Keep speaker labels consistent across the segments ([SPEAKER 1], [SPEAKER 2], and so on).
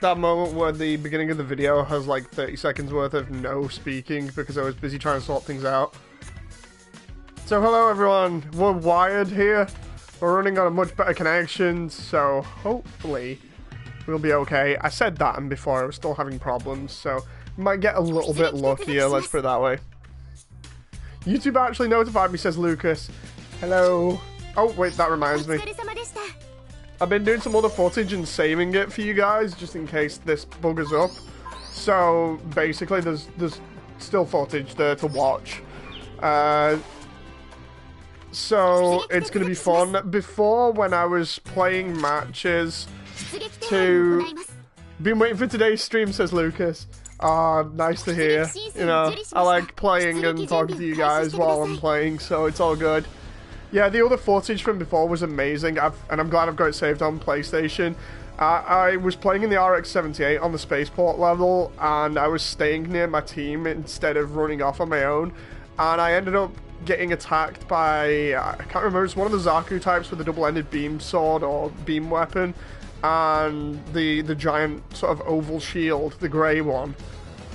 [SPEAKER 1] that moment where the beginning of the video has like 30 seconds worth of no speaking because I was busy trying to sort things out. So hello everyone, we're wired here. We're running on a much better connection, so hopefully we'll be okay. I said that and before I was still having problems, so might get a little bit luckier, let's put it that way. YouTube actually notified me, says Lucas. Hello. Oh wait, that reminds me. I've been doing some other footage and saving it for you guys, just in case this buggers up. So, basically, there's still footage there to watch. So, it's going to be fun. Before, when I was playing matches Been waiting for today's stream, says Lucas. Nice to hear. You know, I like playing and talking to you guys while I'm playing, so it's all good. Yeah, the other footage from before was amazing, and I'm glad I've got it saved on PlayStation. I was playing in the RX-78 on the spaceport level, and I was staying near my team instead of running off on my own, and I ended up getting attacked by, I can't remember, it's one of the Zaku types with a double-ended beam sword or beam weapon, and the giant sort of oval shield, the grey one.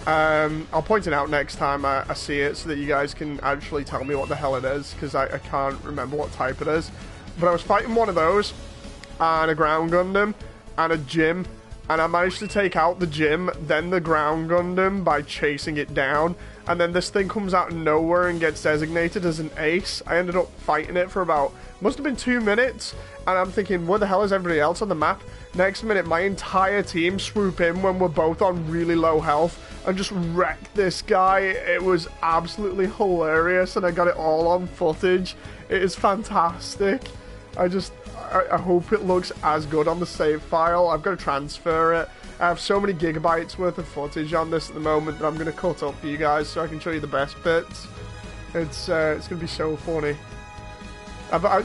[SPEAKER 1] I'll point it out next time I see it so that you guys can actually tell me what the hell it is, because I can't remember what type it is. But I was fighting one of those, and a ground Gundam, and a Gym, and I managed to take out the Gym, then the ground Gundam by chasing it down, and then this thing comes out of nowhere and gets designated as an ace. I ended up fighting it for about, must have been 2 minutes, and I'm thinking, where the hell is everybody else on the map? Next minute, my entire team swoop in when we're both on really low health and just wreck this guy. It was absolutely hilarious, and I got it all on footage. It is fantastic. I hope it looks as good on the save file. I've got to transfer it. I have so many gigabytes worth of footage on this at the moment that I'm going to cut up for you guys so I can show you the best bits. It's going to be so funny.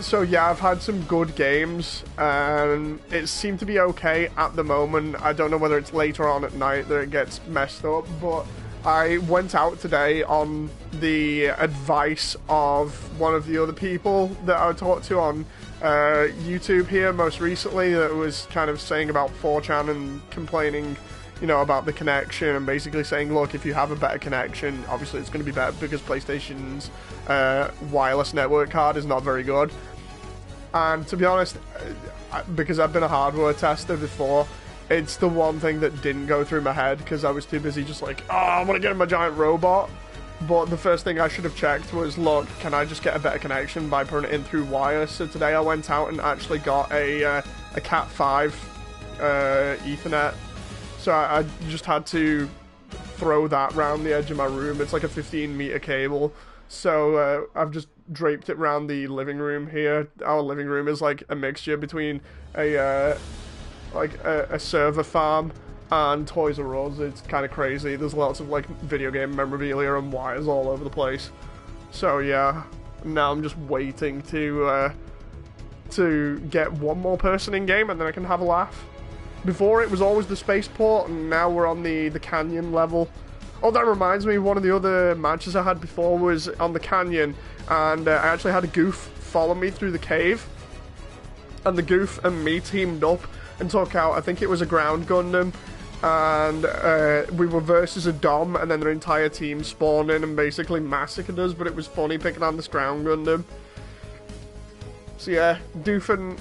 [SPEAKER 1] So yeah, I've had some good games, and it seemed to be okay at the moment. I don't know whether it's later on at night that it gets messed up, but I went out today on the advice of one of the other people that I talked to on YouTube here most recently, that was kind of saying about 4chan and complaining, you know, about the connection, and basically saying, look, if you have a better connection, obviously it's going to be better because PlayStation's wireless network card is not very good. And to be honest, because I've been a hardware tester before, it's the one thing that didn't go through my head because I was too busy just like, oh, I want to get in my giant robot. But the first thing I should have checked was, look, can I just get a better connection by putting it in through wire? So today I went out and actually got a Cat5 Ethernet. So I just had to throw that round the edge of my room. It's like a 15-meter cable. So I've just draped it around the living room here. Our living room is like a mixture between a server farm and Toys R Us. It's kind of crazy. There's lots of like video game memorabilia and wires all over the place. So yeah, now I'm just waiting to get one more person in game, and then I can have a laugh. Before it was always the spaceport, and now we're on the canyon level. Oh, that reminds me, one of the other matches I had before was on the canyon, and I actually had a Goof follow me through the cave, and the Goof and me teamed up and took out, I think it was a ground Gundam, and we were versus a Dom, and then their entire team spawned in and basically massacred us, but it was funny picking on this ground Gundam. So yeah, Goof and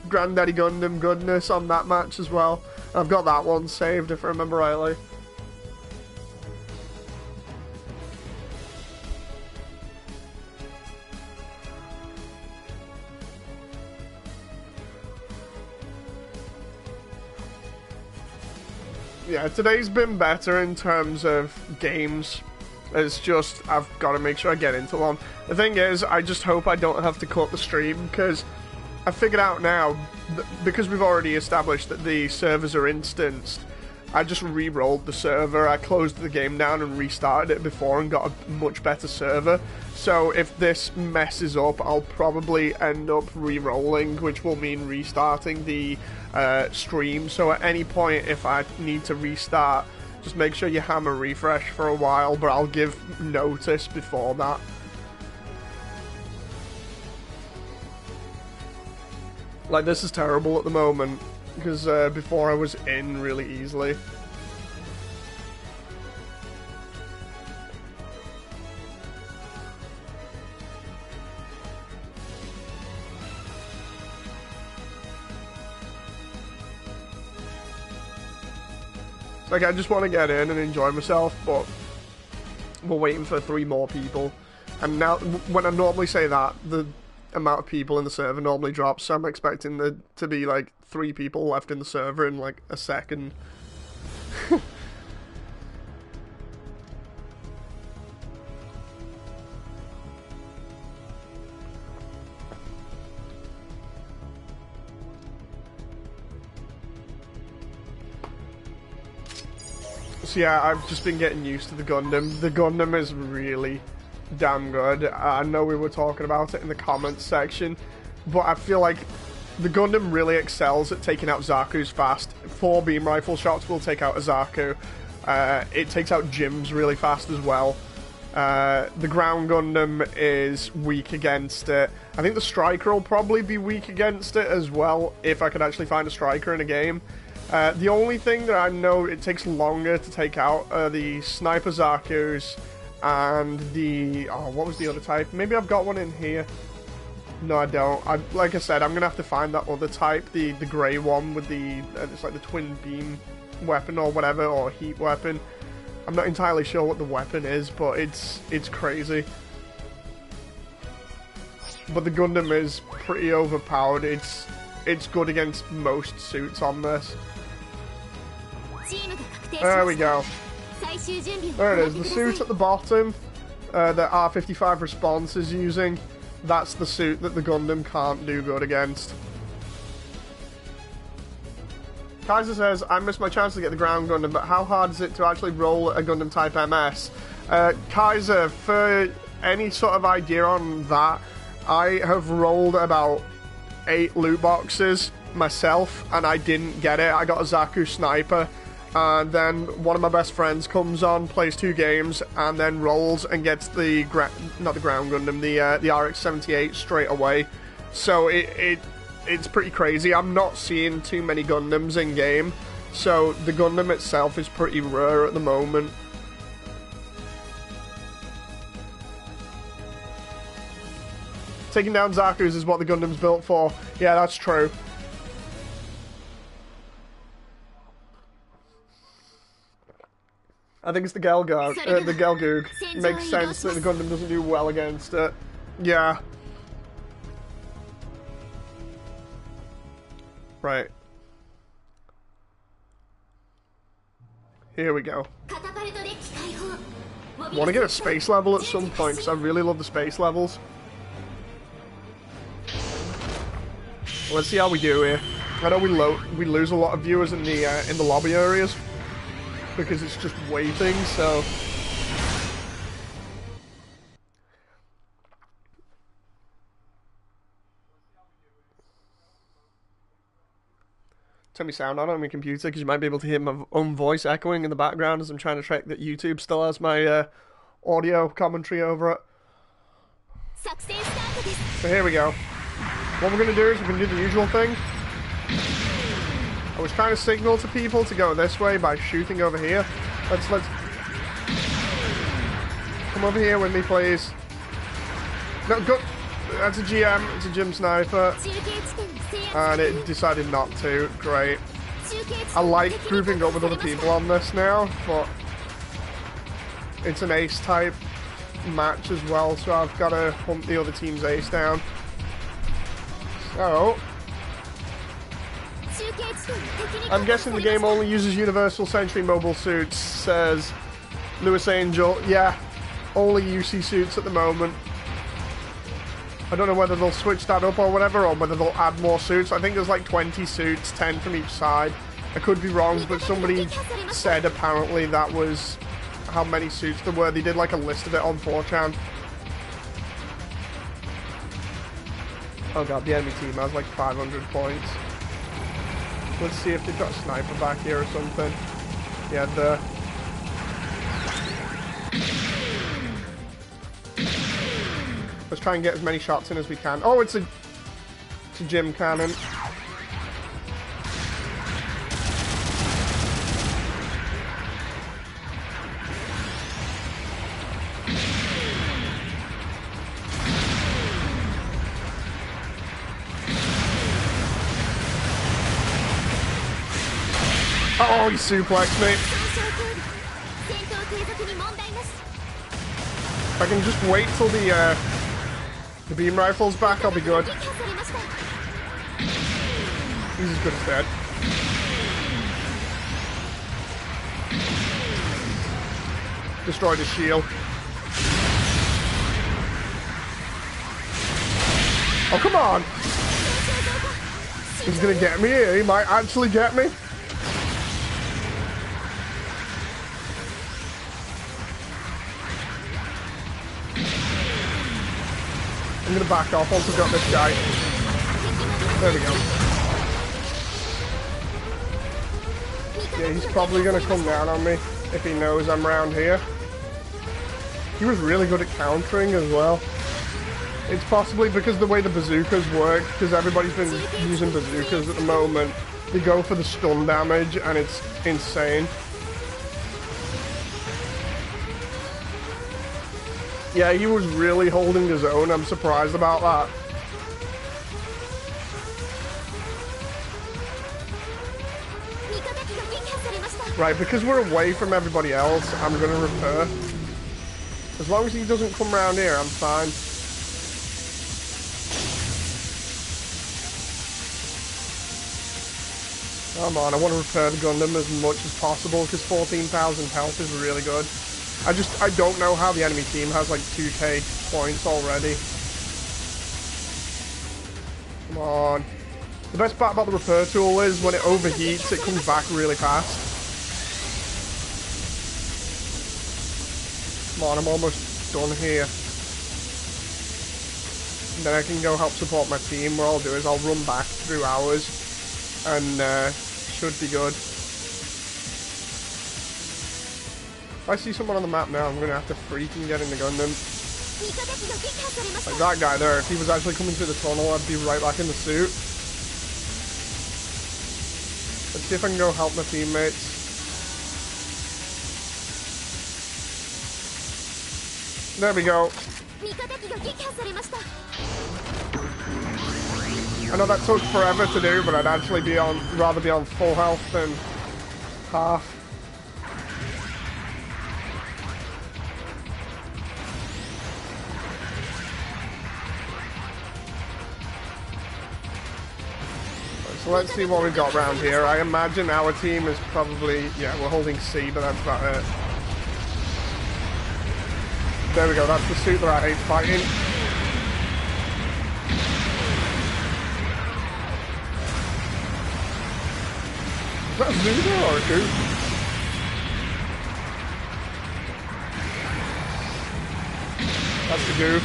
[SPEAKER 1] Granddaddy Gundam goodness on that match as well. I've got that one saved if I remember rightly. Yeah, today's been better in terms of games. It's just, I've got to make sure I get into one. The thing is, I just hope I don't have to cut the stream, because I figured out now, because we've already established that the servers are instanced, I just re-rolled the server. I closed the game down and restarted it before and got a much better server. So if this messes up, I'll probably end up re-rolling, which will mean restarting the stream. So at any point, if I need to restart, just make sure you hammer refresh for a while, but I'll give notice before that. Like, this is terrible at the moment. because before I was in really easily. Like, I just want to get in and enjoy myself, but we're waiting for 3 more people. And now, when I normally say that, the amount of people in the server normally drops, so I'm expecting there to be, like, 3 people left in the server in, like, a second. So yeah, I've just been getting used to the Gundam. The Gundam is really damn good. I know we were talking about it in the comments section, but I feel like the Gundam really excels at taking out Zaku's fast. 4 beam rifle shots will take out a Zaku. It takes out Jims really fast as well. The ground Gundam is weak against it. I think the Striker will probably be weak against it as well, if I could actually find a Striker in a game. The only thing that I know it takes longer to take out are the Sniper Zakus and the... Oh, what was the other type? Maybe I've got one in here. No, I don't. Like I said, I'm going to have to find that other type, the grey one with the... it's like the twin beam weapon or whatever, or heat weapon. I'm not entirely sure what the weapon is, but it's crazy. But the Gundam is pretty overpowered. It's good against most suits on this. There we go. There it is. The suit at the bottom that R55 Response is using, that's the suit that the Gundam can't do good against. Kaiser says, I missed my chance to get the ground Gundam, but how hard is it to actually roll a Gundam Type MS? Kaiser, for any sort of idea on that, I have rolled about 8 loot boxes myself, and I didn't get it. I got a Zaku Sniper, and then one of my best friends comes on, plays 2 games, and then rolls and gets the not the ground Gundam, the RX-78 straight away. So it's pretty crazy. I'm not seeing too many Gundams in game, so the Gundam itself is pretty rare at the moment. Taking down Zaku's is what the Gundam's built for. Yeah, that's true. I think it's the Gelgoog. Makes sense that the Gundam doesn't do well against it. Yeah. Right. Here we go. I want to get a space level at some point, because I really love the space levels. Let's see how we do here. I know we lose a lot of viewers in the lobby areas because it's just waiting. So turn my sound on my computer because you might be able to hear my own voice echoing in the background as I'm trying to check that YouTube still has my audio commentary over it. So here we go. What we're going to do is we're going to do the usual thing. I was trying to signal to people to go this way by shooting over here. Let's come over here with me, please. No, go. That's a GM. It's a Jim Sniper, and it decided not to. Great. I like grouping up with other people on this now, but it's an ace type match as well, so I've got to hunt the other team's ace down. So I'm guessing the game only uses Universal Century mobile suits, says Lewis Angel. Yeah, only UC suits at the moment. I don't know whether they'll switch that up or whatever, or whether they'll add more suits. I think there's like 20 suits, 10 from each side. I could be wrong, but somebody said apparently that was how many suits there were. They did like a list of it on 4chan. Oh god, the enemy team has like 500 points. Let's see if they've got a sniper back here or something. Yeah, let's try and get as many shots in as we can. Oh, it's a Jim cannon. Oh, he suplexed me. If I can just wait till the beam rifle's back, I'll be good. He's as good as dead. Destroyed his shield. Oh, come on! He's gonna get me here. He might actually get me. I'm gonna back off once I've got this guy. There we go. Yeah, he's probably gonna come down on me if he knows I'm around here. He was really good at countering as well. It's possibly because the way the bazookas work, because everybody's been using bazookas at the moment. They go for the stun damage and it's insane. Yeah, he was really holding his own. I'm surprised about that. Right, because we're away from everybody else, I'm going to repair. As long as he doesn't come around here, I'm fine. Come on, I want to repair the Gundam as much as possible because 14,000 health is really good. I don't know how the enemy team has like 2k points already. Come on. The best part about the repair tool is when it overheats, it comes back really fast. Come on, I'm almost done here. And then I can go help support my team. What I'll do is I'll run back through ours and should be good. If I see someone on the map now, I'm going to have to freaking get in the Gundam. Like that guy there, if he was actually coming through the tunnel, I'd be right back in the suit. Let's see if I can go help my teammates. There we go. I know that took forever to do, but I'd actually rather be on full health than half. So let's see what we've got around here. I imagine our team is probably, yeah, we're holding C, but that's about it. There we go, that's the suit that I hate fighting. Is that a Zuda or a Goof? That's the Goof.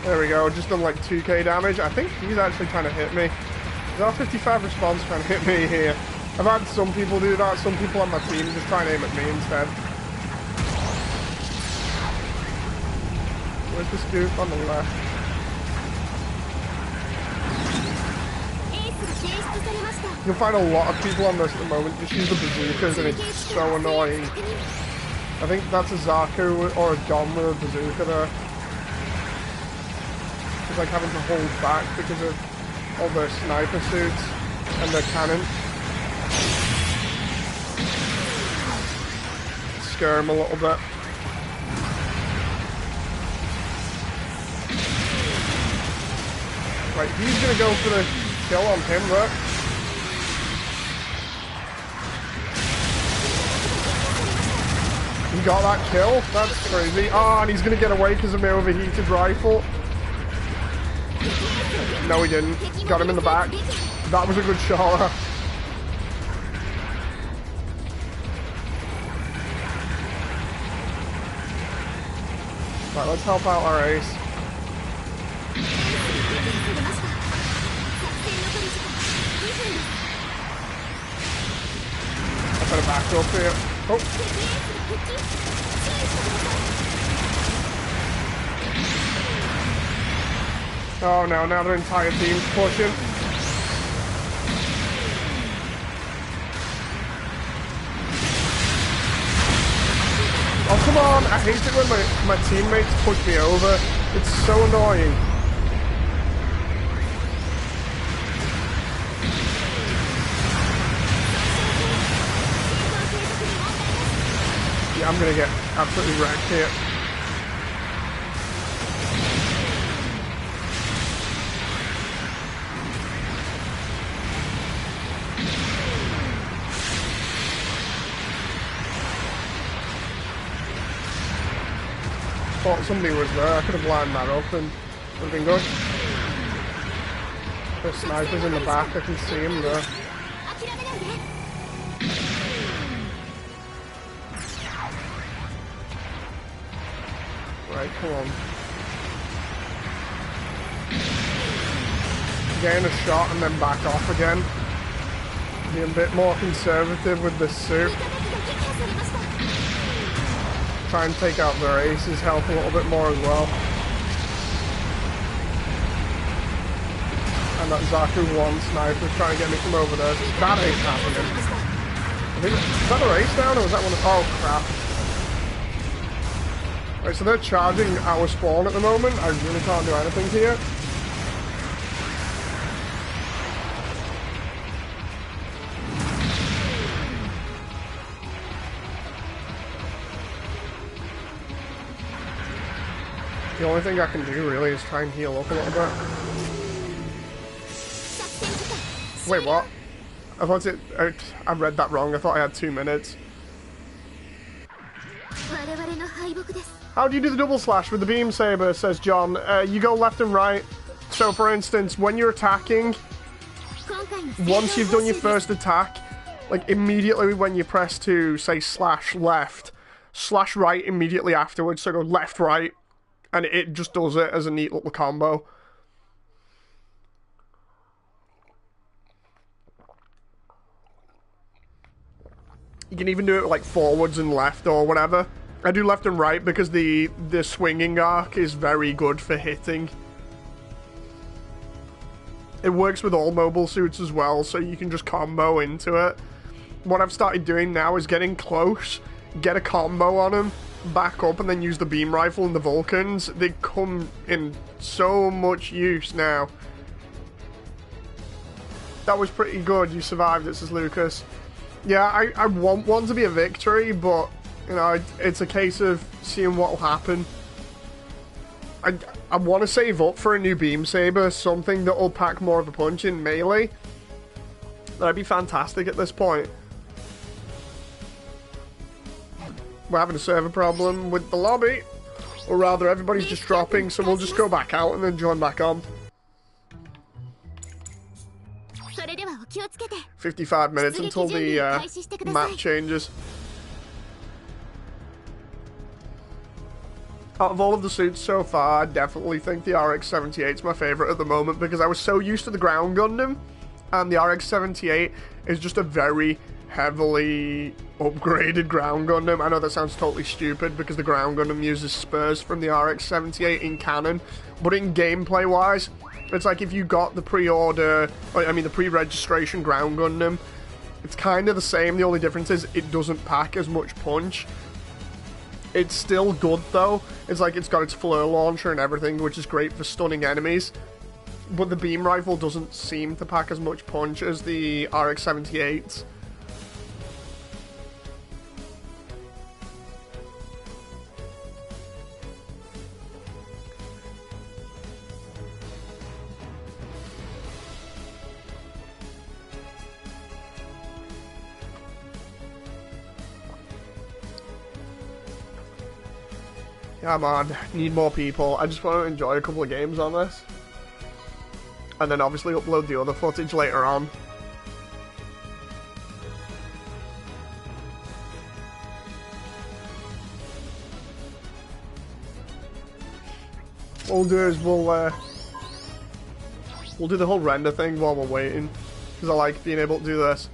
[SPEAKER 1] There we go, just done like 2k damage. I think he's actually trying to hit me. Is our 55 response trying to hit me here? I've had some people do that, some people on my team just try and aim at me instead. Where's the scoop? On the left. You'll find a lot of people on this at the moment just use the bazookas and it's so annoying. I think that's a Zaku or a Dom with a bazooka there. It's like having to hold back because of all their sniper suits and their cannon. Scare him a little bit. Right, he's gonna go for the kill on him, look. He got that kill? That's crazy. Oh, and he's gonna get away because of my overheated rifle. No, he didn't. Got him in the back. That was a good shot. Right, let's help out our ace. I better back up here. Oh. Oh no, now their entire team's pushing. Oh come on, I hate it when my teammates push me over. It's so annoying. I'm gonna get absolutely wrecked here. Thought somebody was there. I could have lined that up and would have been good. The sniper's in the back. I can see him there. Right, come on. Gain a shot and then back off again. Be a bit more conservative with this suit. Try and take out their ace's health a little bit more as well. And that Zaku 1 sniper trying to get me from over there. That ain't happening. Is that a race down or was that one? Oh crap. Right, so they're charging our spawn at the moment. I really can't do anything here. The only thing I can do really is try and heal up a little bit. Wait, what? I thought I read that wrong. I thought I had 2 minutes. How do you do the double slash with the beam saber, says John. You go left and right. So for instance, when you're attacking, once you've done your first attack, like immediately when you press to say slash left, slash right immediately afterwards, so go left, right. And it just does it as a neat little combo. You can even do it like forwards and left or whatever. I do left and right because the swinging arc is very good for hitting. It works with all mobile suits as well, so you can just combo into it. What I've started doing now is getting close, get a combo on them, back up and then use the beam rifle and the Vulcans. They come in so much use now. That was pretty good. You survived it, says Lucas. Yeah, I want one to be a victory, but you know, it's a case of seeing what will happen. I want to save up for a new beam saber, something that will pack more of a punch in melee. That'd be fantastic at this point. We're having a server problem with the lobby, or rather everybody's just dropping, so we'll just go back out and then join back on. 55 minutes until the map changes. Out of all of the suits so far, I definitely think the RX-78 is my favourite at the moment because I was so used to the ground Gundam, and the RX-78 is just a very heavily upgraded ground Gundam. I know that sounds totally stupid because the ground Gundam uses spurs from the RX-78 in canon, but in gameplay wise, it's like if you got the pre-order, I mean the pre-registration ground Gundam, it's kind of the same. The only difference is it doesn't pack as much punch. It's still good though. It's like it's got its flare launcher and everything, which is great for stunning enemies. But the beam rifle doesn't seem to pack as much punch as the RX-78s. Yeah, man, need more people. I just want to enjoy a couple of games on this. And then obviously upload the other footage later on. What we'll do is we'll do the whole render thing while we're waiting. Because I like being able to do this.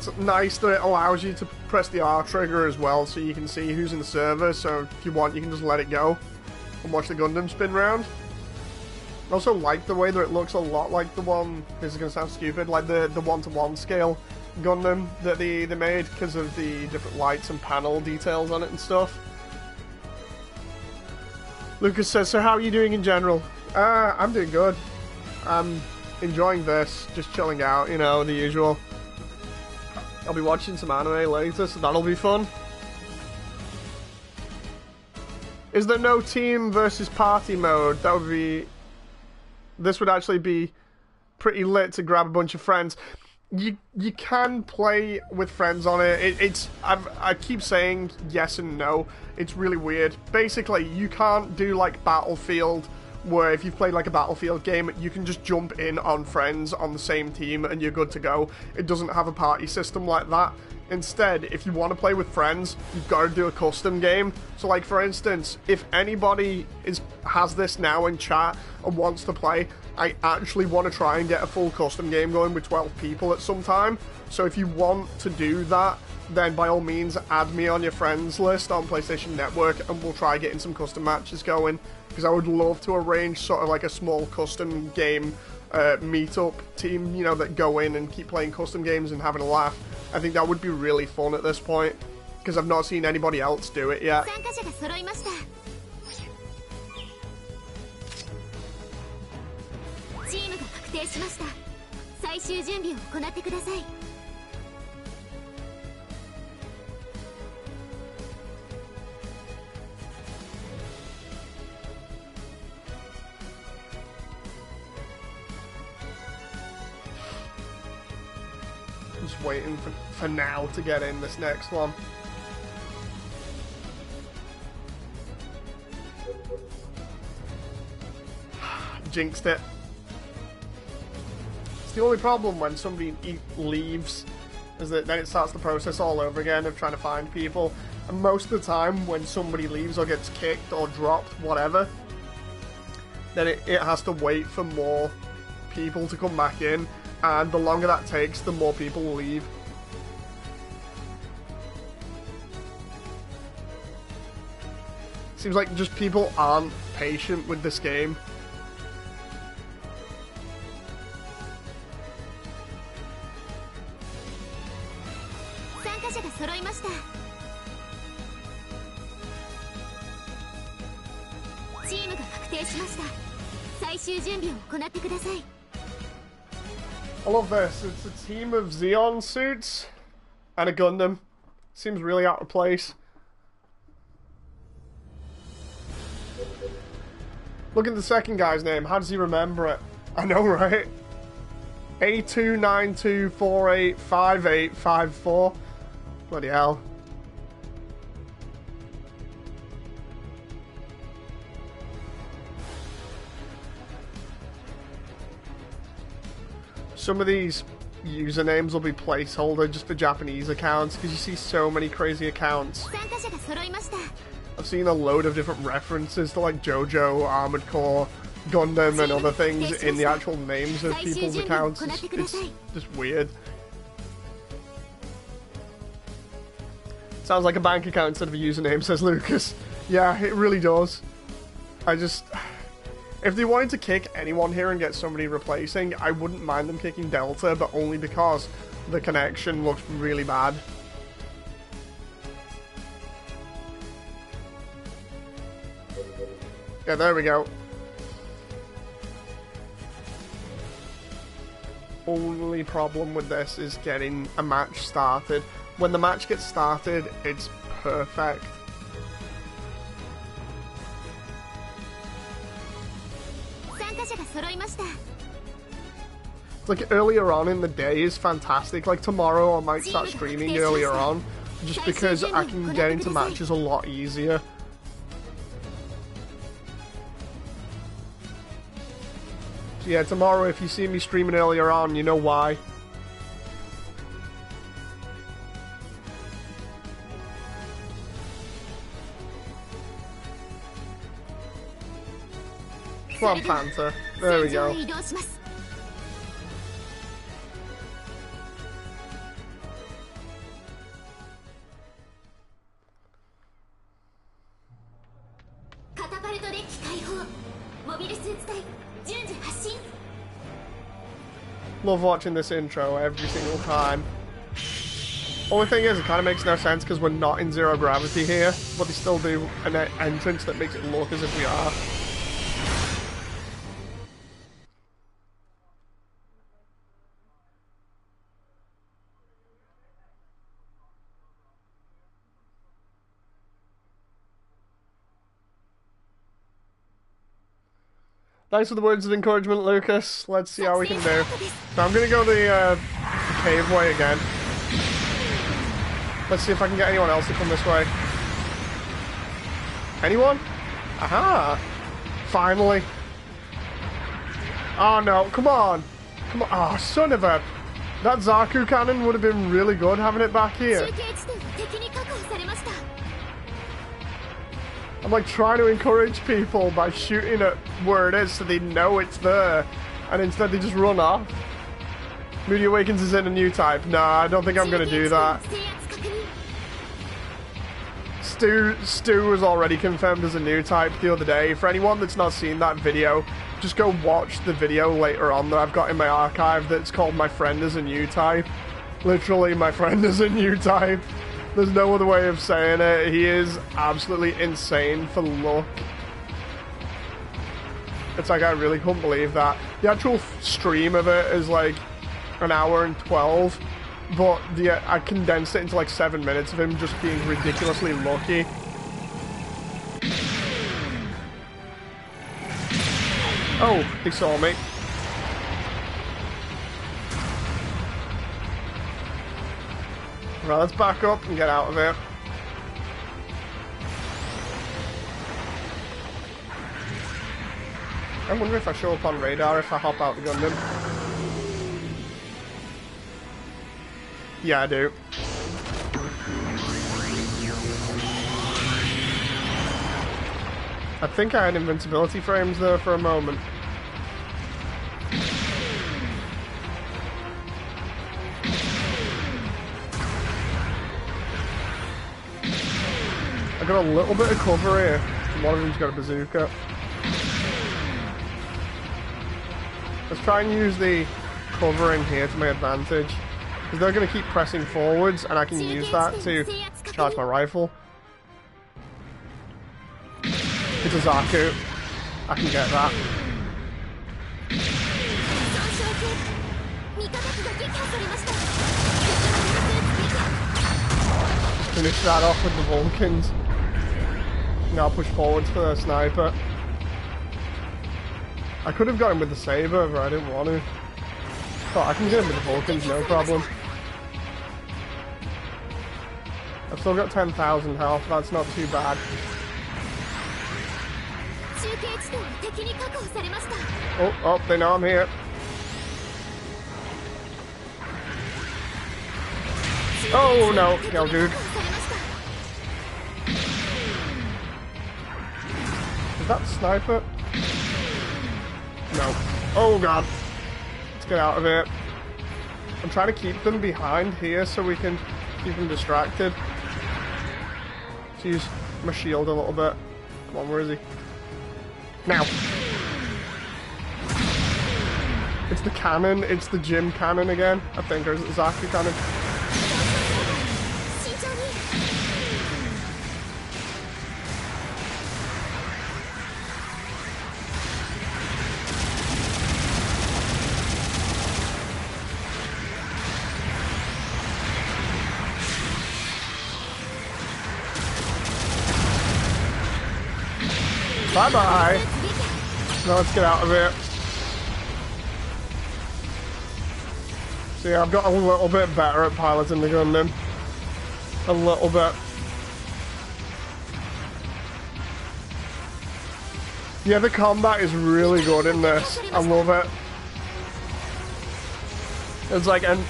[SPEAKER 1] It's nice that it allows you to press the R trigger as well so you can see who's in the server, so if you want you can just let it go and watch the Gundam spin round. I also like the way that it looks a lot like the one, this is going to sound stupid, like the 1-to-1 scale Gundam that they made because of the different lights and panel details on it and stuff. Lucas says, so how are you doing in general? I'm doing good. enjoying this, just chilling out, you know, the usual. I'll be watching some anime later, so that'll be fun. Is there no team versus party mode? That would be... This would actually be pretty lit to grab a bunch of friends. You can play with friends on it. I keep saying yes and no. It's really weird. Basically, you can't do like Battlefield, where if you've played like a Battlefield game, you can just jump in on friends on the same team and you're good to go. It doesn't have a party system like that. Instead, if you want to play with friends, you've got to do a custom game. So like for instance, if anybody has this now in chat and wants to play, I actually want to try and get a full custom game going with 12 people at some time. So if you want to do that, then by all means add me on your friends list on PlayStation Network and we'll try getting some custom matches going. Because I would love to arrange sort of like a small custom game meetup team, you know, that go in and keep playing custom games and having a laugh. I think that would be really fun at this point, because I've not seen anybody else do it yet. Just waiting for now to get in this next one. Jinxed it. It's the only problem when somebody leaves, is that then it starts the process all over again of trying to find people. And most of the time when somebody leaves or gets kicked or dropped, whatever, then it has to wait for more people to come back in. And the longer that takes, the more people will leave. Seems like just people aren't patient with this game. I love this. It's a team of Xeon suits and a Gundam. Seems really out of place. Look at the second guy's name. How does he remember it? I know, right? A292485854. Bloody hell. Some of these usernames will be placeholder just for Japanese accounts, because you see so many crazy accounts. I've seen a load of different references to like JoJo, Armored Core, Gundam and other things in the actual names of people's accounts. It's just weird. Sounds like a bank account instead of a username, says Lucas. Yeah, it really does. If they wanted to kick anyone here and get somebody replacing, I wouldn't mind them kicking Delta, but only because the connection looks really bad. Yeah, there we go. Only problem with this is getting a match started. When the match gets started, it's perfect. Like earlier on in the day is fantastic. Like tomorrow I might start streaming earlier on, just because I can get into matches a lot easier. So yeah, tomorrow if you see me streaming earlier on, you know why. Come on, Panther. There we go. Love watching this intro every single time. Only thing is, it kind of makes no sense because we're not in zero gravity here, but they still do an entrance that makes it look as if we are. Thanks for the words of encouragement, Lucas. Let's see how we can do. So I'm gonna go the cave way again. Let's see if I can get anyone else to come this way. Anyone? Aha! Finally. Oh no, come on. Come on. Oh, son of a... That Zaku cannon would have been really good having it back here. I'm like trying to encourage people by shooting at where it is so they know it's there. And instead they just run off. Moody Awakens is in a new type. Nah, I don't think I'm going to do that. Stu was already confirmed as a new type the other day. For anyone that's not seen that video, just go watch the video later on that I've got in my archive that's called My Friend is a New Type. Literally, my friend is a new type. There's no other way of saying it. He is absolutely insane for luck. It's like, I really couldn't believe that. The actual stream of it is like an hour and 12. But I condensed it into like 7 minutes of him just being ridiculously lucky. Oh, he saw me. Right, let's back up and get out of here. I wonder if I show up on radar if I hop out the Gundam. Yeah, I do. I think I had invincibility frames there for a moment. I got a little bit of cover here. One of them's got a bazooka. Let's try and use the cover in here to my advantage. Because they're going to keep pressing forwards, and I can use that to charge my rifle. It's a Zaku. I can get that. Finish that off with the Vulcans. Now push forwards for the sniper. I could have got him with the saber, but I didn't want to. Oh, I can get him with the Vulcans, no problem. I've still got 10,000 health, that's not too bad. Oh, they know I'm here. Oh no, yo dude. Is that the sniper? No. Oh god. Let's get out of here. I'm trying to keep them behind here so we can keep them distracted. Let's use my shield a little bit. Come on, where is he? Now. It's the cannon. It's the gym cannon again. I think, or is it the Zaku cannon? Bye-bye. Now let's get out of here. See, I've got a little bit better at piloting the Gundam. A little bit. Yeah, the combat is really good in this. I love it. It's like, and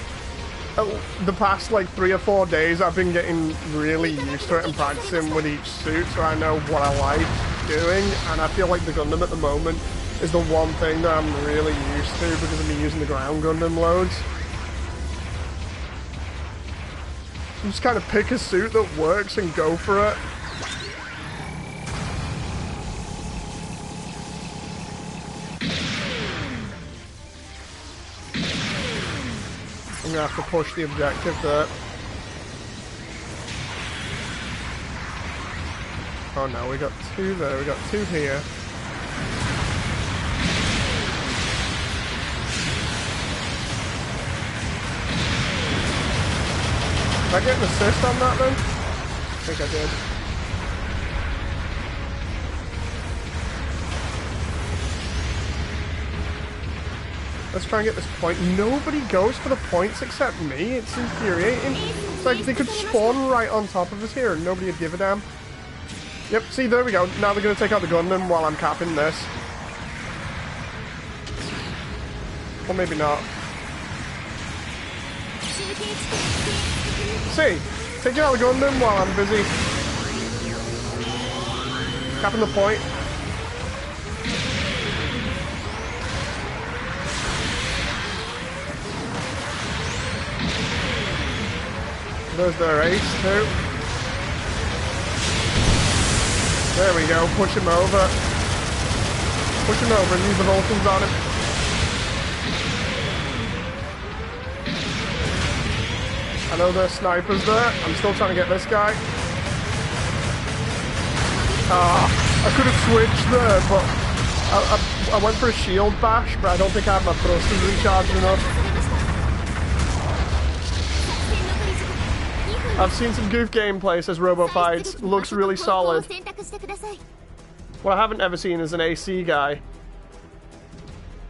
[SPEAKER 1] the past like 3 or 4 days I've been getting really used to it and practicing with each suit, so I know what I like doing, and I feel like the Gundam at the moment is the one thing that I'm really used to because I've been using the ground Gundam loads. You just kind of pick a suit that works and go for it. I'm gonna have to push the objective there. Oh no, we got 2 there, we got 2 here. Did I get an assist on that then? I think I did. Let's try and get this point. Nobody goes for the points except me. It's infuriating. It's like they could spawn right on top of us here and nobody would give a damn. Yep, see, there we go. Now they're going to take out the Gundam while I'm capping this. Or maybe not. See, taking out the Gundam while I'm busy capping the point. There's their ace too. There we go, push him over. Push him over and use the Vulcans on him. I know there's snipers there. I'm still trying to get this guy. I could have switched there, but I went for a shield bash, but I don't think I have my thrusters recharged enough. I've seen some goof gameplay, says RoboFights. Looks really solid. What I haven't ever seen is an AC guy.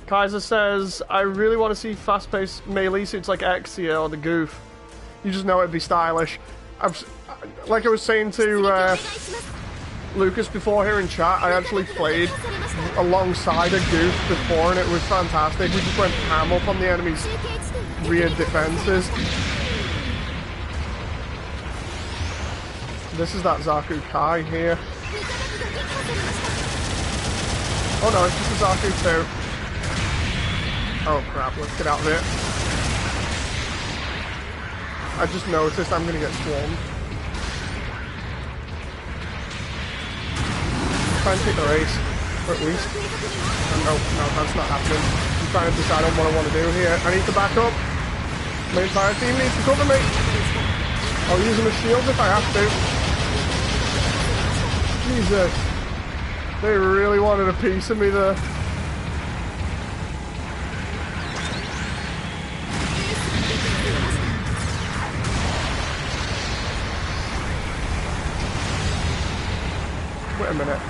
[SPEAKER 1] Kaiser says, I really want to see fast-paced melee suits like Exia or the Goof. You just know it'd be stylish. Like I was saying to Lucas before here in chat, I actually played alongside a Goof before and it was fantastic. We just went ham up on the enemy's rear defenses. This is that Zaku Kai here. Oh no, it's just a Zaku 2. Oh crap, let's get out of here. I just noticed I'm gonna get swarmed. Try and take the race, or at least. Oh, no, that's not happening. I'm trying to decide on what I want to do here. I need to back up. My entire team needs to cover me. I'll use them as shields if I have to. Jesus. They really wanted a piece of me there. Wait a minute.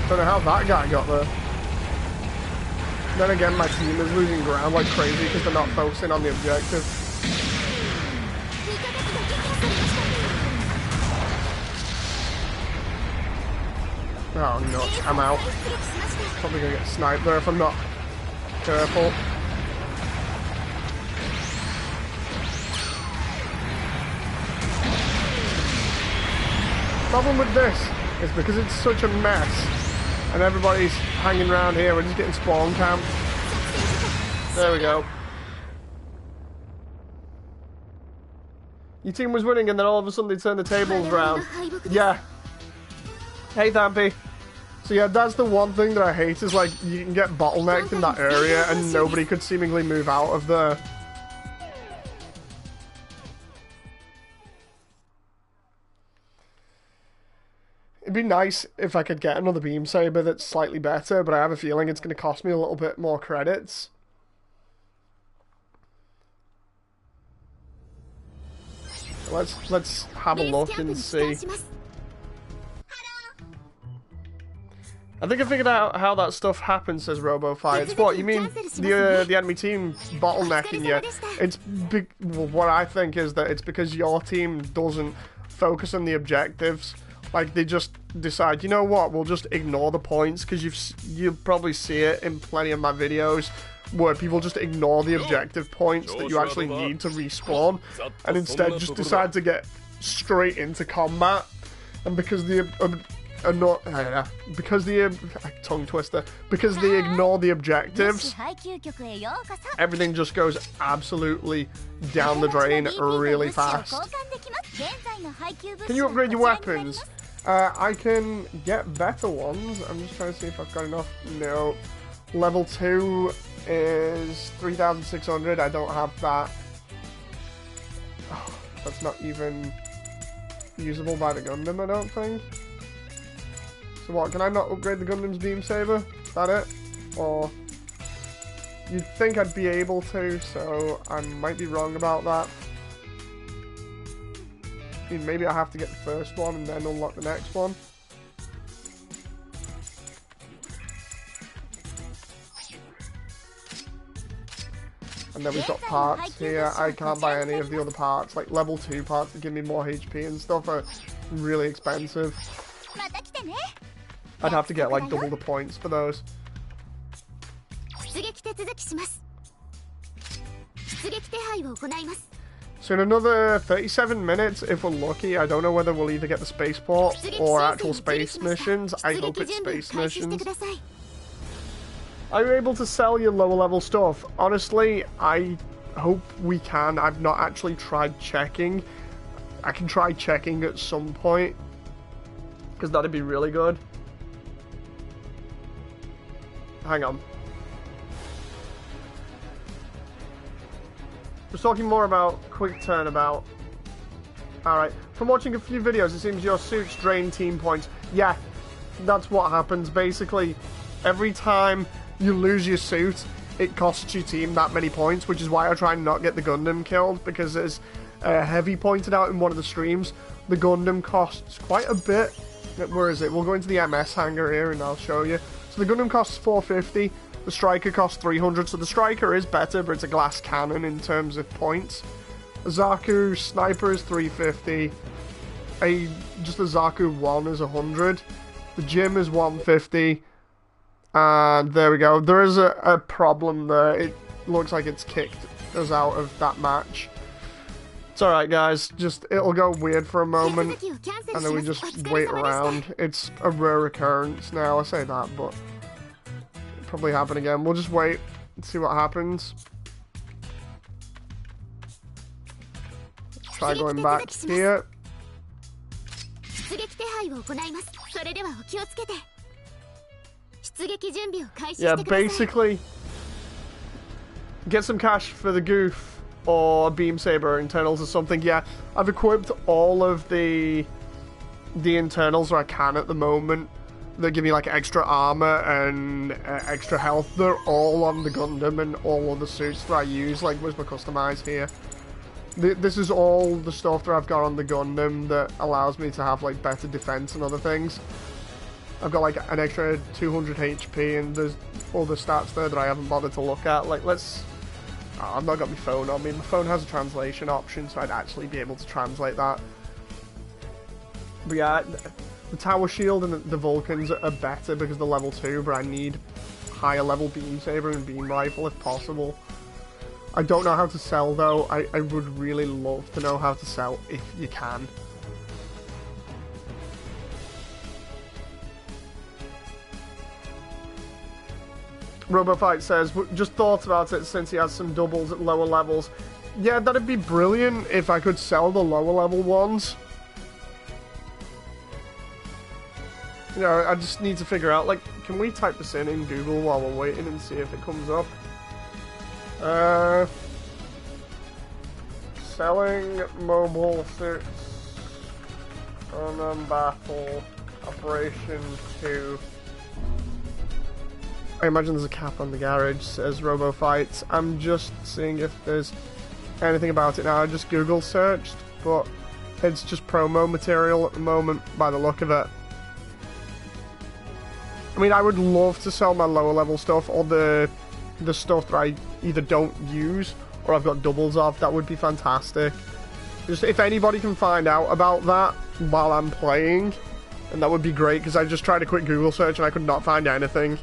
[SPEAKER 1] Don't know how that guy got there. Then again, my team is losing ground like crazy because they're not focusing on the objective. Oh nuts, I'm out. Probably gonna get sniped there if I'm not careful. Problem with this is because it's such a mess and everybody's hanging around here, we're just getting spawn camped. There we go. Your team was winning and then all of a sudden they turned the tables around. Yeah. Hey Thampy. So yeah, that's the one thing that I hate is like you can get bottlenecked in that area and nobody could seemingly move out of there. It'd be nice if I could get another beam saber that's slightly better, but I have a feeling it's going to cost me a little bit more credits. Let's have a look and see. I think I figured out how that stuff happens, says RoboFights. What, you mean the enemy team bottlenecking you? It's well, what I think is that it's because your team doesn't focus on the objectives. Like, they just decide, you know what, we'll just ignore the points, because you'll probably see it in plenty of my videos, where people just ignore the objective points that you actually need to respawn, and instead just decide to get straight into combat. And because tongue twister, because they ignore the objectives, everything just goes absolutely down the drain really fast. Can you upgrade your weapons? I can get better ones. I'm just trying to see if I've got enough. No. Level 2 is 3,600. I don't have that. Oh, that's not even usable by the Gundam, I don't think. So what, can I not upgrade the Gundam's beam saber? Is that it? Or you'd think I'd be able to, so I might be wrong about that. I mean, maybe I have to get the first one and then unlock the next one. And then we've got parts here. I can't buy any of the other parts. Like level 2 parts that give me more HP and stuff are really expensive. I'd have to get like double the points for those. So in another 37 minutes, if we're lucky, I don't know whether we'll either get the spaceport or actual space missions. I hope it's space missions. Are you able to sell your lower level stuff? Honestly, I hope we can. I've not actually tried checking. I can try checking at some point, because that'd be really good. Hang on. Just talking more about quick turnabout. Alright, from watching a few videos, it seems your suits drain team points. Yeah, that's what happens. Basically, every time you lose your suit, it costs your team that many points, which is why I try and not get the Gundam killed, because as Heavy pointed out in one of the streams, the Gundam costs quite a bit. Where is it? We'll go into the MS hangar here and I'll show you. So the Gundam costs 450. The Striker costs 300, so the Striker is better, but it's a glass cannon in terms of points. A Zaku Sniper is 350. Just a Zaku 1 is 100. The Jim is 150. And there we go. There is a problem there. It looks like it's kicked us out of that match. It's alright, guys. Just, it'll go weird for a moment, and then we just wait around. It's a rare occurrence now, I say that, but probably happen again. We'll just wait and see what happens. Let's try going back here. Yeah, basically get some cash for the goof or beam saber internals or something. Yeah, I've equipped all of the internals where I can at the moment. They give me like extra armor and extra health. They're all on the Gundam and all of the suits that I use. Like, where's my customize here? This is all the stuff that I've got on the Gundam that allows me to have like better defense and other things. I've got like an extra 200 HP and there's other stats there that I haven't bothered to look at. Like, let's... Oh, I've not got my phone on me. My phone has a translation option, so I'd actually be able to translate that. But yeah, the Tower Shield and the Vulcans are better because they're level 2, but I need higher level Beam Saber and Beam Rifle if possible. I don't know how to sell though. I would really love to know how to sell if you can. RoboFight says, just thought about it since he has some doubles at lower levels. Yeah, that'd be brilliant if I could sell the lower level ones. You know, I just need to figure out, like, can we type this in Google while we're waiting and see if it comes up? Selling mobile suits. Gundam Battle Operation 2. I imagine there's a cap on the garage, says RoboFight. I'm just seeing if there's anything about it now. I just Google searched, but it's just promo material at the moment by the look of it. I mean, I would love to sell my lower level stuff or the stuff that I either don't use or I've got doubles of. That would be fantastic. Just if anybody can find out about that while I'm playing, and that would be great, because I just tried a quick Google search and I could not find anything.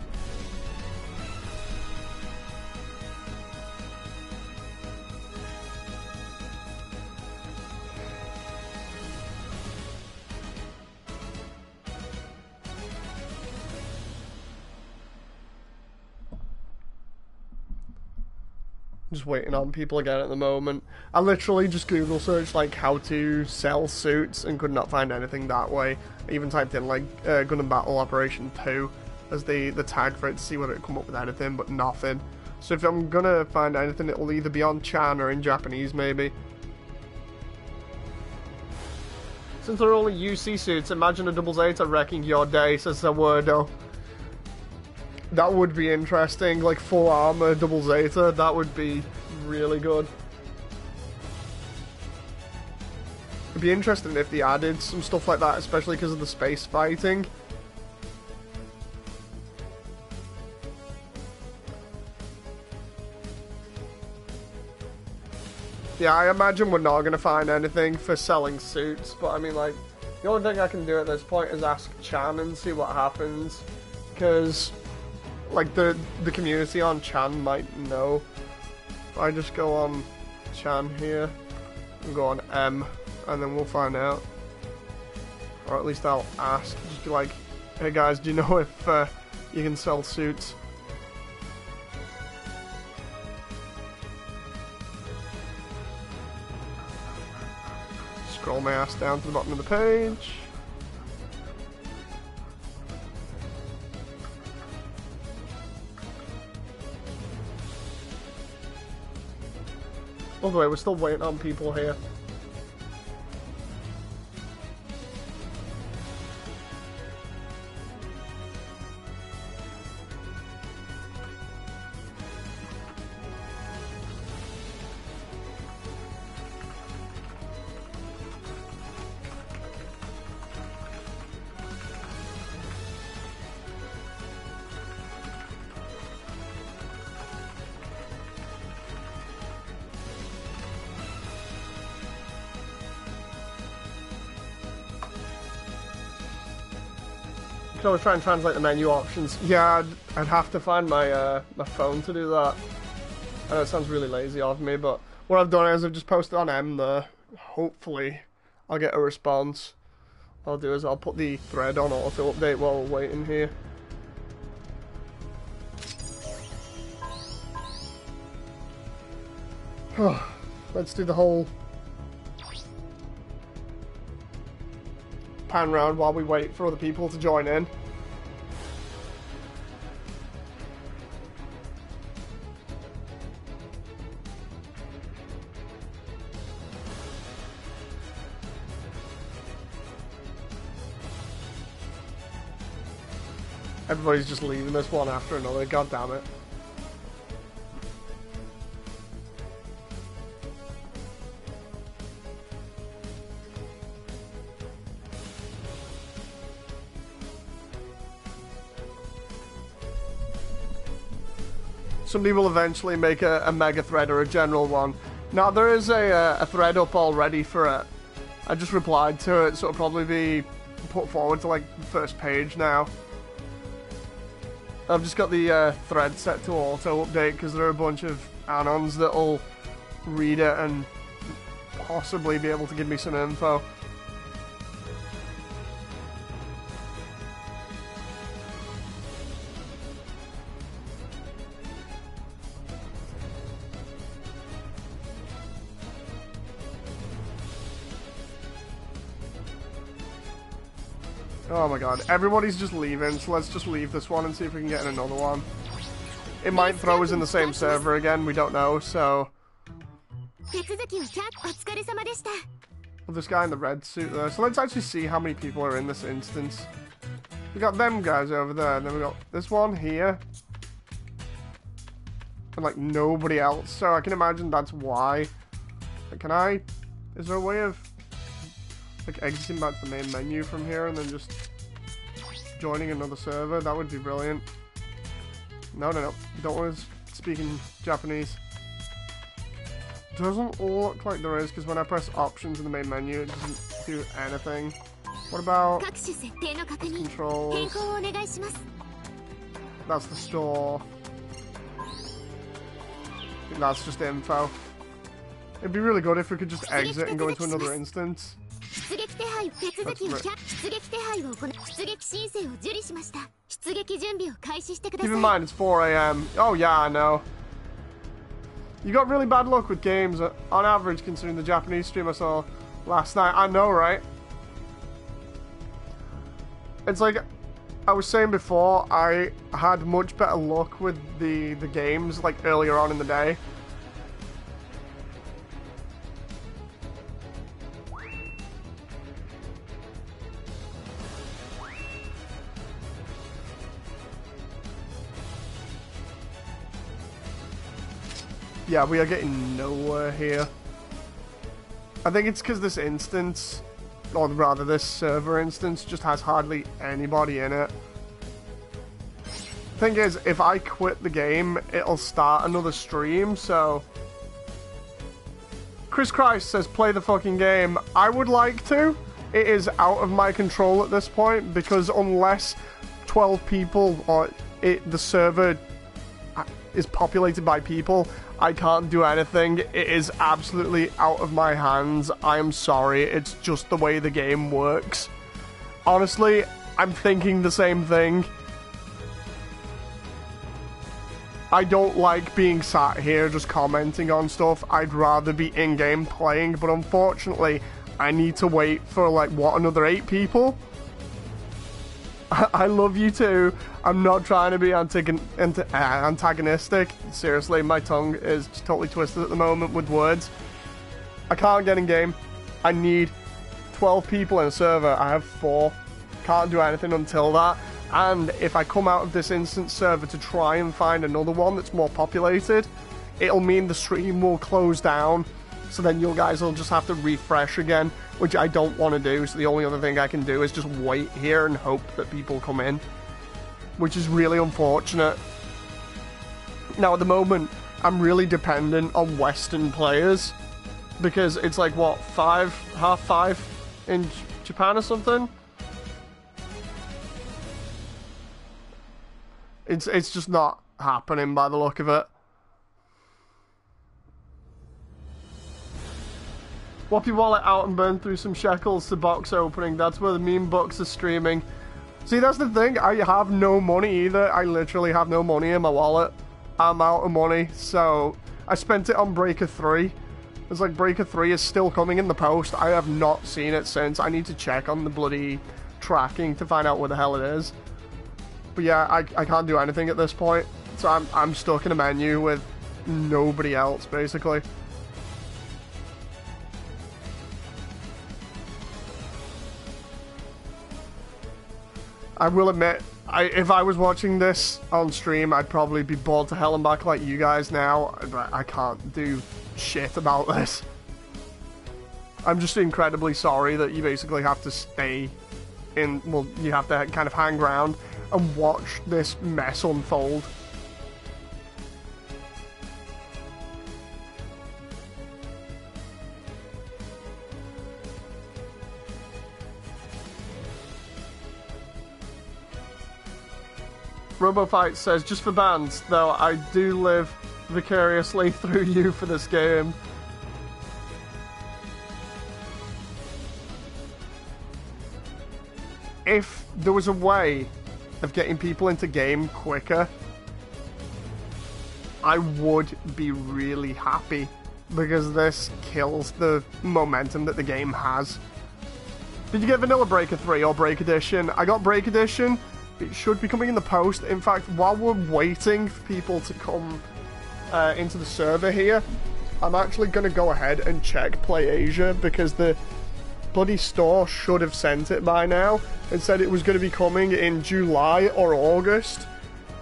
[SPEAKER 1] Just waiting on people again at the moment. I literally just Google searched like how to sell suits and could not find anything that way. I even typed in like Gundam Battle Operation 2 as the tag for it to see whether it come up with anything, but nothing. So if I'm gonna find anything, it will either be on Chan or in Japanese maybe. Since they're only UC suits, imagine a double Zeta wrecking your day, says Zawardo. That would be interesting, like full armor, double Zeta, that would be really good. It'd be interesting if they added some stuff like that, especially because of the space fighting. Yeah, I imagine we're not going to find anything for selling suits, but I mean, like, the only thing I can do at this point is ask Chan and see what happens, because, like, the community on Chan might know. If I just go on Chan here, and go on M, and then we'll find out. Or at least I'll ask, just be like, hey guys, do you know if you can sell suits? Scroll my ass down to the bottom of the page. By the way, we're still waiting on people here. I was trying to translate the menu options. Yeah, I'd have to find my my phone to do that. I know it sounds really lazy of me, but what I've done is I've just posted on M there. Hopefully, I'll get a response. What I'll do is I'll put the thread on auto update while we're waiting here. Let's do the whole pan round while we wait for other people to join in. Everybody's just leaving this one after another, god damn it. Somebody will eventually make a mega thread or a general one. Now there is a thread up already for it. I just replied to it, so it'll probably be put forward to like the first page now. I've just got the thread set to auto update because there are a bunch of anons that'll read it and possibly be able to give me some info. Oh my god, everybody's just leaving, so let's just leave this one and see if we can get in another one. It might throw us in the same server again, we don't know, so... Well, this guy in the red suit there, so let's actually see how many people are in this instance. We got them guys over there, and then we got this one here. And like nobody else, so I can imagine that's why. Like, can I... Is there a way of... like exiting back to the main menu from here and then just joining another server? That would be brilliant. No, you don't want to speak in Japanese. Doesn't look like there is, because when I press options in the main menu it doesn't do anything. What about controls? That's the store. I think that's just info. It'd be really good if we could just exit and go into another instance. Keep in mind, it's 4 AM. Oh yeah, I know. You got really bad luck with games, on average, considering the Japanese stream I saw last night. I know, right? It's like I was saying before, I had much better luck with the games, like, earlier on in the day. Yeah, we are getting nowhere here. I think it's because this instance, or rather this server instance, just has hardly anybody in it. Thing is, if I quit the game, it'll start another stream, so... Chris Christ says, play the fucking game. I would like to. It is out of my control at this point, because unless 12 people or the server is populated by people, I can't do anything. It is absolutely out of my hands. I am sorry. It's just the way the game works. Honestly, I'm thinking the same thing. I don't like being sat here just commenting on stuff. I'd rather be in-game playing, but unfortunately, I need to wait for, like, what, another 8 people? I love you too. I'm not trying to be antagonistic. Seriously, my tongue is totally twisted at the moment with words. I can't get in-game. I need 12 people in a server. I have 4. Can't do anything until that. And if I come out of this instance server to try and find another one that's more populated, it'll mean the stream will close down. So then you guys will just have to refresh again, which I don't want to do. So the only other thing I can do is just wait here and hope that people come in, which is really unfortunate. Now, at the moment, I'm really dependent on Western players, because it's like, what, 5:30 in Japan or something? It's just not happening by the look of it. Swap your wallet out and burn through some shekels to box opening. That's where the meme books are streaming. See, that's the thing. I have no money either. I literally have no money in my wallet. I'm out of money. So I spent it on Breaker 3. It's like Breaker 3 is still coming in the post. I have not seen it since. I need to check on the bloody tracking to find out where the hell it is. But yeah, I can't do anything at this point. So I'm stuck in a menu with nobody else, basically. I will admit, if I was watching this on stream, I'd probably be bored to hell and back like you guys now, but I can't do shit about this. I'm just incredibly sorry that you basically have to stay in, well, you have to kind of hang around and watch this mess unfold. RoboFight says, just for bands, though I do live vicariously through you for this game. If there was a way of getting people into game quicker, I would be really happy, because this kills the momentum that the game has. Did you get Vanilla Breaker 3 or Break Edition? I got Break Edition. It should be coming in the post. In fact, while we're waiting for people to come into the server here, I'm actually going to go ahead and check PlayAsia, because the bloody store should have sent it by now and said it was going to be coming in July or August,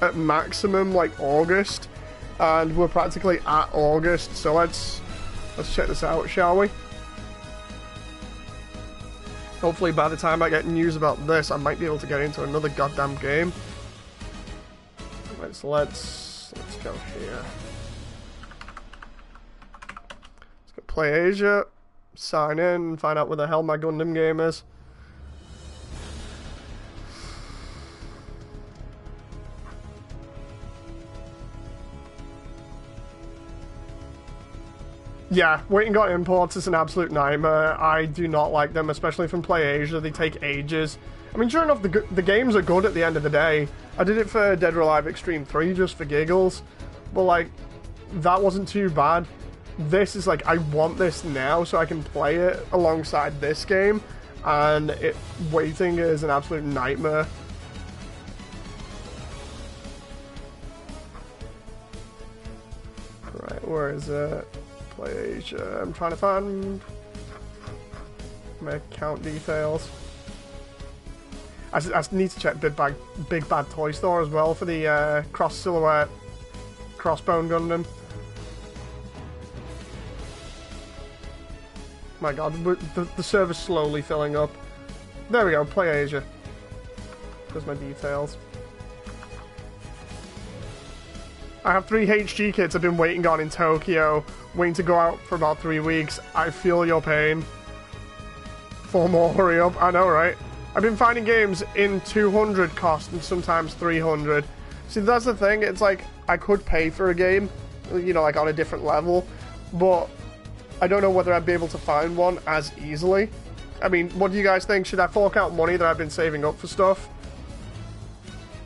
[SPEAKER 1] at maximum like August, and we're practically at August, so let's check this out, shall we? Hopefully by the time I get news about this, I might be able to get into another goddamn game. Let's go here. Let's go PlayAsia, sign in, and find out where the hell my Gundam game is. Yeah, waiting on imports is an absolute nightmare. I do not like them, especially from PlayAsia. They take ages. I mean, sure enough, the games are good at the end of the day. I did it for Dead or Alive Extreme 3 just for giggles. But, like, that wasn't too bad. This is like, I want this now so I can play it alongside this game. And waiting is an absolute nightmare. Right, where is it? PlayAsia. I'm trying to find my account details. I need to check Big Bad Toy Store as well for the cross silhouette crossbone Gundam. My god, the server's slowly filling up. There we go, PlayAsia. There's my details. I have 3 HG kits I've been waiting on in Tokyo, waiting to go out for about 3 weeks. I feel your pain. 4 more, hurry up. I know, right? I've been finding games in 200 cost and sometimes 300. See, that's the thing. It's like, I could pay for a game, you know, like on a different level, but I don't know whether I'd be able to find one as easily. I mean, what do you guys think? Should I fork out money that I've been saving up for stuff?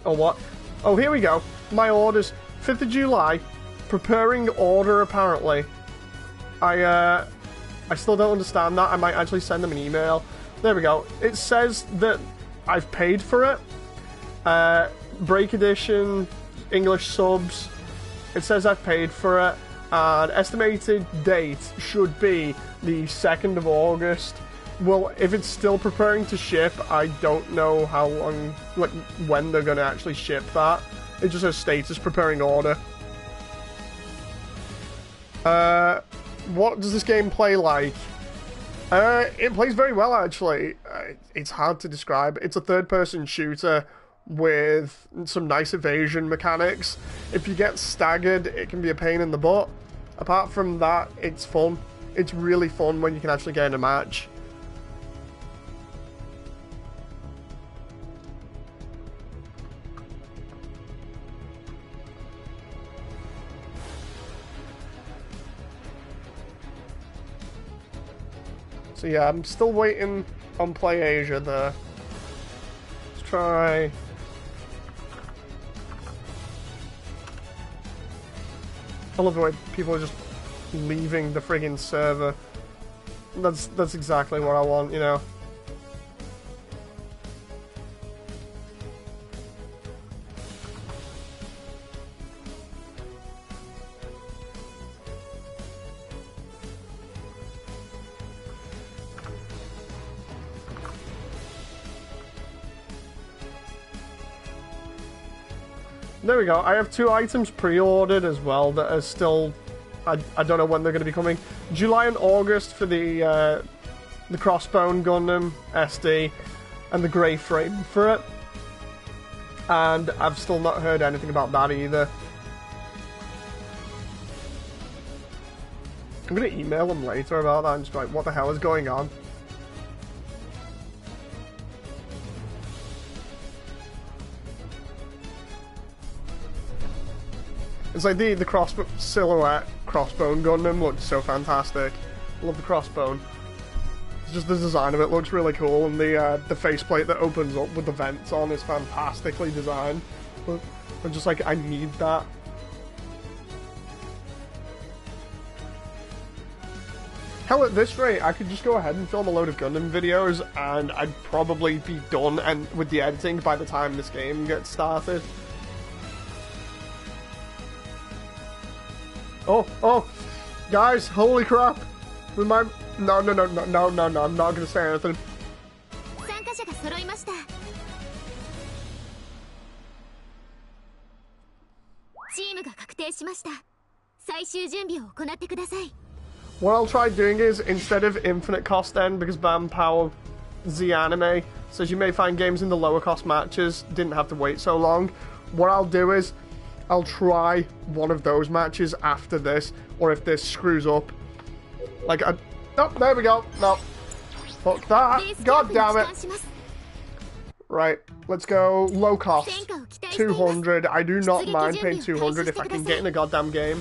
[SPEAKER 1] Or what? Oh, here we go. My orders. 5th of July. Preparing order, apparently. I still don't understand that. I might actually send them an email. There we go. It says that I've paid for it. Break edition, English subs. It says I've paid for it. And estimated date should be the 2nd of August. Well, if it's still preparing to ship, I don't know how long, like, when they're going to actually ship that. It just says status preparing order. What does this game play like? It plays very well, actually. It's hard to describe. It's a third-person shooter with some nice evasion mechanics. If you get staggered, it can be a pain in the butt. Apart from that, it's fun. It's really fun when you can actually get in a match. So yeah, I'm still waiting on Play Asia there. Let's try... I love the way people are just leaving the friggin' server. That's exactly what I want, you know. There we go. I have 2 items pre-ordered as well that are still... I don't know when they're going to be coming. July and August for the Crossbone Gundam SD and the grey frame for it. And I've still not heard anything about that either. I'm going to email them later about that and just be like, what the hell is going on? It's like the silhouette crossbone Gundam looks so fantastic. I love the crossbone. It's just the design of it looks really cool, and the faceplate that opens up with the vents on is fantastically designed. But I'm just like, I need that. Hell, at this rate, I could just go ahead and film a load of Gundam videos, and I'd probably be done and with the editing by the time this game gets started. Oh, guys, holy crap. No, I'm not gonna say anything. What I'll try doing is, instead of infinite cost end, because BAM Power Z Anime says you may find games in the lower cost matches, didn't have to wait so long, what I'll do is, I'll try one of those matches after this, or if this screws up. Like, oh, there we go. No. Fuck that. God damn it. Right, let's go low cost. 200. I do not mind paying 200 if I can get in a goddamn game.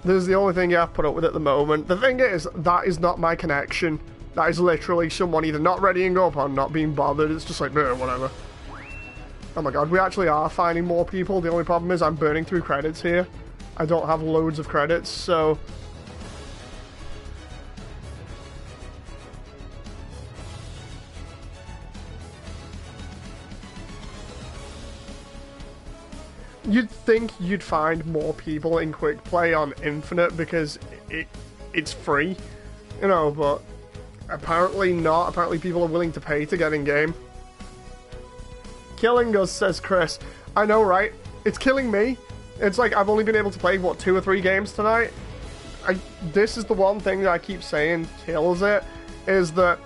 [SPEAKER 1] This is the only thing you have to put up with at the moment. The thing is, that is not my connection. That is literally someone either not readying up or not being bothered. It's just like, whatever. Oh my god, we actually are finding more people. The only problem is I'm burning through credits here. I don't have loads of credits, so... You'd think you'd find more people in quick play on Infinite because it's free, you know, but apparently not. Apparently people are willing to pay to get in game. Killing us, says Chris. I know, right? It's killing me. It's like I've only been able to play, what, 2 or 3 games tonight? This is the one thing that I keep saying kills it, is that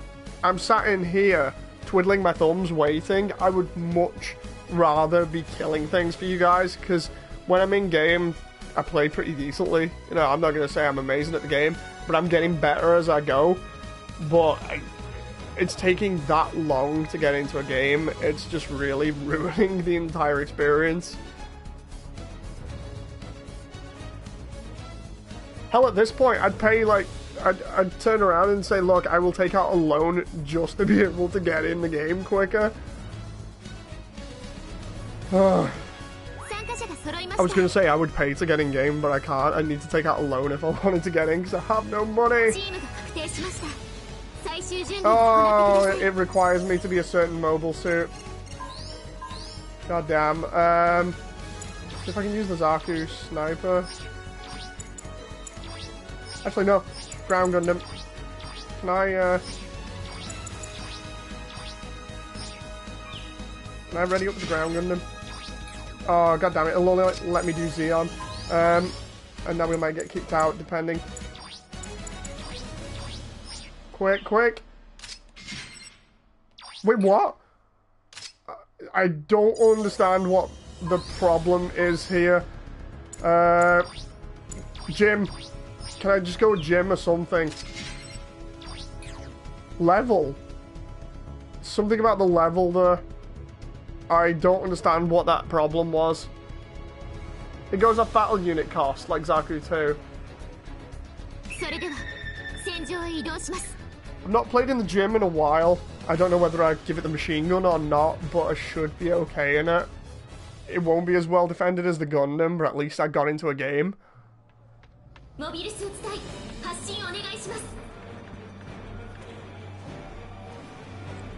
[SPEAKER 1] I'm sat in here twiddling my thumbs waiting. I would much rather be killing things for you guys, because when I'm in game, I play pretty decently. You know, I'm not going to say I'm amazing at the game, but I'm getting better as I go. But it's taking that long to get into a game. It's just really ruining the entire experience. Hell, at this point, I'd pay, like, I'd turn around and say, look, I will take out a loan just to be able to get in the game quicker. I was going to say I would pay to get in game, but I can't. I need to take out a loan if I wanted to get in, because I have no money. Oh, it requires me to be a certain mobile suit. God damn. See if I can use the Zaku sniper. Actually, no. Ground Gundam. Can I ready up the Ground Gundam? Oh, god damn it. It'll only let me do Xeon. And now we might get kicked out, depending. Quick, quick. Wait, what? I don't understand what the problem is here. Jim. Can I just go with Jim or something? Level. Something about the level there. I don't understand what that problem was. It goes off battle unit cost, like Zaku 2. I've not played in the gym in a while. I don't know whether I give it the machine gun or not, but I should be okay in it. It won't be as well defended as the Gundam, but at least I got into a game.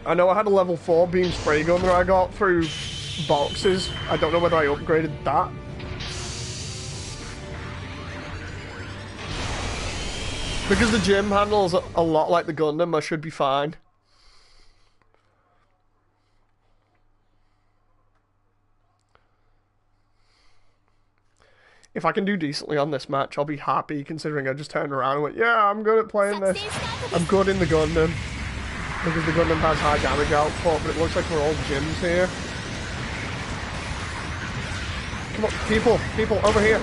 [SPEAKER 1] I know I had a level 4 beam spray gun that I got through boxes. I don't know whether I upgraded that. Because the gym handles a lot like the Gundam, I should be fine. If I can do decently on this match, I'll be happy, considering I just turned around and went, yeah, I'm good at playing this. I'm good in the Gundam. Because the Gundam has high damage output, but it looks like we're all gyms here. Come on, people, over here.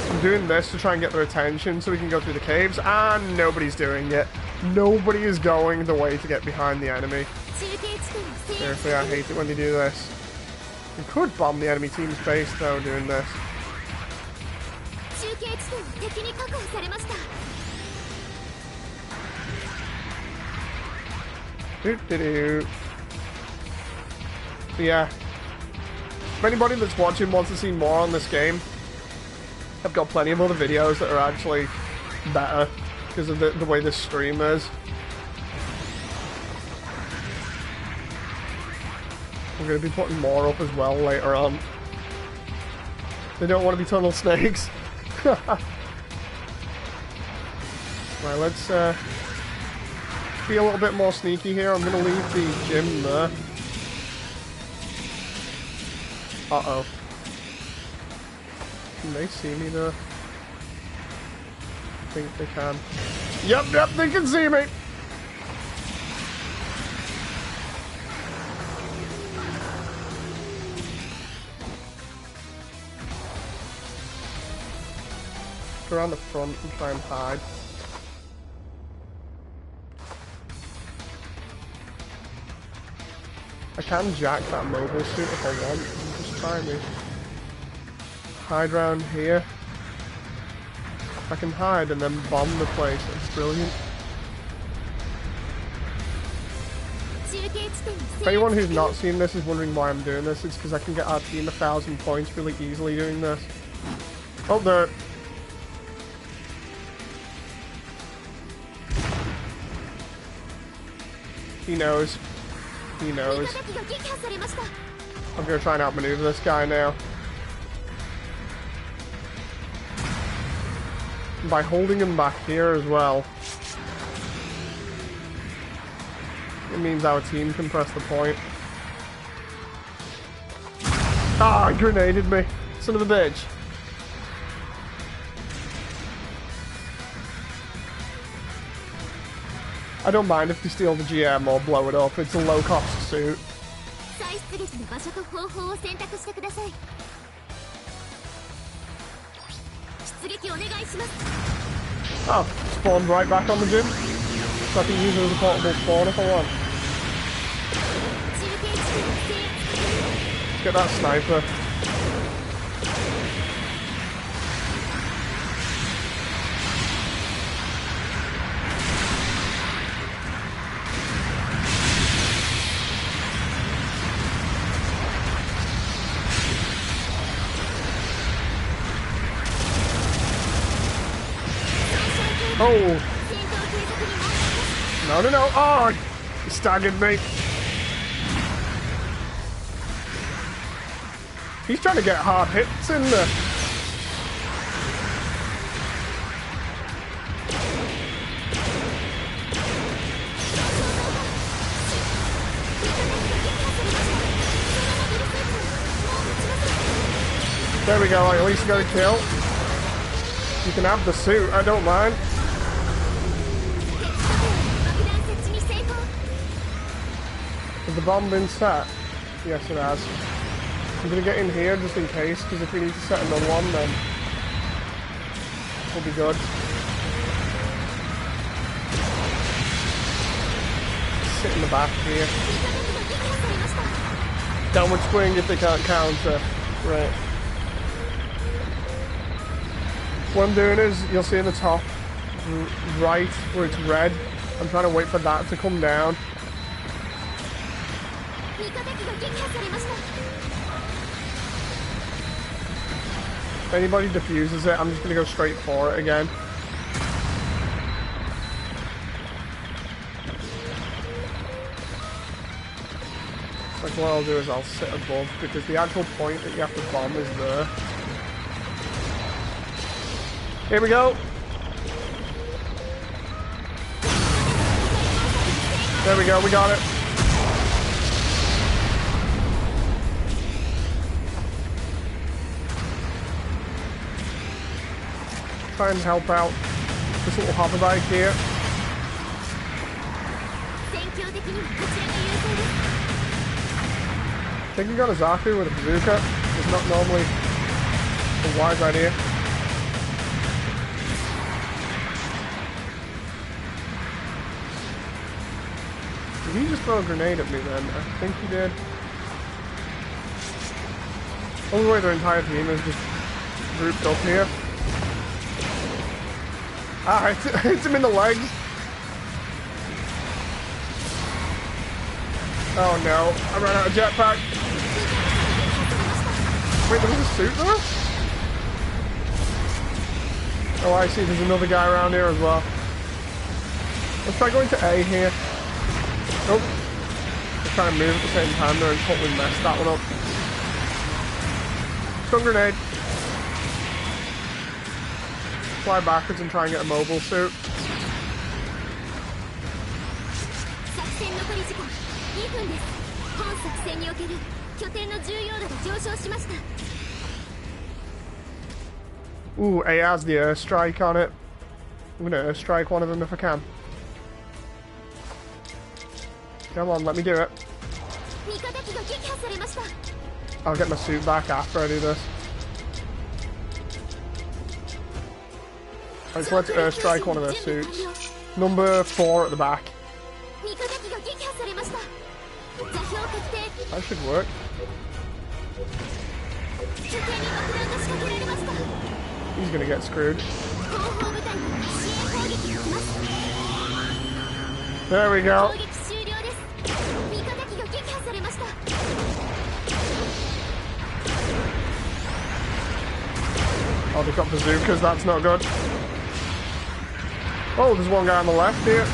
[SPEAKER 1] I'm doing this to try and get their attention so we can go through the caves, and nobody's doing it. Nobody is going the way to get behind the enemy. Seriously, I hate it when they do this. We could bomb the enemy team's base, though, doing this. Yeah. If anybody that's watching wants to see more on this game, I've got plenty of other videos that are actually better because of the way this stream is. I'm going to be putting more up as well later on. They don't want to be tunnel snakes. Right, let's be a little bit more sneaky here. I'm going to leave the gym there. Uh-oh. Can they see me there? I think they can. Yep, they can see me! Go around the front and try and hide. I can jack that mobile suit if I want. Just try me. Hide around here. I can hide and then bomb the place. It's brilliant. If anyone who's not seen this is wondering why I'm doing this, it's because I can get our team 1,000 points really easily doing this. Oh, there. He knows. He knows. I'm gonna try and outmaneuver this guy now. By holding him back here as well, it means our team can press the point. Ah, he grenaded me. Son of a bitch. I don't mind if they steal the GM or blow it up. It's a low-cost suit. Oh, spawned right back on the gym. So I can use it as a portable spawn if I want. Let's get that sniper. Oh! No, no, no! Oh! He staggered me. He's trying to get hard hits in there. There we go, I at least got a kill. You can have the suit, I don't mind. Has the bomb been set? Yes, it has. I'm gonna get in here just in case, because if we need to set another one, then we'll be good. Sit in the back here. Downward swing if they can't counter. Right. What I'm doing is, you'll see in the top right where it's red, I'm trying to wait for that to come down. If anybody defuses it, I'm just going to go straight for it again. Like what I'll do is I'll sit above, because the actual point that you have to bomb is there. Here we go! There we go, we got it. Try and help out this little hoverbike here. Taking on a Zaku with a bazooka is not normally a wise idea. Did he just throw a grenade at me then? I think he did. All the way their entire team is just grouped up here. Ah, hits him in the legs. Oh no, I ran out of jetpack. Wait, there was a suit there? Oh, I see, there's another guy around here as well. Let's try going to A here. Nope. Just trying to move at the same time there and totally messed that one up. Stun grenade. Fly backwards and try and get a mobile suit. Ooh, A has the airstrike on it. I'm gonna airstrike one of them if I can. Come on, let me do it. I'll get my suit back after I do this. Alright, so let's airstrike one of their suits. Number 4 at the back. That should work. He's gonna get screwed. There we go. Oh, they've got bazookas, that's not good. Oh, there's one guy on the left here.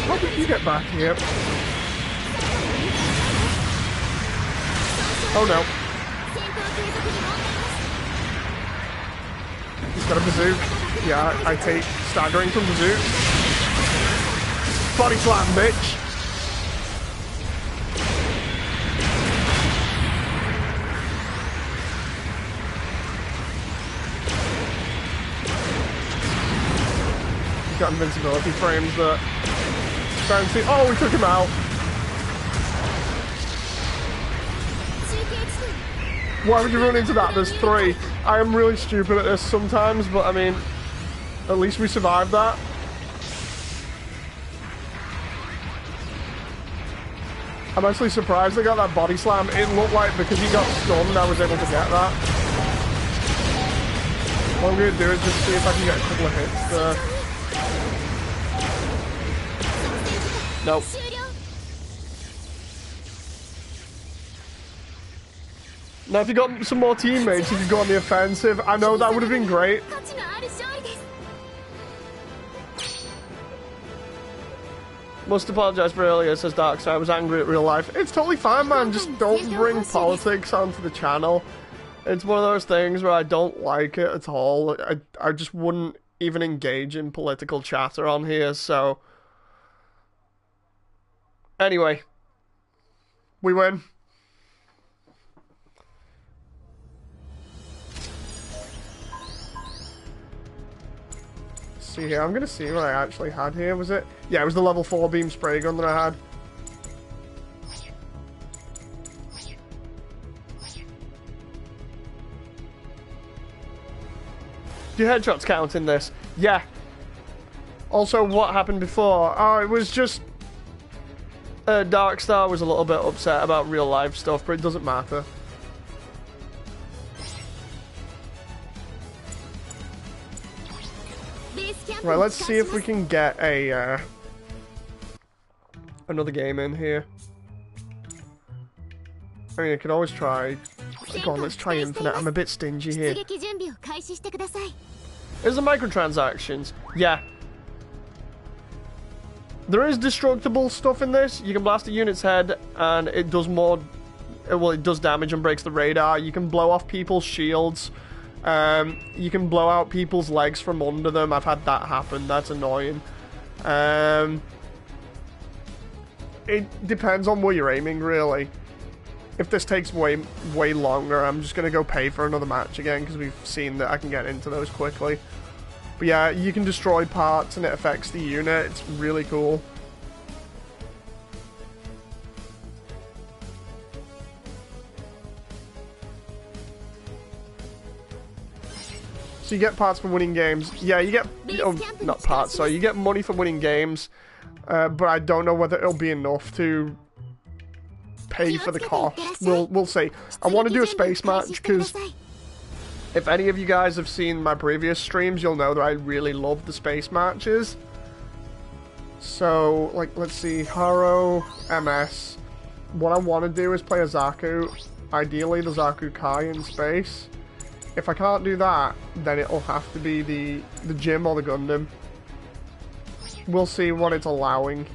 [SPEAKER 1] How did you get back here? Oh no. He's got a bazooka. Yeah, I take staggering from bazooka. Body slam, bitch. got invincibility frames that fancy. Oh, we took him out. Why would you run into that? There's 3. I am really stupid at this sometimes, but I mean, at least we survived that. I'm actually surprised I got that body slam. It looked like because he got stunned, I was able to get that. What I'm going to do is just see if I can get a couple of hits there. Nope. Now, if you got some more teammates, you could go on the offensive. I know that would have been great. Must apologize for earlier, says Darkside. I was angry at real life. It's totally fine, man. Just don't bring politics onto the channel. It's one of those things where I don't like it at all. I just wouldn't even engage in political chatter on here, so... Anyway. We win. See here, I'm gonna see what I actually had here. Was it? Yeah, it was the level 4 beam spray gun that I had. Do headshots count in this? Yeah. Also, what happened before? Oh, it was just... Darkstar was a little bit upset about real life stuff, but it doesn't matter. Right, let's see if we can get a another game in here. I mean, I could always try. Go on, let's try Infinite. I'm a bit stingy here. Is the microtransactions? Yeah. There is destructible stuff in this. You can blast a unit's head, and it does more. Well, it does damage and breaks the radar. You can blow off people's shields. You can blow out people's legs from under them. I've had that happen. That's annoying. It depends on where you're aiming, really. If this takes way longer, I'm just going to go pay for another match again, because we've seen that I can get into those quickly. But yeah, you can destroy parts and it affects the unit. It's really cool. So you get parts for winning games. Yeah, you get... Oh, not parts, sorry. You get money for winning games. But I don't know whether it'll be enough to pay for the cost. We'll see. I want to do a space match because if any of you guys have seen my previous streams, you'll know that I really love the space matches. So, like, let's see. Haro, MS. What I want to do is play a Zaku. Ideally, the Zaku Kai in space. If I can't do that, then it'll have to be the gym or the Gundam. We'll see what it's allowing,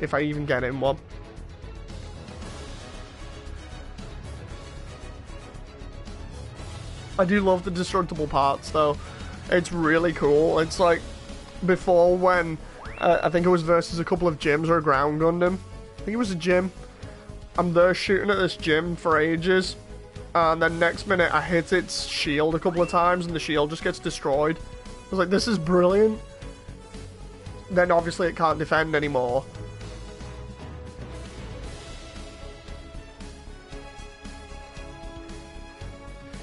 [SPEAKER 1] if I even get in one. I do love the destructible parts, though. It's really cool. It's like, before when, I think it was versus a couple of gyms or a ground Gundam. I think it was a gym. I'm there shooting at this gym for ages. And then next minute I hit its shield a couple of times and the shield just gets destroyed. I was like, this is brilliant. Then obviously it can't defend anymore.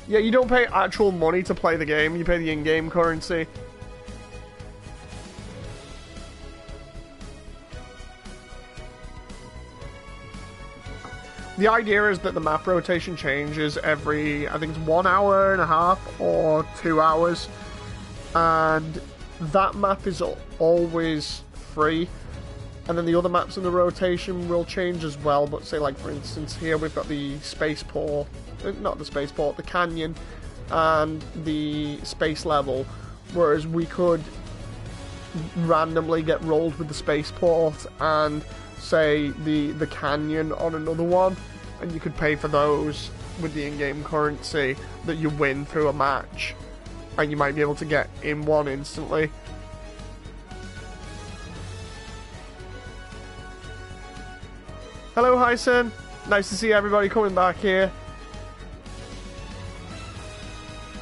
[SPEAKER 1] Yeah, you don't pay actual money to play the game, you pay the in-game currency. The idea is that the map rotation changes every, I think it's 1 hour and a half or 2 hours. And that map is always free. And then the other maps in the rotation will change as well. But say, like, for instance, here we've got the spaceport, not the spaceport, the canyon, and the space level. Whereas we could randomly get rolled with the spaceport and say the canyon on another one, and you could pay for those with the in-game currency that you win through a match, and you might be able to get in one instantly. Hello Hyson, nice to see everybody coming back here.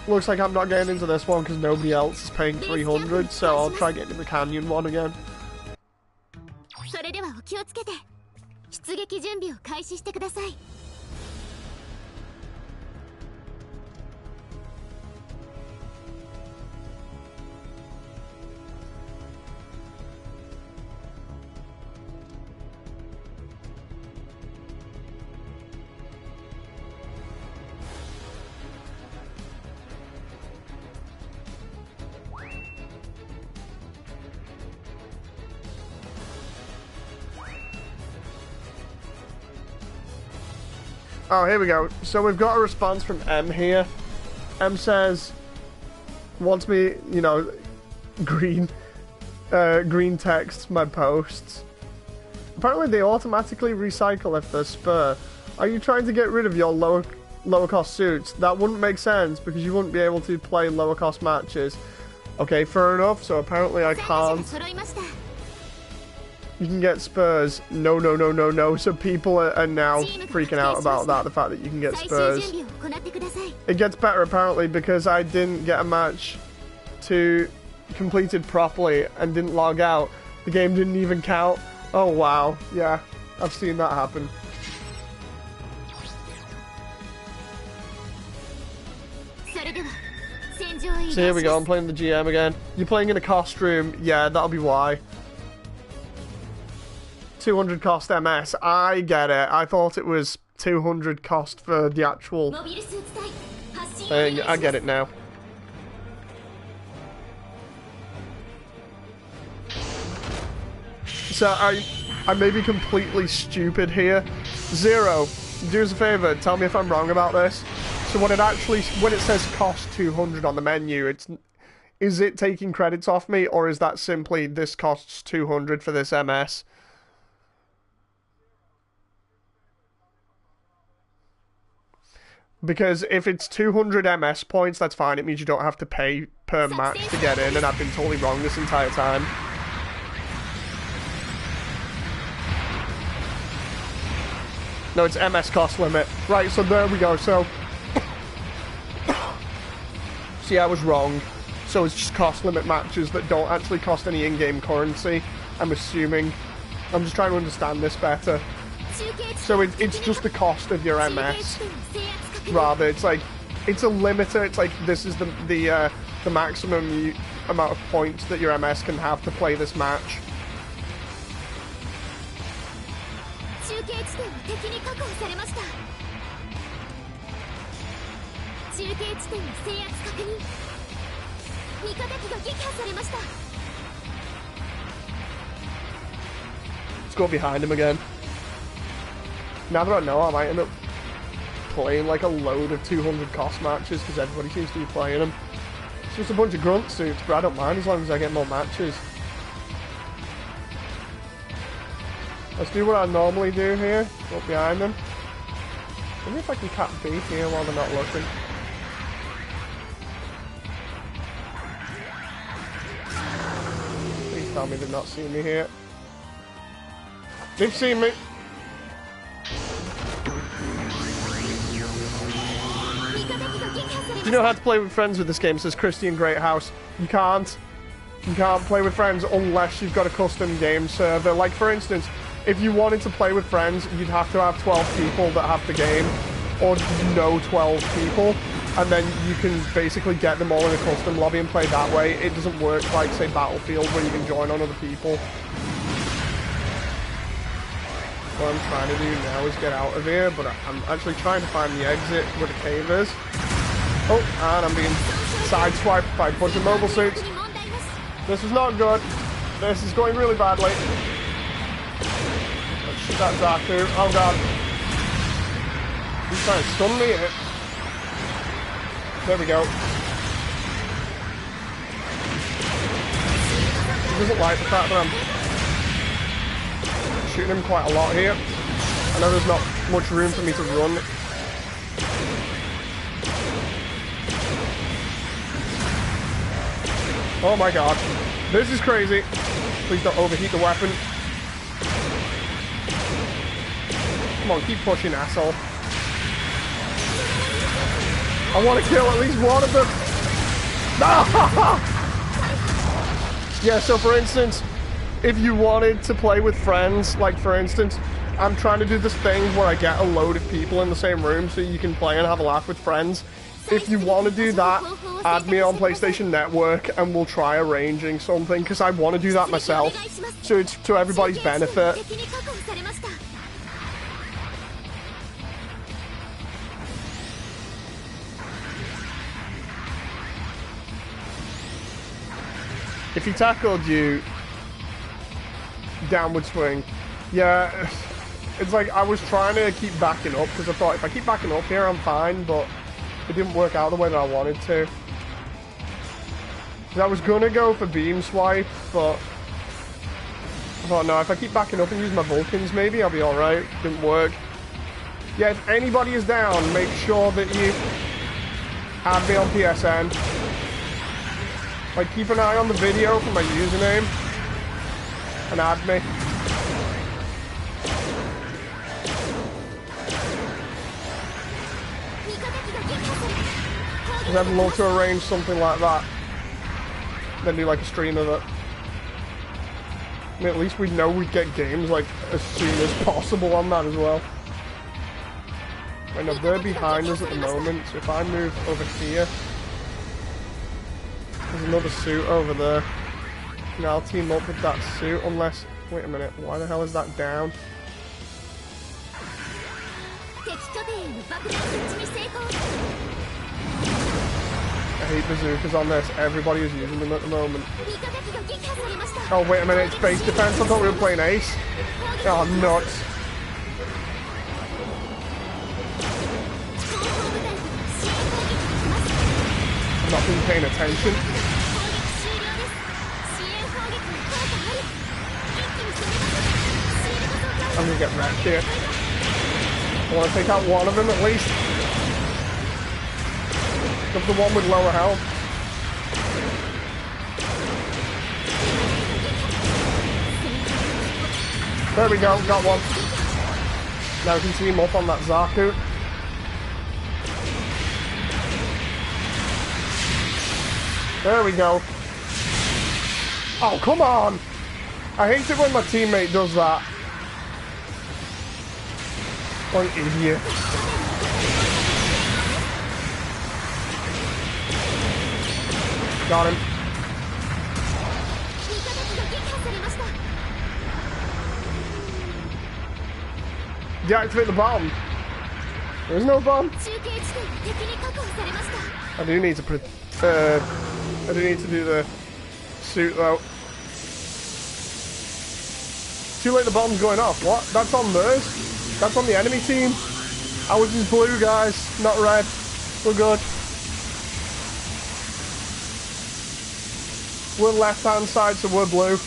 [SPEAKER 1] Looks like I'm not getting into this one because nobody else is paying 300, so I'll try getting the Canyon one again. Oh, here we go. So we've got a response from M here. M says, wants me, you know, green text my posts. Apparently they automatically recycle if they're spur. Are you trying to get rid of your lower cost suits? That wouldn't make sense because you wouldn't be able to play lower cost matches. Okay, fair enough. So apparently I can't. You can get spurs. No, no, no, no, no. So people are now freaking out about that, the fact that you can get spurs. It gets better apparently because I didn't get a match to completed properly and didn't log out. The game didn't even count. Oh wow, yeah, I've seen that happen. So here we go, I'm playing the GM again. You're playing in a costume, yeah, that'll be why. 200 cost MS. I get it. I thought it was 200 cost for the actual thing. I get it now. So I may be completely stupid here. Zero, do us a favor, tell me if I'm wrong about this. So when it says cost 200 on the menu, is it taking credits off me, or is that simply this costs 200 for this MS? Because if it's 200 MS points, that's fine. It means you don't have to pay per match to get in, and I've been totally wrong this entire time. No, it's MS cost limit. Right, so there we go. So see, I was wrong. So it's just cost limit matches that don't actually cost any in-game currency, I'm assuming. I'm just trying to understand this better. So it's just the cost of your MS. Rather, it's like, it's a limiter. It's like, this is the maximum amount of points that your MS can have to play this match. Let's go behind him again. Now that I know, I might end up playing like a load of 200 cost matches because everybody seems to be playing them. It's just a bunch of grunt suits, but I don't mind as long as I get more matches. Let's do what I normally do here. Go behind them. Maybe if I can cap B here while they're not looking. Please tell me they've not seen me here. They've seen me. Do you know how to play with friends with this game? Says Christian Greathouse. You can't. You can't play with friends unless you've got a custom game server. Like, for instance, if you wanted to play with friends, you'd have to have 12 people that have the game, or no 12 people, and then you can basically get them all in a custom lobby and play that way. It doesn't work like, say, Battlefield, where you can join on other people. What I'm trying to do now is get out of here, but I'm actually trying to find the exit where the cave is. Oh, and I'm being sideswiped by a bunch of mobile suits. This is not good. This is going really badly. Let's shoot that Zaku. Oh god. He's trying to stun me here. There we go. He doesn't like the fact that I'm shooting him quite a lot here. I know there's not much room for me to run. Oh my god. This is crazy. Please don't overheat the weapon. Come on, keep pushing, asshole. I want to kill at least one of them. Yeah, so for instance, if you wanted to play with friends, like for instance, I'm trying to do this thing where I get a load of people in the same room so you can play and have a laugh with friends. If you want to do that, add me on PlayStation Network and we'll try arranging something, because I want to do that myself, so it's to everybody's benefit. If he tackled you, downward swing. Yeah, it's like I was trying to keep backing up because I thought if I keep backing up here, I'm fine, but it didn't work out the way that I wanted to. I was gonna go for beam swipe, but I thought no, if I keep backing up and use my Vulcans, maybe I'll be alright. Didn't work. Yeah, if anybody is down, make sure that you add me on PSN. Like, keep an eye on the video for my username and add me. I'd love to arrange something like that. Then do like a stream of it. I mean, at least we'd know we'd get games like as soon as possible on that as well. Right now, they're behind us at the moment, so if I move over here, there's another suit over there. And I'll team up with that suit unless... Wait a minute, why the hell is that down? I hate bazookas on this. Everybody is using them at the moment. Oh, wait a minute, it's base defense. I thought we were playing ace. Oh, nuts. I've not been paying attention. I'm gonna get wrecked here. I want to take out one of them at least. Of the one with lower health. There we go, got one. Now we can team up on that Zaku. There we go. Oh, come on! I hate it when my teammate does that. What an idiot. Got him. Deactivate the bomb. There's no bomb. I do need to do the suit though. Too late, the bomb's going off. What? That's on theirs? That's on the enemy team? Ours is blue, guys, not red. We're good. We're left-hand side, so we're blue.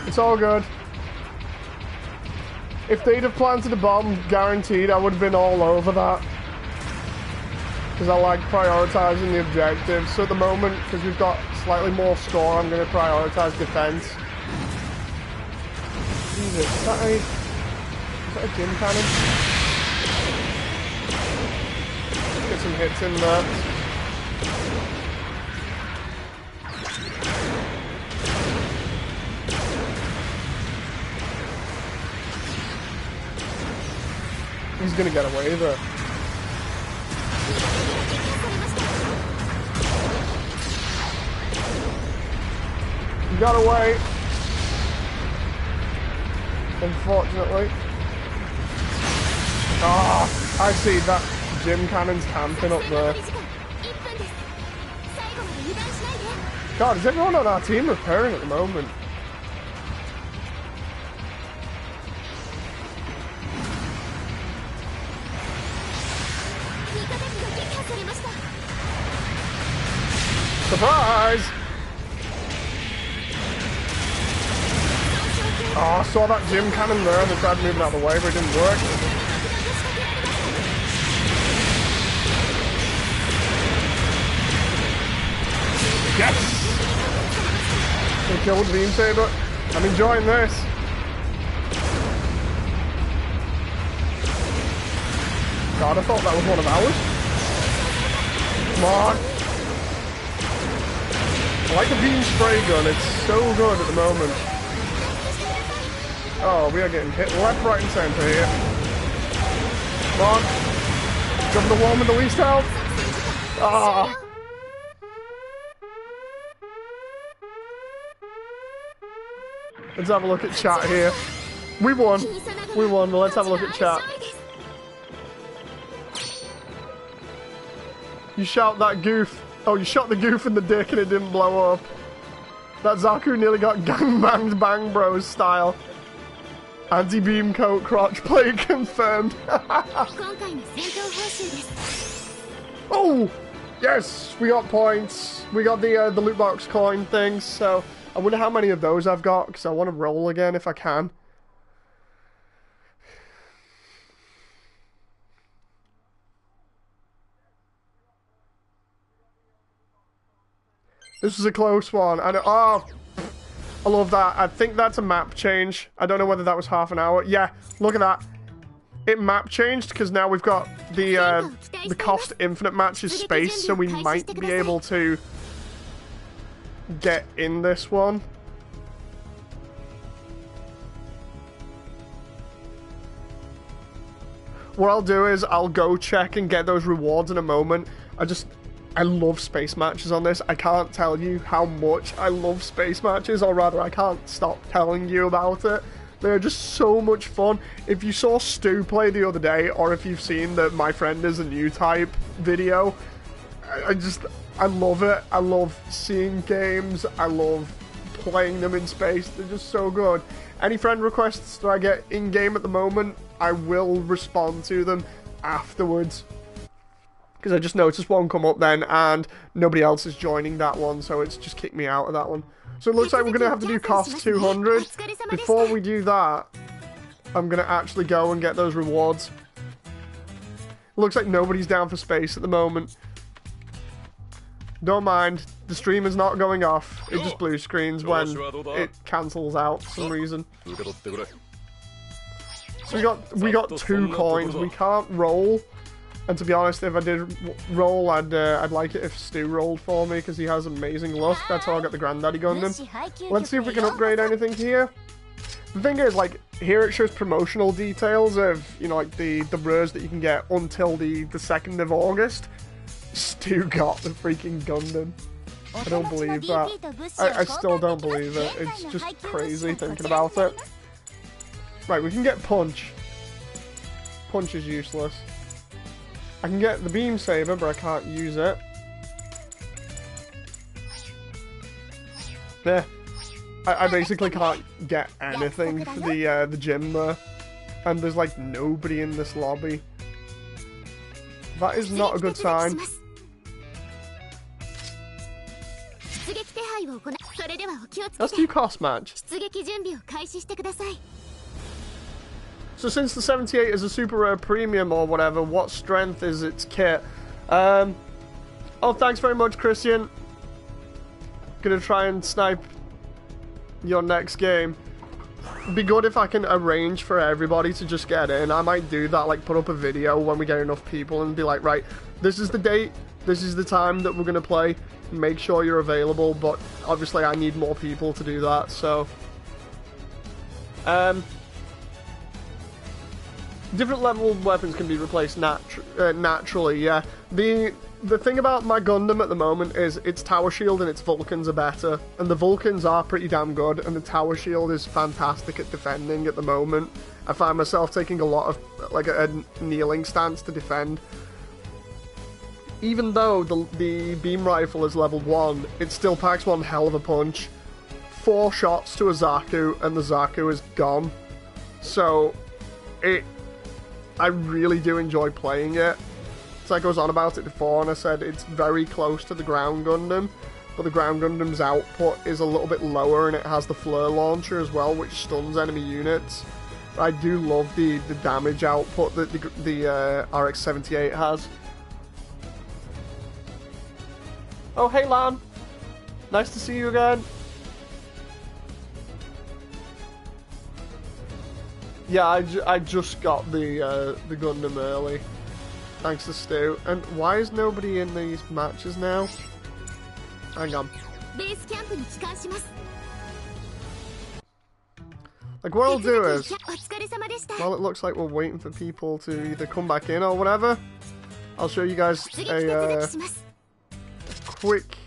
[SPEAKER 1] It's all good. If they'd have planted a bomb, guaranteed, I would have been all over that. Because I like prioritizing the objectives. So at the moment, because we've got slightly more score, I'm going to prioritize defense. Jesus, is that a gym cannon? Get some hits in there. He's gonna get away there. He got away. Unfortunately. Ah, I see that gym cannon's camping up there. God, is everyone on our team repairing at the moment? Surprise! Oh, I saw that gym cannon there and they tried moving out of the way, but it didn't work. Yes! They killed Beam Saber. I'm enjoying this. god, I thought that was one of ours. Come on. I like the beam spray gun, it's so good at the moment. Oh, we are getting hit left, right, and center here. Come on. Jump the one with the least health. Ah. Let's have a look at chat here. We won. We won. Let's have a look at chat. You shout that goof. Oh, you shot the goof in the dick and it didn't blow up. That Zaku nearly got gangbanged Bang Bros style. Anti-beam coat crotch plate confirmed. Oh! Yes! We got points. We got the loot box coin things, so I wonder how many of those I've got, because I want to roll again if I can. This is a close one. Oh, I love that. I think that's a map change. I don't know whether that was half an hour. Yeah, look at that. It map changed because now we've got the cost infinite matches space, so we might be able to get in this one. What I'll do is I'll go check and get those rewards in a moment. I love space matches on this. I can't tell you how much I love space matches, or rather I can't stop telling you about it. They're just so much fun. If you saw Stu play the other day, or if you've seen the My Friend is a New Type video, I love it. I love seeing games. I love playing them in space. They're just so good. Any friend requests that I get in-game at the moment, I will respond to them afterwards. Because I just noticed one come up then, and nobody else is joining that one, so it's just kicked me out of that one. So it looks like we're going to have to do cost 200. Before we do that, I'm going to actually go and get those rewards. It looks like nobody's down for space at the moment. Don't mind, the stream is not going off. It just blue screens when it cancels out for some reason. So we got 2 coins. We can't roll. And to be honest, if I did roll, I'd like it if Stu rolled for me, because he has amazing luck. That's how I got the Granddaddy Gundam. Let's see if we can upgrade anything here. The thing is, like, here it shows promotional details of, you know, like, the rares that you can get until the 2nd of August. Stu got the freaking Gundam. I don't believe that. I still don't believe it. It's just crazy thinking about it. Right, we can get Punch. Punch is useless. I can get the Beam Saber, but I can't use it. Yeah, I basically can't get anything for the gym there. And there's like nobody in this lobby. That is not a good sign. Let's do cost match. So since the 78 is a super rare premium or whatever, what strength is its kit? Oh, thanks very much, Christian. Gonna try and snipe your next game. It'd be good if I can arrange for everybody to just get in. I might do that, like put up a video when we get enough people and be like, right, this is the date, this is the time that we're gonna play. Make sure you're available, but obviously I need more people to do that, so... Different level weapons can be replaced naturally, yeah. The thing about my Gundam at the moment is its Tower Shield and its Vulcans are better. And the Vulcans are pretty damn good, and the Tower Shield is fantastic at defending at the moment. I find myself taking a lot of, like, a kneeling stance to defend. Even though the beam rifle is level 1, it still packs one hell of a punch. 4 shots to a Zaku, and the Zaku is gone. So, I really do enjoy playing it. So I was on about it before, and I said it's very close to the Ground Gundam, but the Ground Gundam's output is a little bit lower, and it has the flare launcher as well, which stuns enemy units. I do love the damage output that the RX-78 has. Oh, hey Lan! Nice to see you again. Yeah, I just got the Gundam early. Thanks to Stu. And why is nobody in these matches now? Hang on. Like, what I'll do is, while it looks like we're waiting for people to either come back in or whatever, I'll show you guys a quick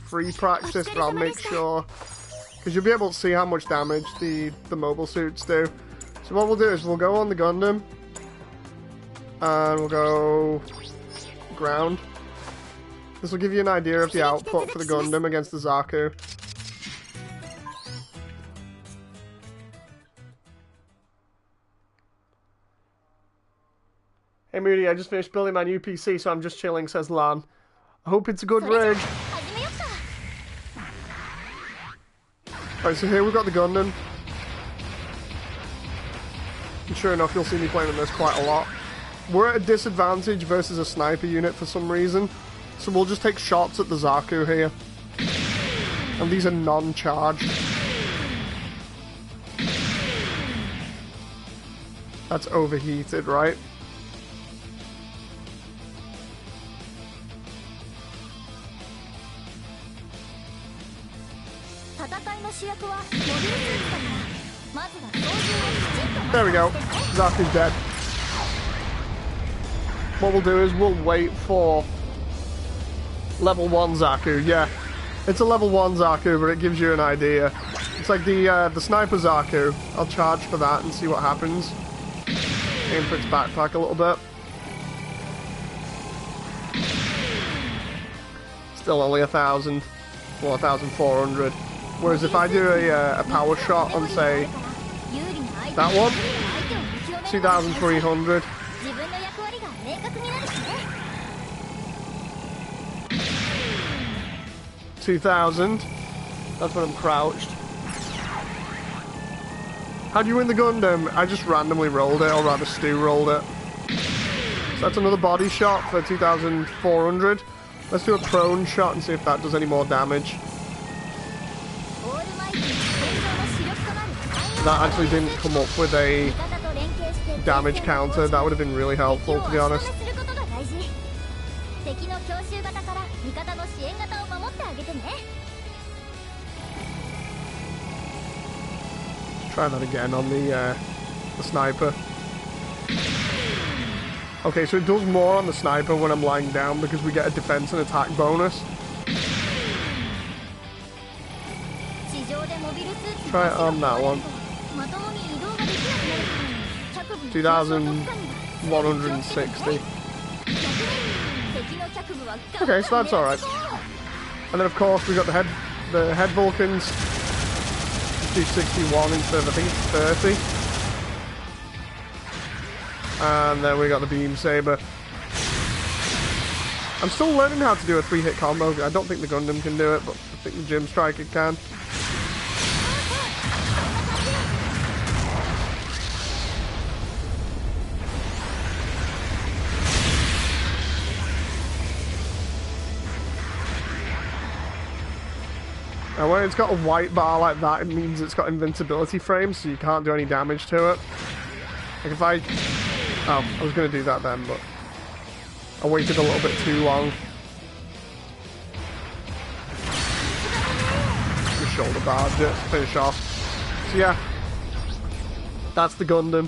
[SPEAKER 1] free practice, but I'll make sure, because you'll be able to see how much damage the mobile suits do. So what we'll do is we'll go on the Gundam, and we'll go ground. This will give you an idea of the output for the Gundam against the Zaku. Hey Moody, I just finished building my new PC, so I'm just chilling, says Lan. I hope it's a good rig. Right, so here we've got the Gundam. And sure enough, you'll see me playing on this quite a lot. We're at a disadvantage versus a sniper unit for some reason. So we'll just take shots at the Zaku here. And these are non-charged. That's overheated, right? There we go. Zaku's dead. What we'll do is we'll wait for level 1 Zaku. Yeah, it's a level 1 Zaku, but it gives you an idea. It's like the sniper Zaku. I'll charge for that and see what happens. Aim for its backpack a little bit. Still only 1,000. Well, 1,400. Whereas if I do a power shot on, say, that one, 2,300. 2,000. That's when I'm crouched. How do you win the Gundam? I just randomly rolled it, or rather Stu rolled it. So that's another body shot for 2,400. Let's do a prone shot and see if that does any more damage. That actually didn't come up with a damage counter. That would have been really helpful, to be honest. Try that again on the sniper. Okay, so it does more on the sniper when I'm lying down because we get a defense and attack bonus. Try it on that one. 2,160. Okay, so that's alright. And then of course we got the head Vulcans. Do 61 instead of I think it's 30. And then we got the beam saber. I'm still learning how to do a 3-hit combo. I don't think the Gundam can do it, but I think the Gym Striker can. And when it's got a white bar like that, it means it's got invincibility frames, so you can't do any damage to it. Like if I... Oh, I was going to do that then, but I waited a little bit too long. Just shoulder barged it, finish off. So yeah, that's the Gundam.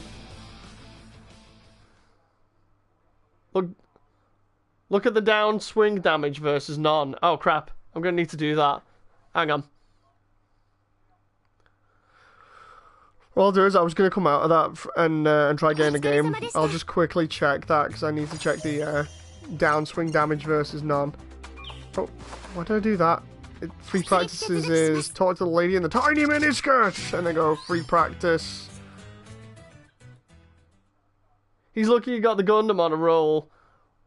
[SPEAKER 1] Look at the downswing damage versus none. Oh crap, I'm going to need to do that. Hang on. What I'll do is I was going to come out of that and try getting a game. I'll just quickly check that because I need to check the downswing damage versus none. Oh, why did I do that? Free practices is talk to the lady in the tiny miniskirt and then go free practice. He's lucky he got the Gundam on a roll.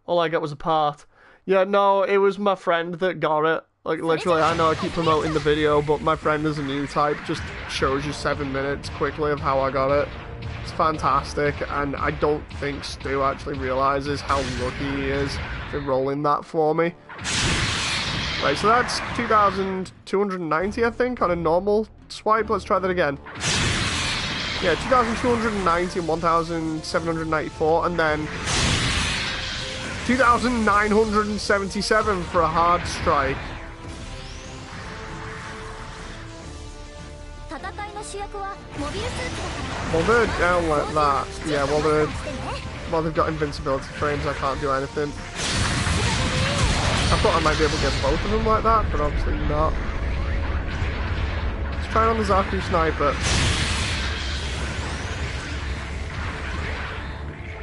[SPEAKER 1] All I got was a part. Yeah, no, it was my friend that got it. Like, literally, I know I keep promoting the video, but my friend is a new type, just shows you 7 minutes quickly of how I got it. It's fantastic, and I don't think Stu actually realizes how lucky he is for rolling that for me. Right, so that's 2,290, I think, on a normal swipe. Let's try that again. Yeah, 2,290 and 1,794, and then 2,977 for a hard strike. Well, they're down like that. Yeah, well, they've got invincibility frames, I can't do anything. I thought I might be able to get both of them like that, but obviously not. Let's try on the Zaku sniper.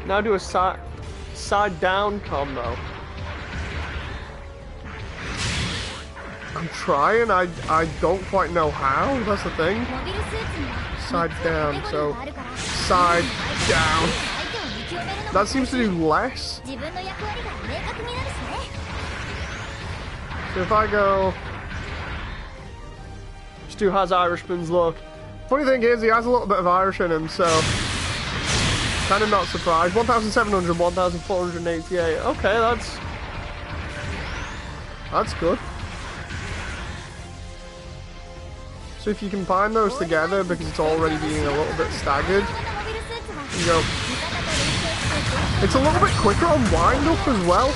[SPEAKER 1] Now do a side down combo. I'm trying, I don't quite know how, that's the thing. Side down, so side down. That seems to do less. So if I go... Stu has Irishman's look. Funny thing is, he has a little bit of Irish in him, so... Kind of not surprised. 1,700, 1,488. Okay, that's good. So if you combine those together, because it's already being a little bit staggered, you go... It's a little bit quicker on wind-up as well.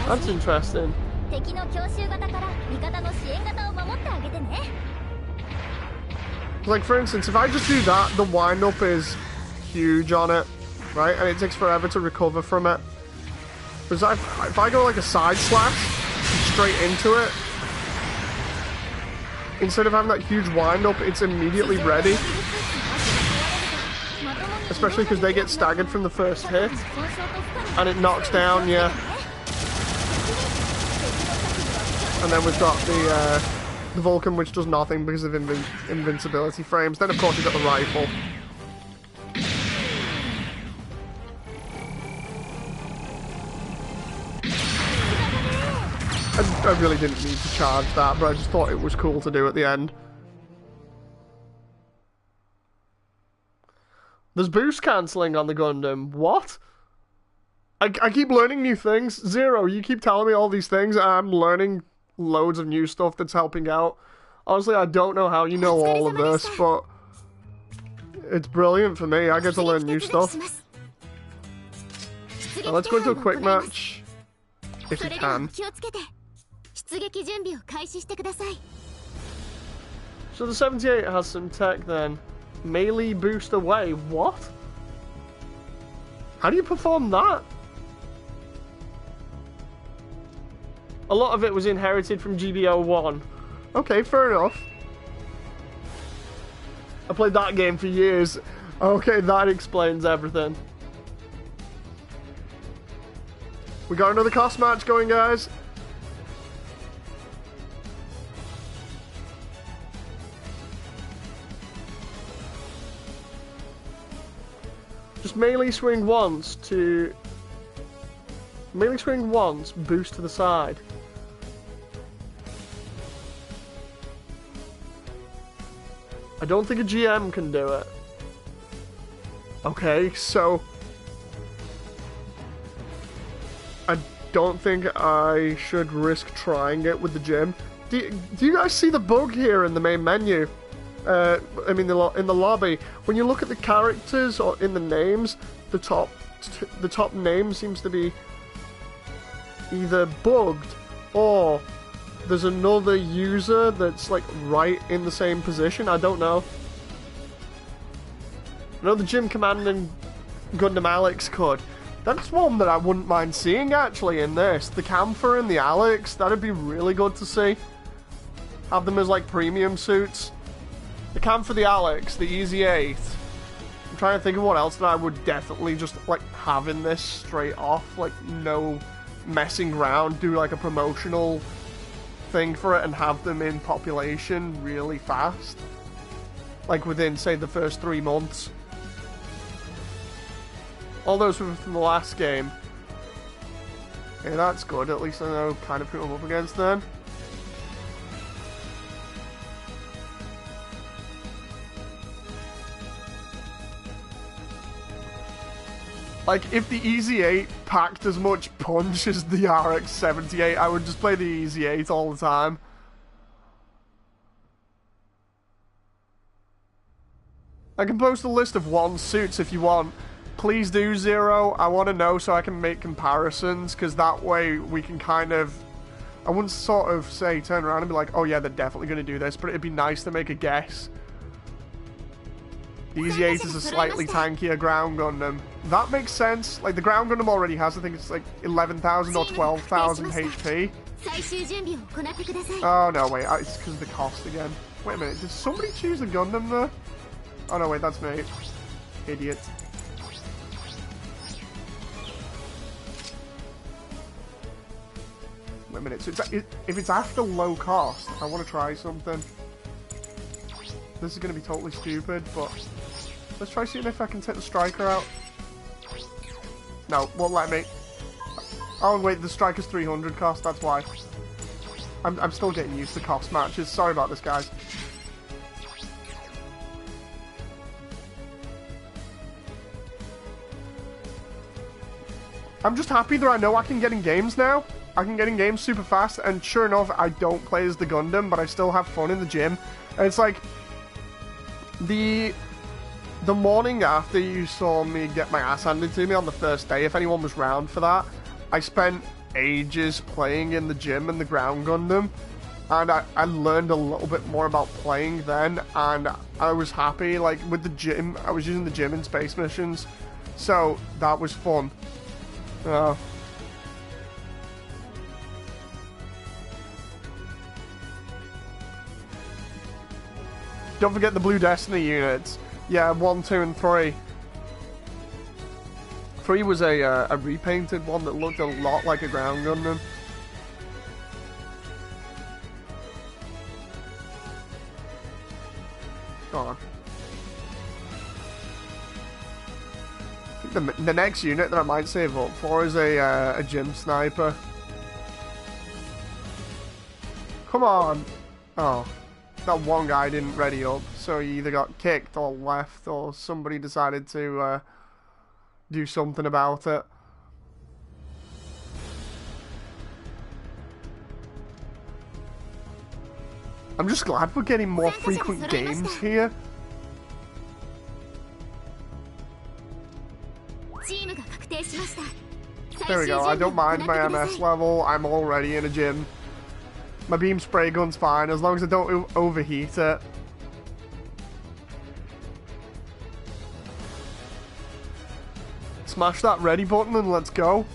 [SPEAKER 1] That's interesting. Like, for instance, if I just do that, the wind-up is huge on it, right? And it takes forever to recover from it. Because if I go like a side slash straight into it, instead of having that huge wind-up, it's immediately ready. Especially because they get staggered from the first hit. And it knocks down, yeah. And then we've got the Vulcan, which does nothing because of invincibility frames. Then, of course, you've got the rifle. I really didn't need to charge that, but I just thought it was cool to do at the end. There's boost cancelling on the Gundam. What? I keep learning new things. Zero, you keep telling me all these things, and I'm learning loads of new stuff that's helping out. Honestly, I don't know how you know all of this, but it's brilliant for me. I get to learn new stuff. Now let's go into a quick match, if we can. So the 78 has some tech then. Melee boost away. What? How do you perform that? A lot of it was inherited from GBO1. Okay, fair enough. I played that game for years. Okay, that explains everything. We got another cost match going, guys. Just melee swing once to... Melee swing once, boost to the side. I don't think a GM can do it. Okay, so... I don't think I should risk trying it with the gym. Do you guys see the bug here in the main menu? I mean, in the lobby, when you look at the characters or in the names, the top name seems to be either bugged or there's another user that's like right in the same position. I don't know. I know the gym command and Gundam Alex could. That's one that I wouldn't mind seeing actually in this. The Camphor and the Alex, that'd be really good to see. Have them as like premium suits. The Cam for the Alex, the Easy 8. I'm trying to think of what else that I would definitely just like have in this straight off, like no messing around, do like a promotional thing for it and have them in population really fast. Like within, say, the first 3 months. All those were from the last game. Yeah, that's good, at least I know kind of who I'm up against then. Like, if the Easy 8 packed as much punch as the RX-78, I would just play the Easy 8 all the time. I can post a list of 1 suits if you want. Please do, Zero. I want to know so I can make comparisons, because that way we can kind of... I wouldn't sort of say turn around and be like, oh yeah, they're definitely going to do this, but it'd be nice to make a guess. The Easy 8 is a slightly tankier ground Gundam. That makes sense. Like, the ground Gundam already has, I think it's like 11,000 or 12,000 HP. Oh, no, wait. It's because of the cost again. Wait a minute. Did somebody choose a Gundam there? Oh, no, wait. That's me. Idiot. Wait a minute. So if it's after low cost, I want to try something. This is going to be totally stupid, but let's try seeing if I can take the striker out. No, won't let me. Oh, wait, the striker's 300 cost, that's why. I'm still getting used to cost matches. Sorry about this, guys. I'm just happy that I know I can get in games now. I can get in games super fast, and sure enough, I don't play as the Gundam, but I still have fun in the gym. And it's like... The morning after you saw me get my ass handed to me on the first day, if anyone was round for that, I spent ages playing in the gym and the ground Gundam, and I learned a little bit more about playing then, and I was happy. Like, with the gym, I was using the gym in space missions, so that was fun. Don't forget the Blue Destiny units. Yeah, 1, 2, and 3. 3 was a repainted one that looked a lot like a ground Gundam. Go on. I think the next unit that I might save up for is a gym sniper. Come on! Oh. That one guy didn't ready up, so he either got kicked or left, or somebody decided to do something about it. I'm just glad we're getting more frequent games here. There we go, I don't mind my MS level, I'm already in a gym. My beam spray gun's fine, as long as I don't overheat it. Smash that ready button and let's go.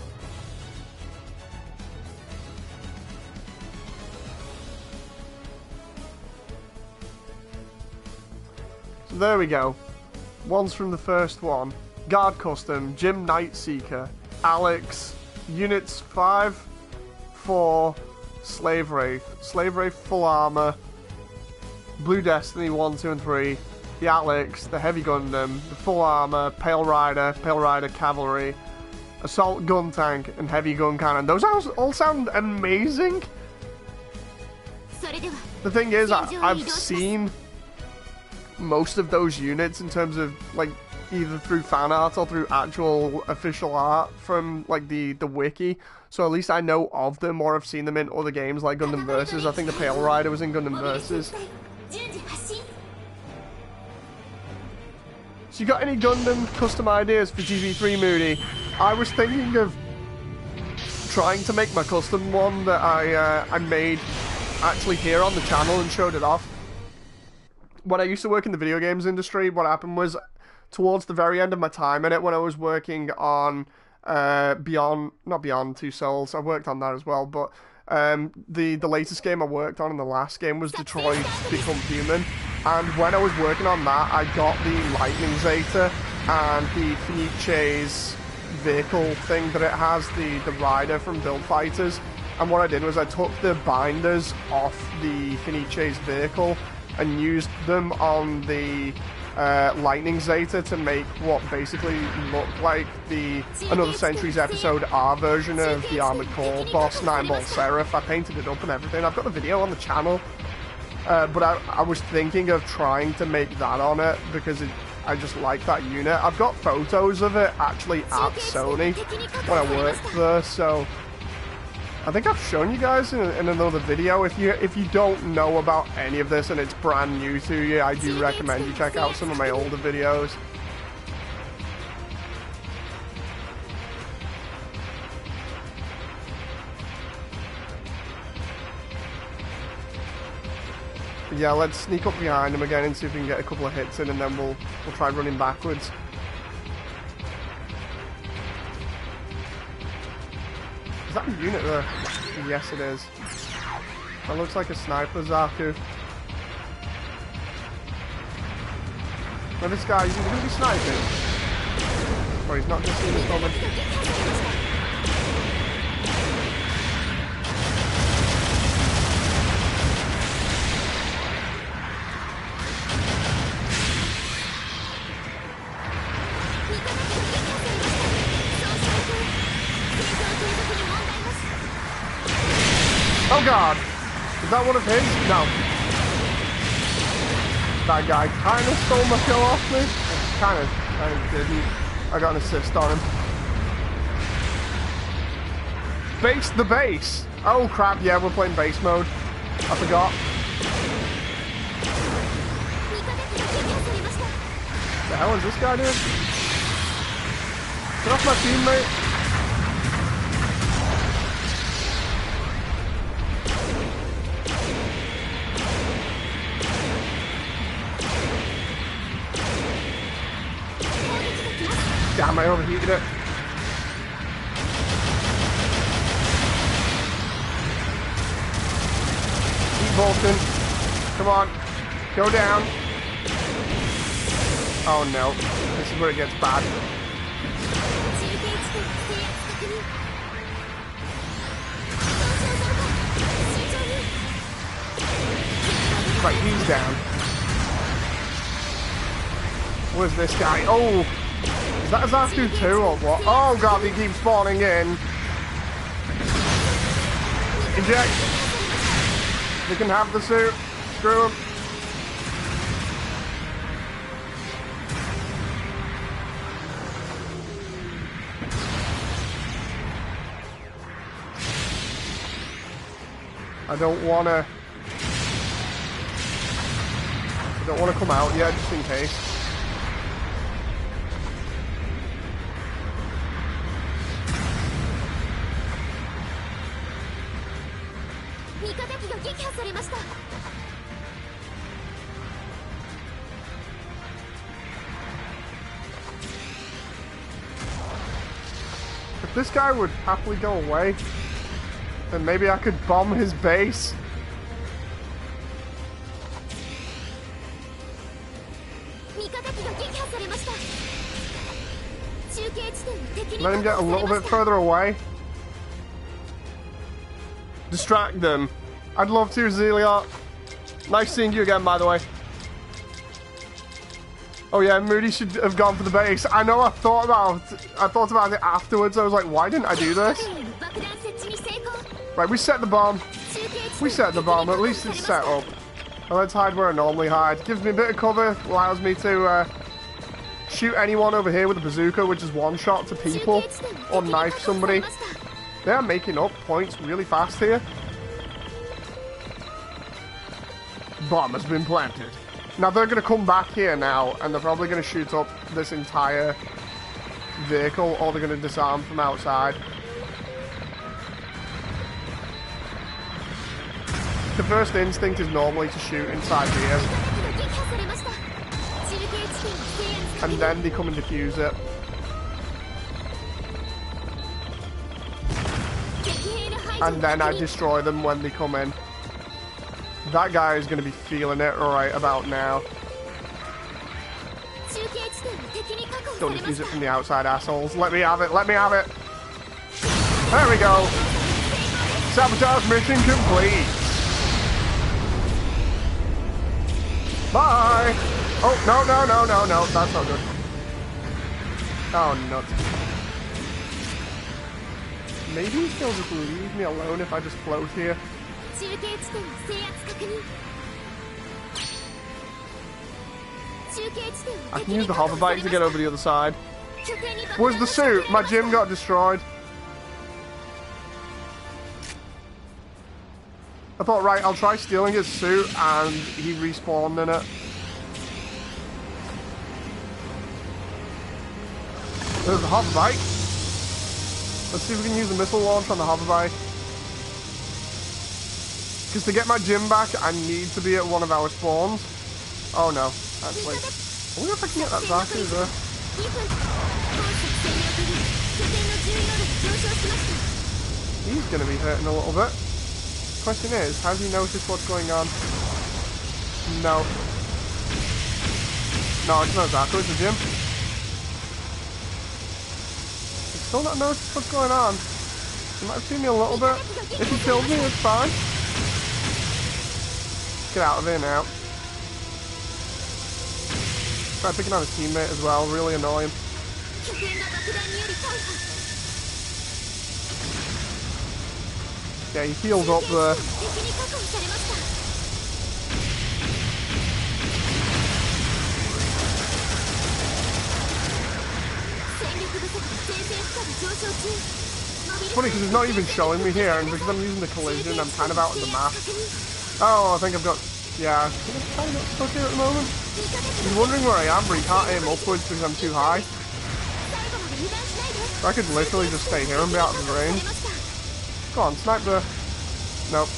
[SPEAKER 1] So there we go. One's from the first one. Guard Custom, Gym Night Seeker, Alex, Units 5, 4, Slave Wraith full armor, Blue Destiny 1, 2, and 3, the Alex, the Heavy Gundam, the full armor, Pale Rider Cavalry, Assault Gun Tank, and Heavy Gun Cannon. Those all sound amazing. The thing is, I've seen most of those units in terms of, like, either through fan art or through actual official art from, like, the wiki. So at least I know of them, or I've seen them in other games like Gundam Versus. I think the Pale Rider was in Gundam Versus. So you got any Gundam custom ideas for GV3, Moody? I was thinking of trying to make my custom one that I made actually here on the channel and showed it off. When I used to work in the video games industry, what happened was, towards the very end of my time in it, when I was working on not Beyond Two Souls, I worked on that as well, but the latest game I worked on in the last game was Detroit Become Human, and when I was working on that, I got the Lightning Zeta and the Fenice's vehicle thing that it has, the rider from Build Fighters, and what I did was I took the binders off the Fenice's vehicle and used them on the Lightning Zeta to make what basically looked like the Another Century's Episode R version of the Armored Core boss, 9-Ball Seraph. I painted it up and everything. I've got the video on the channel, but I was thinking of trying to make that on it because I just like that unit. I've got photos of it actually at Sony when I worked there, so I think I've shown you guys in another video. If you don't know about any of this and it's brand new to you, I do recommend you check out some of my older videos. Yeah, let's sneak up behind him again and see if we can get a couple of hits in, and then we'll try running backwards. Is that a unit there? Yes, it is. That looks like a sniper, Zaku. Now this guy, is he going to be sniping? Or he's not going to see me coming. Oh god! Is that one of his? No. That guy kind of stole my kill off me. Kind of didn't. I got an assist on him. Base the base! Oh crap, yeah, we're playing base mode. I forgot. What the hell is this guy doing? Get off my teammate! Damn, I overheated it. Keep bolting. Come on. Go down. Oh no. This is where it gets bad. Right, he's down. Where's this guy? Oh! Is that a Zaku too or what? Oh god, he keeps spawning in. Eject. They can have the suit. Screw him. I don't wanna come out yet, just in case. If this guy would happily go away, then maybe I could bomb his base. Let him get a little bit further away. Distract them. I'd love to, Zeliot. Nice seeing you again, by the way. Oh yeah, Moody should have gone for the base. I know. I thought about it afterwards. I was like, why didn't I do this? Right, we set the bomb. We set the bomb. At least it's set up. And let's hide where I normally hide. Gives me a bit of cover. Allows me to shoot anyone over here with a bazooka, which is one shot to people, or knife somebody. They are making up points really fast here. Bomb has been planted. Now they're going to come back here now, and they're probably going to shoot up this entire vehicle, or they're going to disarm from outside. The first instinct is normally to shoot inside here. And then they come and defuse it. And then I destroy them when they come in. That guy is going to be feeling it right about now. Don't defuse it from the outside, assholes. Let me have it, let me have it. There we go. Sabotage mission complete. Bye. Oh, no, no, no, no, no. That's not good. Oh, nuts. Maybe he'll just leave me alone if I just float here. I can use the hover bike to get over the other side. Where's the suit? My gym got destroyed. I thought, right, I'll try stealing his suit, and he respawned in it. There's the hover bike. Let's see if we can use a missile launch on the hover bike. Because to get my gym back, I need to be at one of our spawns. Oh no, actually. I wonder if I can get that Zaku there. He's going to be hurting a little bit. Question is, has he noticed what's going on? No. No, it's not Zaku, it's the gym. He's still not noticed what's going on. He might have seen me a little bit. If he killed me, it's fine. Get out of here now. Try picking on his teammate as well, really annoying. Yeah, he healed up there. It's funny because it's not even showing me here, and because I'm using the collision, I'm kind of out of the map. Oh, I think I've got... Yeah, I think I'm kind of stuck here at the moment. He's wondering where I am, but he can't aim upwards because I'm too high. So I could literally just stay here and be out of his range. Go on, snipe the... Nope.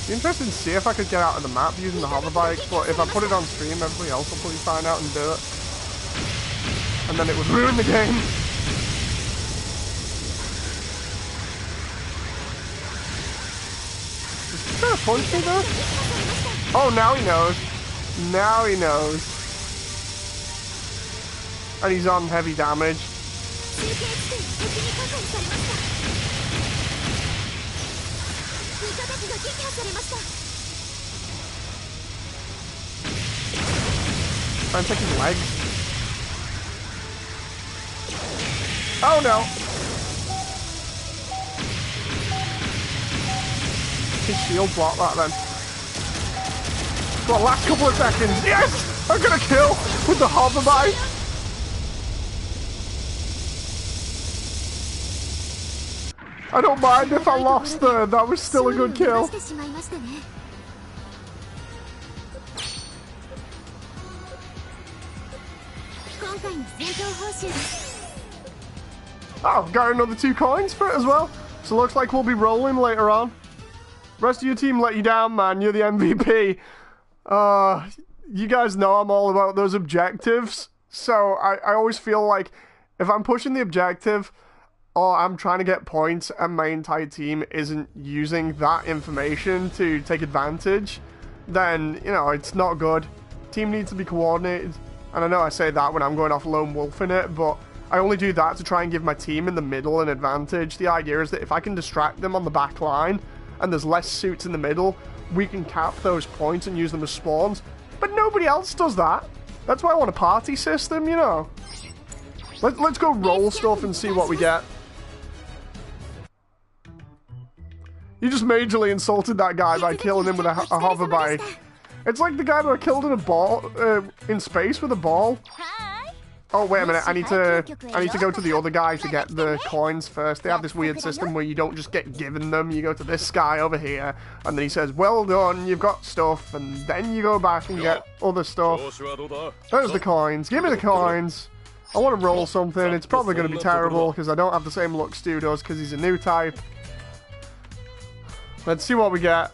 [SPEAKER 1] Be interested to see if I could get out of the map using the hover bike, but if I put it on stream, everybody else will probably find out and do it. And then it would ruin the game. Is he trying to punch me though? Oh, now he knows. Now he knows. And he's on heavy damage. Try and take his legs. Oh no! His shield blocked that then. Go on, last couple of seconds. Yes! I'm gonna kill with the hover bike. I don't mind if I lost there. That was still a good kill. Oh, got another 2 coins for it as well. So looks like we'll be rolling later on. Rest of your team let you down, man. You're the MVP. You guys know I'm all about those objectives. So I always feel like if I'm pushing the objective or I'm trying to get points and my entire team isn't using that information to take advantage, then, you know, it's not good. Team needs to be coordinated. And I know I say that when I'm going off lone wolf in it, but I only do that to try and give my team in the middle an advantage. The idea is that if I can distract them on the back line and there's less suits in the middle, we can cap those points and use them as spawns. But nobody else does that. That's why I want a party system, you know. Let's go roll stuff and see what we get. You just majorly insulted that guy by killing him with a hover bike. It's like the guy that I killed in a ball, in space with a ball. Oh, wait a minute, I need to go to the other guy to get the coins first. They have this weird system where you don't just get given them, you go to this guy over here, and then he says, well done, you've got stuff, and then you go back and get other stuff. There's the coins, give me the coins. I want to roll something, it's probably going to be terrible, because I don't have the same luck Stu does, because he's a new type. Let's see what we get.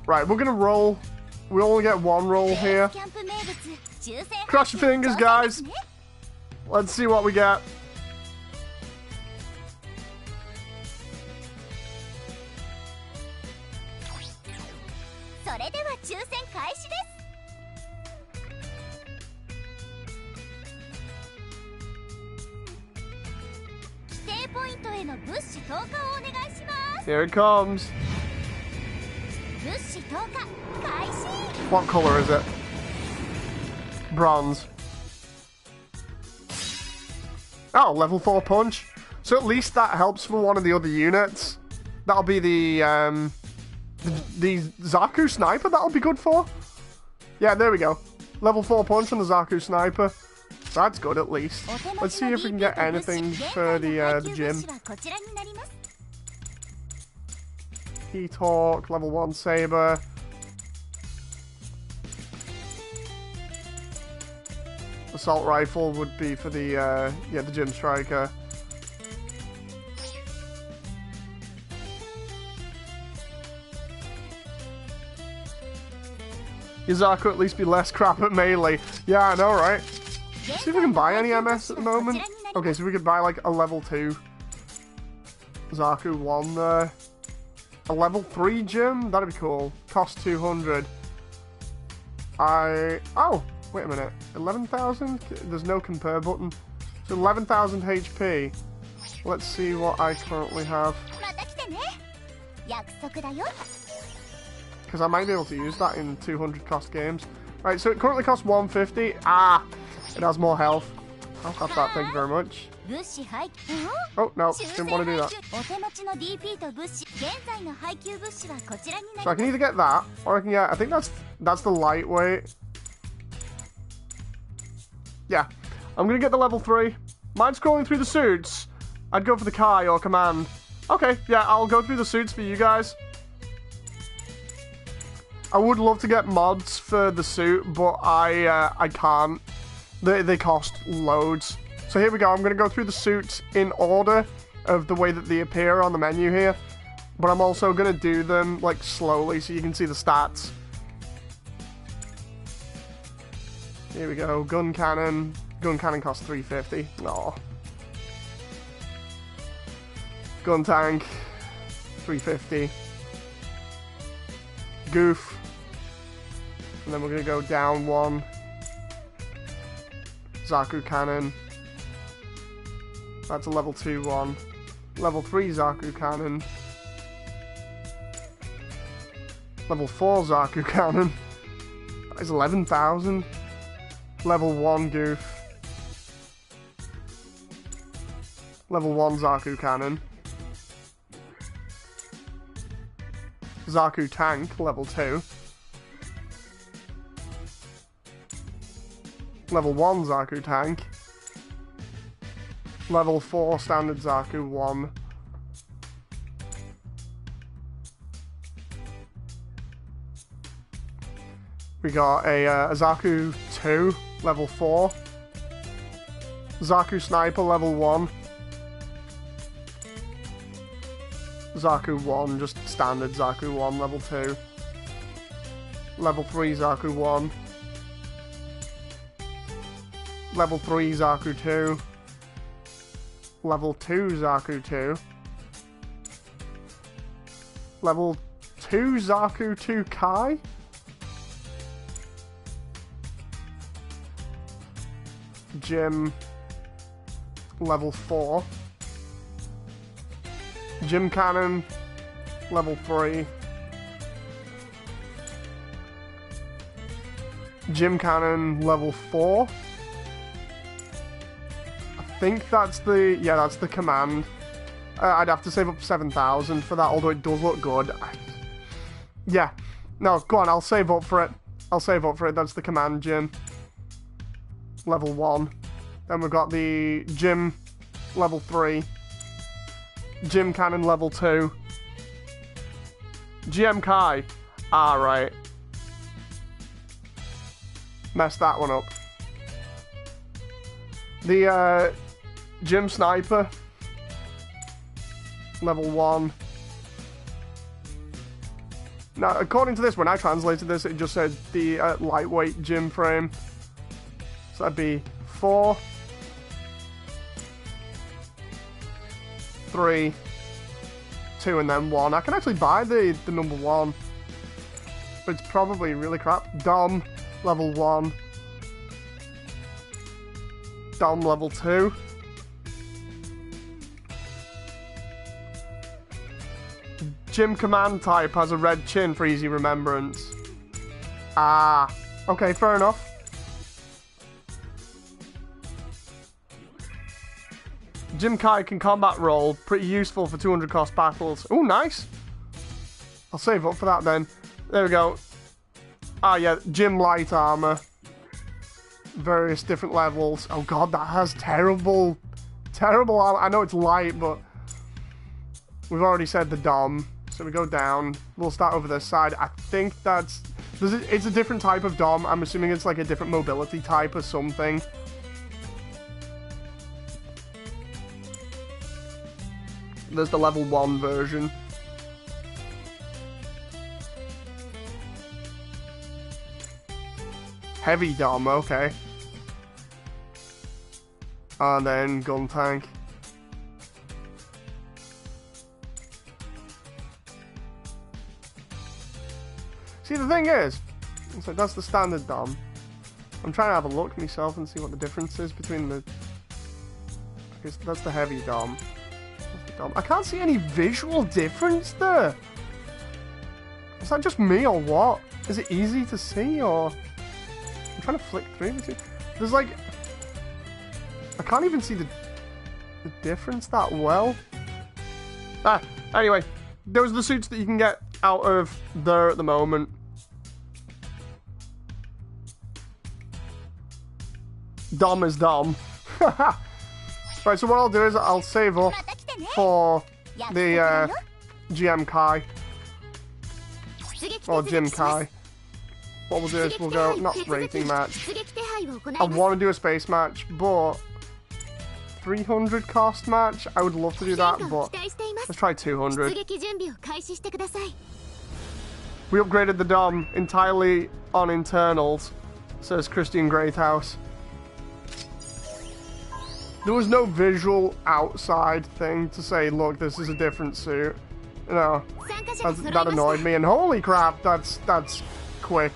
[SPEAKER 1] Right, we're gonna roll. We only get one roll here. Cross your fingers, guys. Let's see what we get. Here it comes. What color is it? Bronze. Oh, level 4 punch. So at least that helps for one of the other units. That'll be the Zaku sniper. That'll be good for. Yeah, there we go. Level 4 punch on the Zaku sniper. That's good at least. Let's see if we can get anything for the gym. Heat Hawk, level 1 saber. Assault rifle would be for the, yeah, the Gym Striker. Zaku at least be less crap at melee. Yeah, I know, right? Let's see if we can buy any MS at the moment. Okay, so we could buy like a level 2 Zaku 1 there. A level 3 gym? That'd be cool. Cost 200. Oh, wait a minute. 11,000? There's no compare button. So 11,000 HP. Let's see what I currently have. Because I might be able to use that in 200 cost games. Right, so it currently costs 150. Ah! It has more health. I'll have that, thank you very much. Oh, no, didn't want to do that. So I can either get that, or I can get, I think that's the lightweight. Yeah, I'm going to get the level 3. Mind scrolling through the suits? I'd go for the Kai or Command. Okay, yeah, I'll go through the suits for you guys. I would love to get mods for the suit, but I can't. They cost loads. So here we go. I'm going to go through the suits in order of the way that they appear on the menu here. But I'm also going to do them like slowly so you can see the stats. Here we go. Gun cannon. Gun cannon costs 350. Aw. Gun tank. 350. Goof. And then we're going to go down 1. Zaku cannon. That's a level 2 one. Level 3 Zaku cannon. Level 4 Zaku cannon. That is 11,000. Level 1 Goof. Level 1 Zaku cannon. Zaku tank, level 2. Level 1 Zaku tank. Level 4 standard Zaku 1. We got a Zaku 2, level 4. Zaku Sniper, level 1. Zaku 1, just standard Zaku 1, level 2. Level 3 Zaku 1. Level 3 Zaku 2. Level 2 Zaku 2. Level 2 Zaku 2 Kai. Gym. Level 4. Gym Cannon. Level 3. Gym Cannon. Level 4. I think that's the, yeah, that's the command. I'd have to save up 7,000 for that, although it does look good. Yeah. No, go on, I'll save up for it. I'll save up for it. That's the command gym. Level 1. Then we've got the gym level 3. Gym Cannon level 2. GM Kai. Ah, right. Messed that one up. The Gym Sniper. Level 1. Now, according to this, when I translated this, it just said the lightweight gym frame. So that'd be 4, 3, 2, and then 1. I can actually buy the number 1. But it's probably really crap. Dom, level 1. Dom, level 2. Gym command type has a red chin for easy remembrance. Ah, okay, fair enough. Gym Kai can combat roll, pretty useful for 200 cost battles. Oh, nice. I'll save up for that then. There we go. Ah, yeah, Gym light armor. Various different levels. Oh god, that has terrible armor. I know it's light, but we've already said the Dom. So we go down. We'll start over this side. I think that's... it's a different type of Dom. I'm assuming it's like a different mobility type or something. there's the level 1 version. Heavy Dom, okay. And then gun tank. See, the thing is, so that's the standard Dom. I'm trying to have a look myself and see what the difference is between the... Because that's the heavy Dom. That's the Dom. I can't see any visual difference there. Is that just me or what? Is it easy to see or... I'm trying to flick through the two. There's like... I can't even see the difference that well. Anyway. Those are the suits that you can get out of there at the moment. Dom is Dom. Right, so what I'll do is I'll save up for the GM Kai. Or Jim Kai. What we'll do is we'll go, not rating match. I want to do a space match, but 300 cost match? I would love to do that, but let's try 200. We upgraded the Dom entirely on internals, says Christian Greathouse. There was no visual outside thing to say, look, this is a different suit. You know, that annoyed me, and holy crap, that's quick.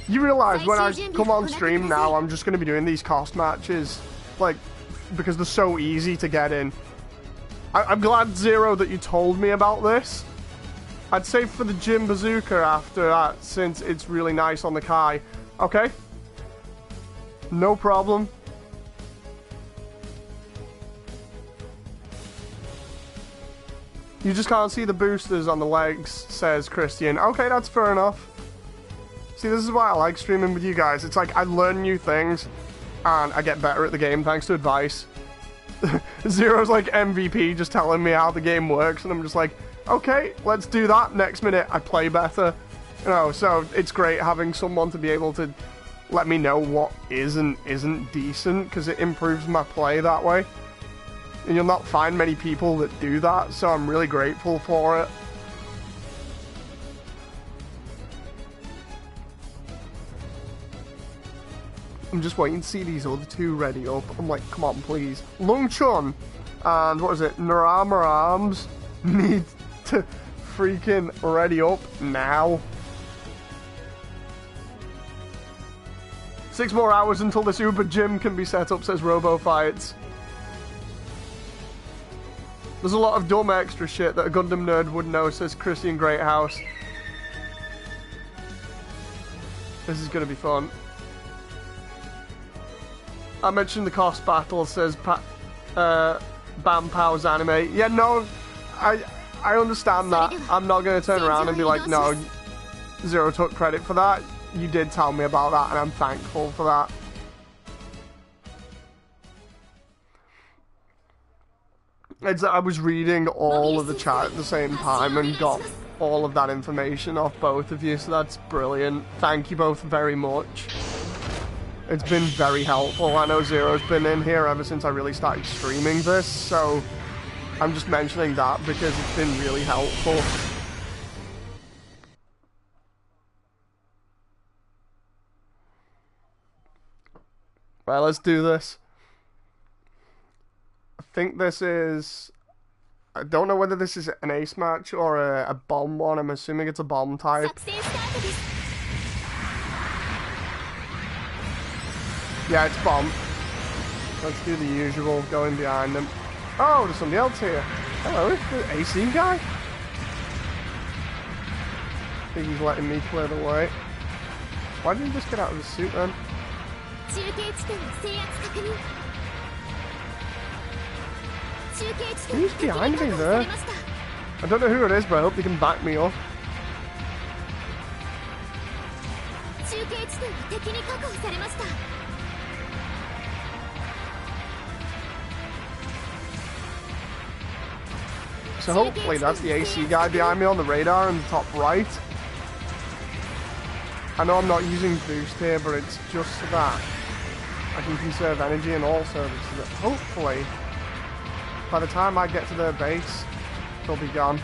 [SPEAKER 1] You realize when I come on stream now, I'm just going to be doing these cost matches, like, because they're so easy to get in. I'm glad, Zero, that you told me about this. I'd save for the Jim Bazooka after that, since it's really nice on the Kai. Okay? No problem. You just can't see the boosters on the legs, says Christian. Okay, that's fair enough. See, this is why I like streaming with you guys. It's like I learn new things, and I get better at the game thanks to advice. Zero's like MVP just telling me how the game works, and I'm just like, okay, let's do that. Next minute, I play better. You know, so it's great having someone to be able to let me know what is and isn't decent, because it improves my play that way. And you'll not find many people that do that, so I'm really grateful for it. I'm just waiting to see these other two ready up. I'm like, come on, please. Lung Chun and, what is it, Narama Arms need to freaking ready up now. 6 more hours until this Uber gym can be set up, says Robo Fights. There's a lot of dumb extra shit that a Gundam nerd would know, says Christian Greathouse. This is gonna be fun. I mentioned the cost battle, says Bam Pow's anime. Yeah, no, I understand that. I'm not gonna turn around and be like, no, Zero took credit for that. You did tell me about that, and I'm thankful for that. I was reading all of the chat at the same time and got all of that information off both of you, so that's brilliant. Thank you both very much. It's been very helpful. I know Zero's been in here ever since I really started streaming this, so I'm just mentioning that because it's been really helpful. Right, let's do this. I think this is... I don't know whether this is an ace match or a bomb one. I'm assuming it's a bomb type. Yeah, it's bomb. Let's do the usual, going behind them. Oh, there's somebody else here. Hello, the AC guy? I think he's letting me clear the way. Why didn't he just get out of the suit then? Who's behind me there? I don't know who it is, but I hope they can back me up. So hopefully that's the AC guy behind me on the radar in the top right. I know I'm not using boost here, but it's just that. I can conserve energy and also, hopefully, by the time I get to their base, they'll be gone.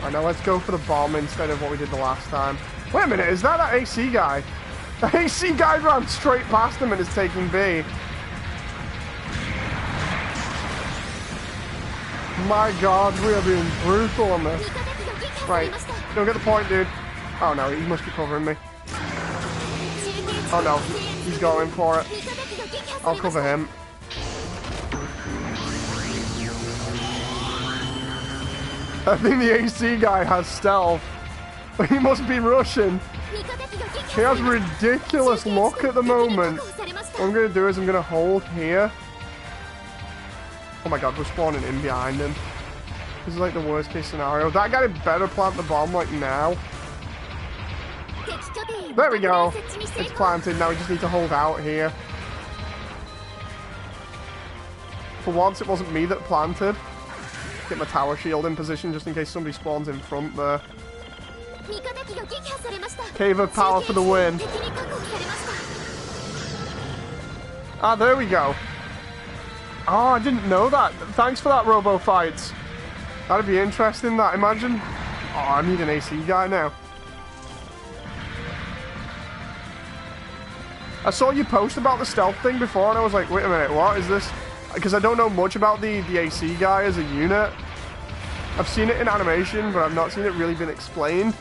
[SPEAKER 1] I know, let's go for the bomb instead of what we did the last time. Wait a minute, is that AC guy? The AC guy ran straight past him and is taking B. My god, we are being brutal on this. Right, don't get the point, dude. Oh no, he must be covering me. Oh no, he's going for it. I'll cover him. I think the AC guy has stealth. He must be Russian. He has ridiculous luck at the moment. What I'm going to do is I'm going to hold here. Oh my god, we're spawning in behind him. This is like the worst case scenario. That guy better plant the bomb like now. There we go. It's planted. Now we just need to hold out here. For once, it wasn't me that planted. Get my tower shield in position just in case somebody spawns in front there. Cave of power for the win. Ah, there we go. Oh, I didn't know that. Thanks for that, Robo Fights. That'd be interesting, that. Imagine. Oh, I need an AC guy now. I saw you post about the stealth thing before, and I was like, wait a minute, what is this? Because I don't know much about the AC guy as a unit. I've seen it in animation, but I've not seen it really been explained.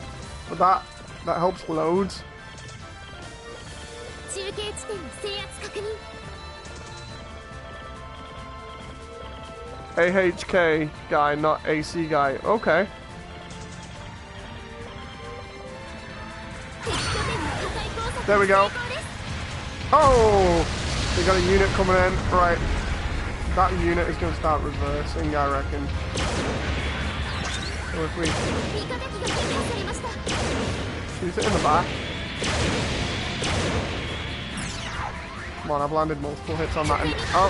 [SPEAKER 1] But that helps loads. AHK guy, not AC guy. Okay. There we go. Oh! They got a unit coming in. Right. That unit is going to start reversing, I reckon. So if we shoot it in the back. Come on, I've landed multiple hits on that. And, oh,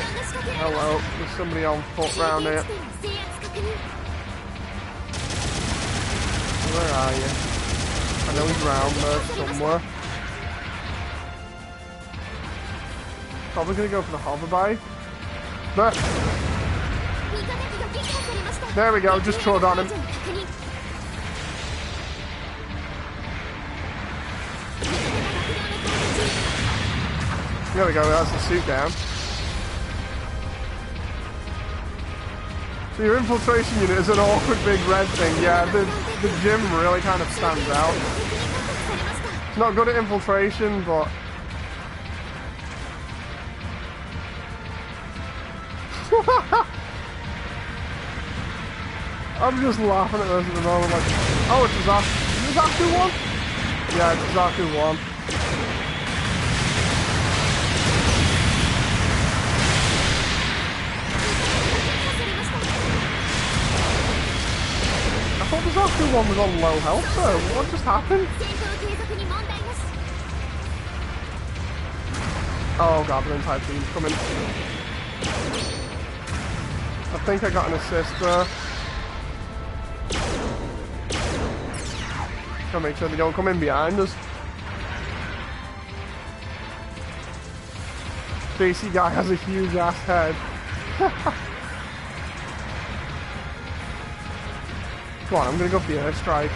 [SPEAKER 1] hello. There's somebody on foot round here. Where are you? I know he's round there somewhere. Probably going to go for the hoverby. There we go, just trod on him. There we go, that's the suit down. So your infiltration unit is an awkward big red thing. Yeah, the gym really kind of stands out. It's not good at infiltration, but... I'm just laughing at this at the moment, like, oh, it's a Zaku. Is it Zaku 1? Yeah, it's a Zaku 1. I thought the Zaku 1 was on low health though. What just happened? Oh god, the entire team's coming. I think I got an assist there. Gotta make sure they don't come in behind us. DC guy has a huge ass head. Come on, I'm gonna go for the airstrike.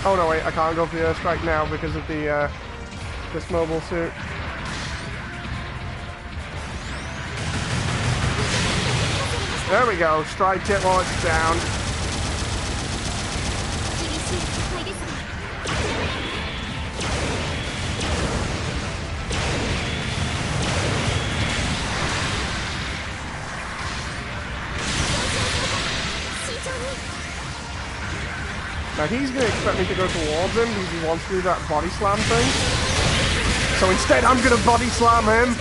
[SPEAKER 1] Oh no, wait, I can't go for the airstrike now because of the this mobile suit. There we go, strike it while it's down. Now he's going to expect me to go towards him because he wants to do that body slam thing. So instead I'm going to body slam him.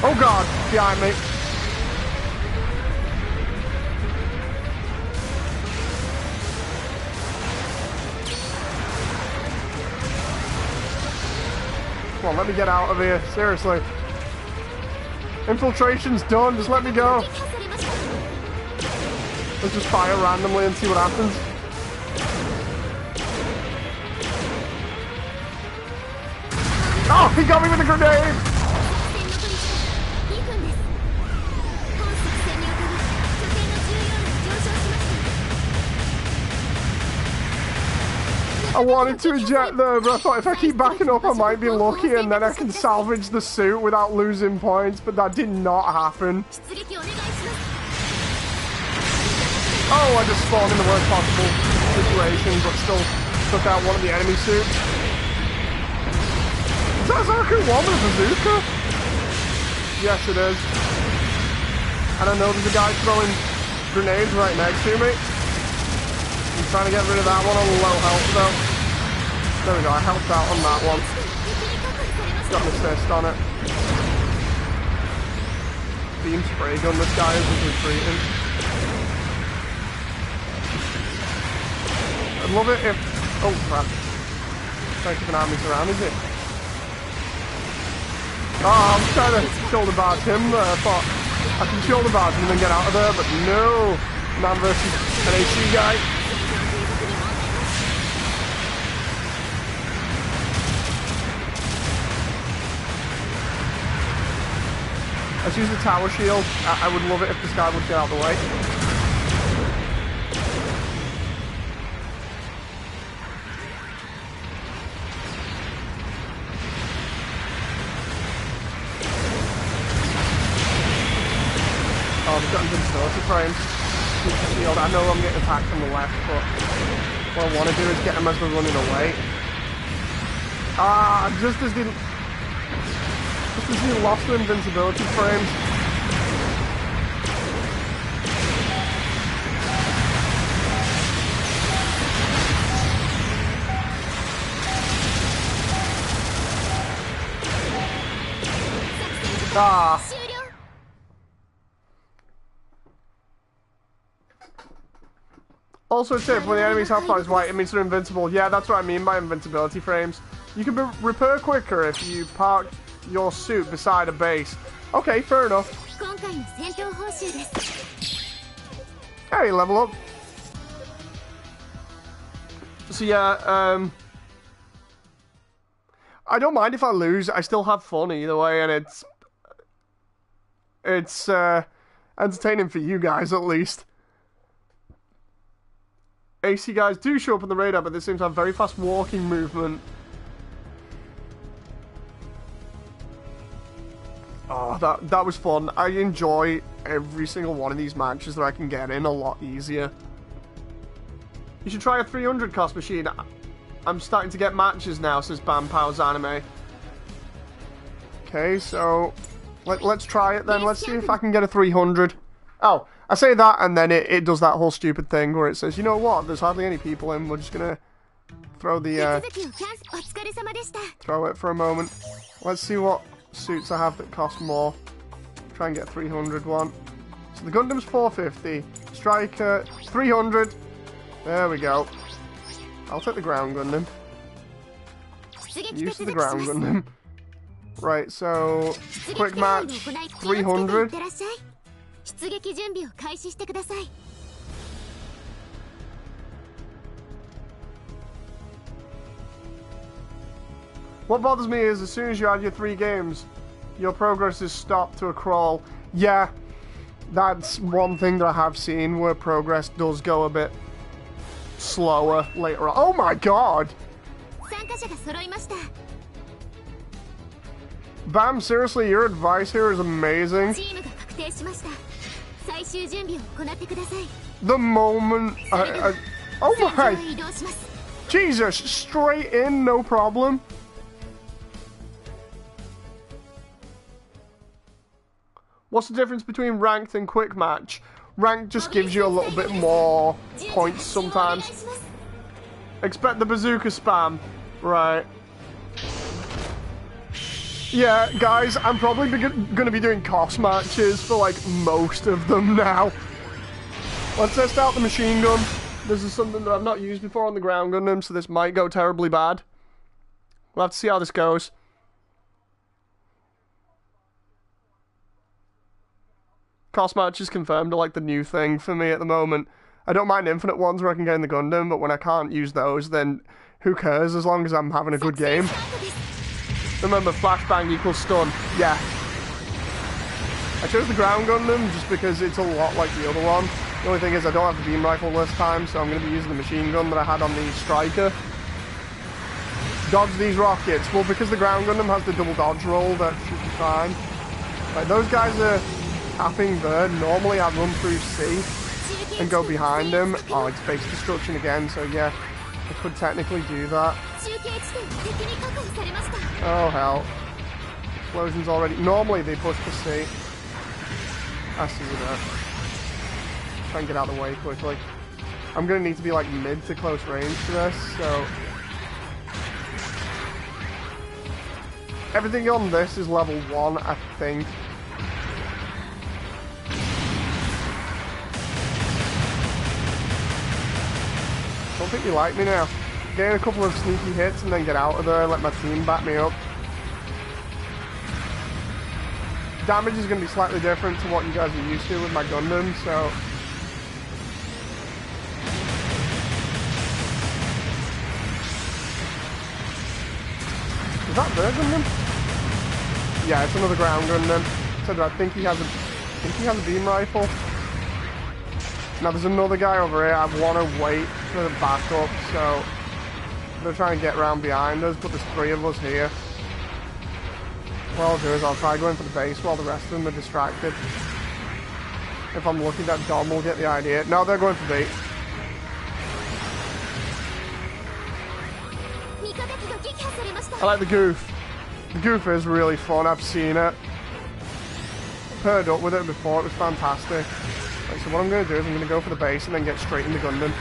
[SPEAKER 1] Oh god, behind me. Come on, let me get out of here, seriously. Infiltration's done, just let me go. Let's just fire randomly and see what happens. Oh, he got me with a grenade! I wanted to eject there, but I thought if I keep backing up I might be lucky and then I can salvage the suit without losing points, but that did not happen. Oh, I just spawned in the worst possible situation, but still took out one of the enemy suits. Is that Zaku 1 with a bazooka? Yes, it is. And I know there's a guy throwing grenades right next to me. I'm trying to get rid of that one on low health though. There we go, I helped out on that one. Got an assist on it. Beam spray gun, this guy is retreating. I'd love it if... Oh crap. Trying to keep an army surrounding it. Oh, I'm trying to shoulder barge him there. I thought I can shoulder barge him and then get out of there, but no. Man versus an AC guy. Let's use the tower shield. I would love it if this guy would get out of the way. Oh, I've got invincibility frames. Shield. I know I'm getting attacked from the left, but what I want to do is get him as we're running away. Ah, just as he lost the invincibility frames. Ah. Also a tip, when the enemy's health bar is white, it means they're invincible. Yeah, that's what I mean by invincibility frames. You can repair quicker if you park your suit beside a base. Okay, fair enough. Hey, level up. So yeah, I don't mind if I lose. I still have fun either way, and it's entertaining for you guys at least. AC guys do show up on the radar, but they seem to have very fast walking movement. Oh, that was fun. I enjoy every single one of these matches that I can get in a lot easier. You should try a 300 cost machine. I'm starting to get matches now, says Bam Pow's anime. Okay, so let's try it then. Let's see if I can get a 300. Oh, I say that and then it does that whole stupid thing where it says, you know what, there's hardly any people in, we're just gonna throw the throw it for a moment. Let's see what suits I have that cost more. Try and get 300 one. So the Gundam's 450, Striker 300. There we go. I'll take the ground Gundam. Use the ground Gundam. Right, so quick match 300. What bothers me is as soon as you add your 3 games, your progress is stopped to a crawl. Yeah, that's one thing that I have seen where progress does go a bit slower later on. Oh my god! Bam, seriously, your advice here is amazing. The moment oh my! Jesus, straight in, no problem. What's the difference between ranked and quick match? Ranked just gives you a little bit more points sometimes. Expect the bazooka spam. Right. Yeah, guys, I'm probably going to be doing cost matches for, like, most of them now. Let's test out the machine gun. This is something that I've not used before on the ground Gundam, so this might go terribly bad. We'll have to see how this goes. Cross matches confirmed are like the new thing for me at the moment. I don't mind infinite ones where I can get in the Gundam, but when I can't use those, then who cares as long as I'm having a good game. Remember, flashbang equals stun. Yeah. I chose the ground Gundam just because it's a lot like the other one. The only thing is I don't have the beam rifle this time, so I'm going to be using the machine gun that I had on the Striker. Dodge these rockets. Well, because the ground Gundam has the double dodge roll, that should be fine. Right, those guys are tapping there. Normally I run through C and go behind them. Oh, it's base destruction again, so yeah, I could technically do that. Oh, hell. Explosions already. Normally they push to C. I see that. Try and get out of the way quickly. I'm going to need to be like mid to close range for this, so... Everything on this is level 1, I think. Don't think you like me now. Get a couple of sneaky hits and then get out of there, let my team back me up. Damage is going to be slightly different to what you guys are used to with my Gundam, so... Is that their Gundam? Yeah, it's another ground Gundam. So I think he has a beam rifle. Now there's another guy over here. I want to wait for the backup, so they're trying to get around behind us, but there's 3 of us here. What I'll do is I'll try going for the base while the rest of them are distracted. If I'm lucky, that Dom will get the idea. No, they're going for B. I like the goof. The goof is really fun. I've seen it. Paired up with it before. It was fantastic. Right, so what I'm going to do is I'm going to go for the base and then get straight into Gundam.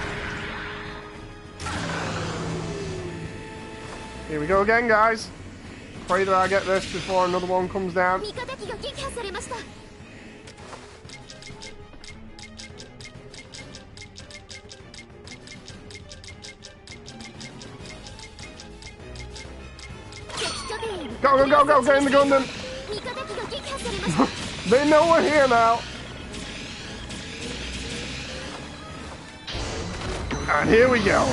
[SPEAKER 1] Here we go again, guys. Pray that I get this before another one comes down. Go, go, go, go, get in the Gundam! They know we're here now! And here we go!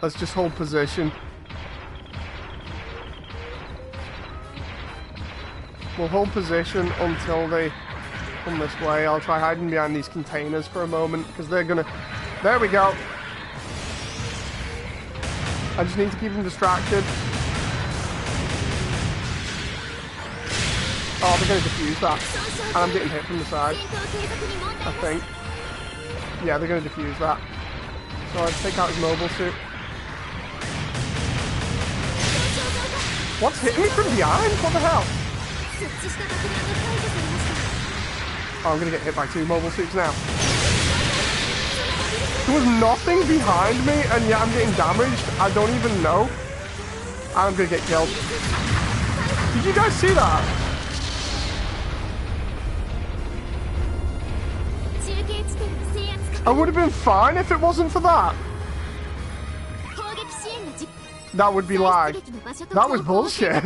[SPEAKER 1] Let's just hold position. We'll hold position until they come this way. I'll try hiding behind these containers for a moment, because they're gonna... There we go! I just need to keep them distracted. Oh, they're going to defuse that. And I'm getting hit from the side, I think. Yeah, they're going to defuse that. So I take out his mobile suit. What's hitting me from behind? What the hell? Oh, I'm going to get hit by 2 mobile suits now. There was nothing behind me, and yet I'm getting damaged. I don't even know. I'm gonna get killed. Did you guys see that? I would have been fine if it wasn't for that. That would be lag. That was bullshit.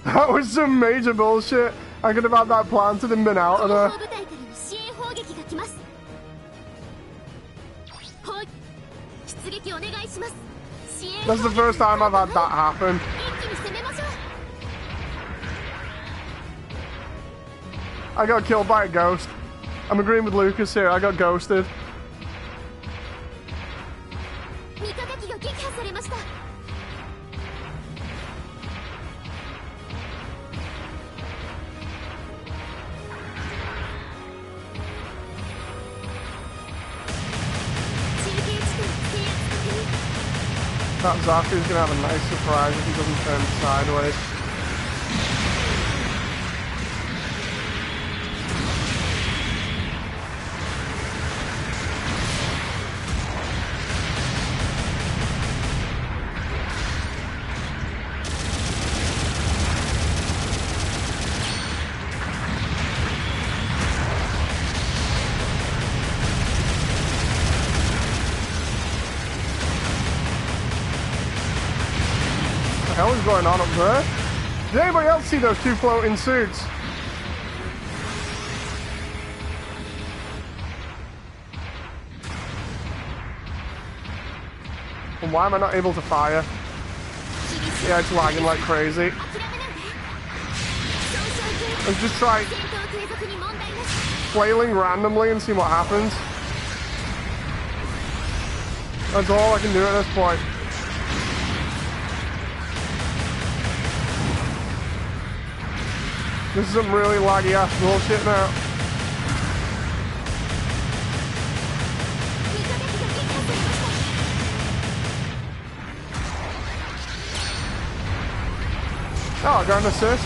[SPEAKER 1] That was some major bullshit. I could have had that planted and been out of there. That's the first time I've had that happen. I got killed by a ghost. I'm agreeing with Lucas here, I got ghosted. That Zaku's gonna have a nice surprise if he doesn't turn sideways. What the hell is going on up there? Did anybody else see those two floating suits? And why am I not able to fire? Yeah, it's lagging like crazy. Let's just try flailing randomly and see what happens. That's all I can do at this point. This is some really laggy ass bullshit now. Oh, I got an assist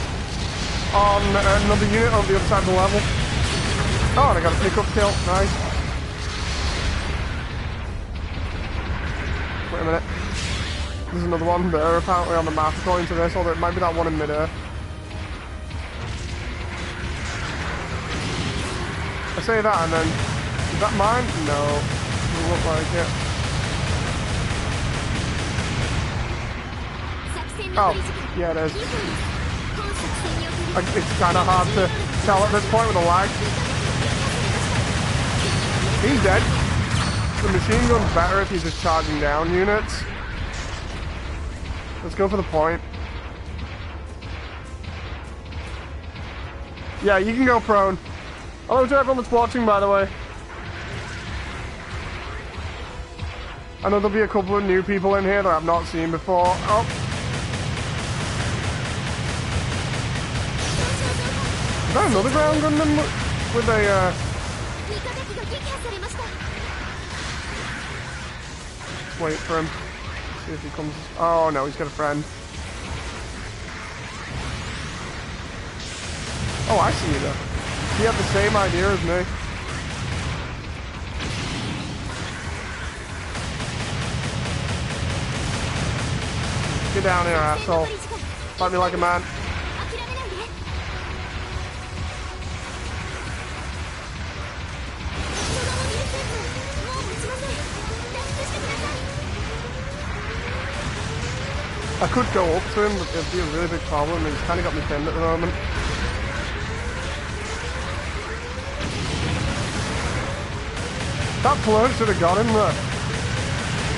[SPEAKER 1] on another unit on the other side of the level. Oh, and I got a pick-up kill. Nice. Wait a minute. There's another one there apparently on the map according to this, although it might be that one in mid-air. I say that and then... Is that mine? No. Doesn't look like it. Oh, yeah it is. It's kind of hard to tell at this point with the lag. He's dead. The machine gun's better if he's just charging down units. Let's go for the point. Yeah, you can go prone. Hello to everyone that's watching, by the way. I know there'll be a couple of new people in here that I've not seen before. Oh. Is that another ground Gundam with a, wait for him. See if he comes. Oh no, he's got a friend. Oh, I see you though. He had the same idea as me. Get down here, asshole. Fight me like a man. I could go up to him, but it'd be a really big problem. He's kind of got me pinned at the moment. That float should have got him there.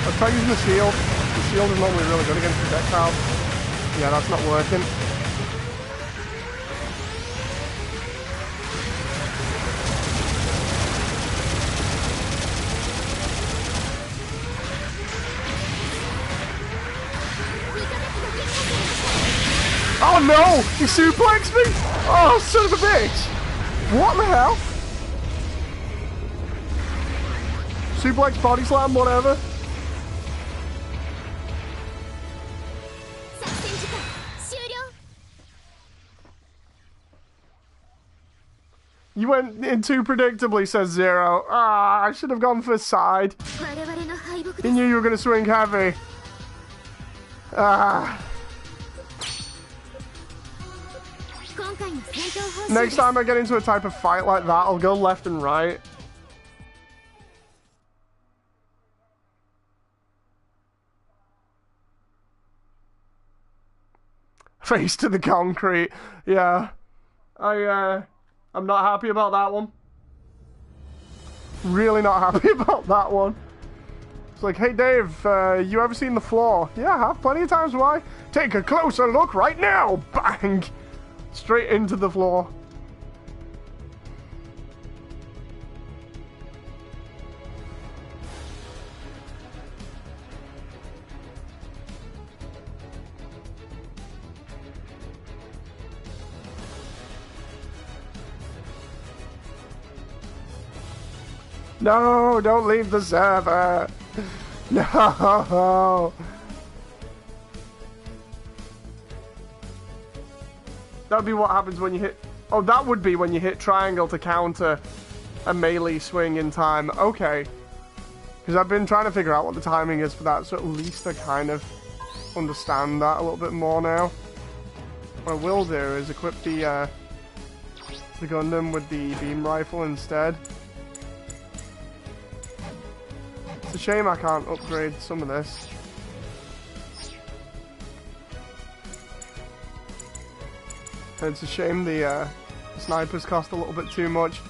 [SPEAKER 1] Let's try using the shield. The shield is normally really good against projectiles. Yeah, that's not working. Oh no! He suplexed me! Oh, son of a bitch! What the hell? Suplex, body slam, whatever. You went in too predictably, says Zero. Ah, I should have gone for side. He knew you were going to swing heavy. Ah. Next time I get into a type of fight like that, I'll go left and right. Face to the concrete. Yeah. I'm not happy about that one. Really not happy about that one. It's like, hey Dave, you ever seen the floor? Yeah, I have plenty of times. Why? Take a closer look right now! Bang! Straight into the floor. No, don't leave the server. No. That'd be what happens when you hit... Oh, that would be when you hit triangle to counter a melee swing in time. Okay. Because I've been trying to figure out what the timing is for that, so at least I kind of understand that a little bit more now. What I will do is equip the Gundam with the beam rifle instead. It's a shame I can't upgrade some of this. It's a shame the snipers cost a little bit too much.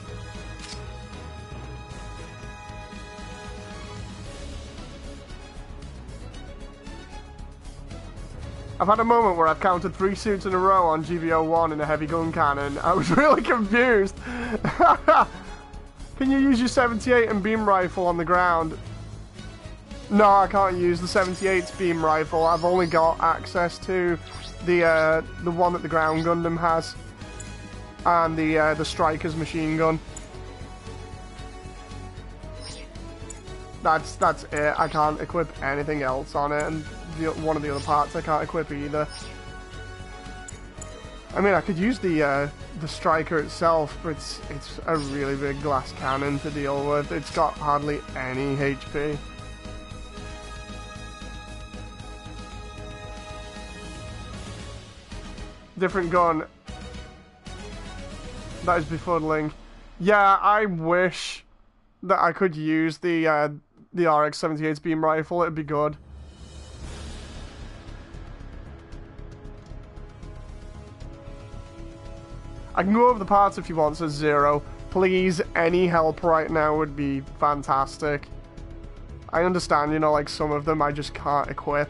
[SPEAKER 1] I've had a moment where I've counted 3 suits in a row on GBO1 in a heavy gun cannon. I was really confused. Can you use your 78 and beam rifle on the ground? No, I can't use the 78's beam rifle. I've only got access to the one that the ground Gundam has, and the Striker's machine gun. That's it. I can't equip anything else on it, and one of the other parts I can't equip either. I mean, I could use the Striker itself, but it's a really big glass cannon to deal with. It's got hardly any HP. Different gun. That is befuddling. Yeah, I wish that I could use the RX-78's beam rifle. It'd be good. I can go over the parts if you want, says Zero. Please, any help right now would be fantastic. I understand, you know, like some of them I just can't equip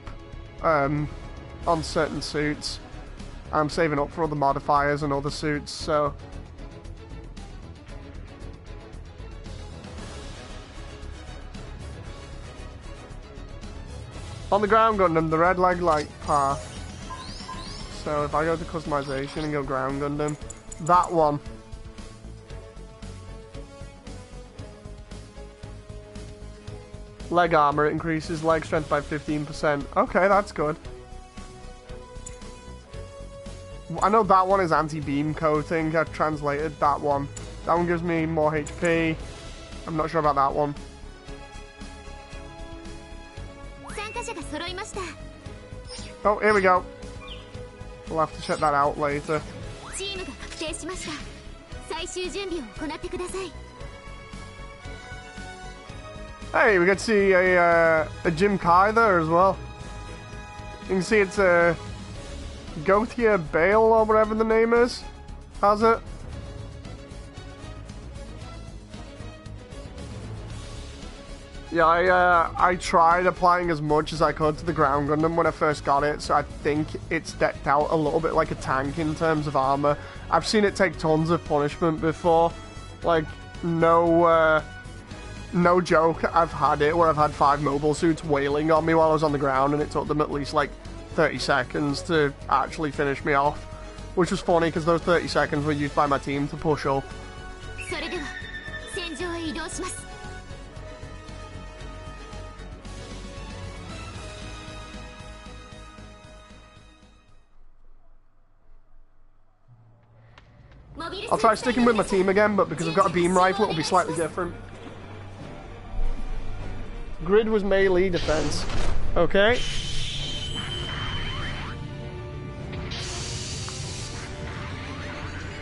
[SPEAKER 1] on certain suits. I'm saving up for other modifiers and other suits, so... On the ground Gundam, the red leg light path. So if I go to customization and go ground Gundam, that one. Leg armor, it increases leg strength by 15%. Okay, that's good. I know that one is anti-beam coating. I've translated that one. That one gives me more HP. I'm not sure about that one. Oh, here we go. We'll have to check that out later. Hey, we get to see a Jim Kai there as well. You can see it's a Gautier Bale or whatever the name is. Has it? Yeah, I tried applying as much as I could to the ground Gundam when I first got it, so I think it's decked out a little bit like a tank in terms of armor. I've seen it take tons of punishment before. Like, no joke, I've had it where I've had 5 mobile suits wailing on me while I was on the ground, and it took them at least like 30 seconds to actually finish me off. Which was funny because those 30 seconds were used by my team to push up. I'll try sticking with my team again, but because I've got a beam rifle, it'll be slightly different. Grid was melee defense. Okay.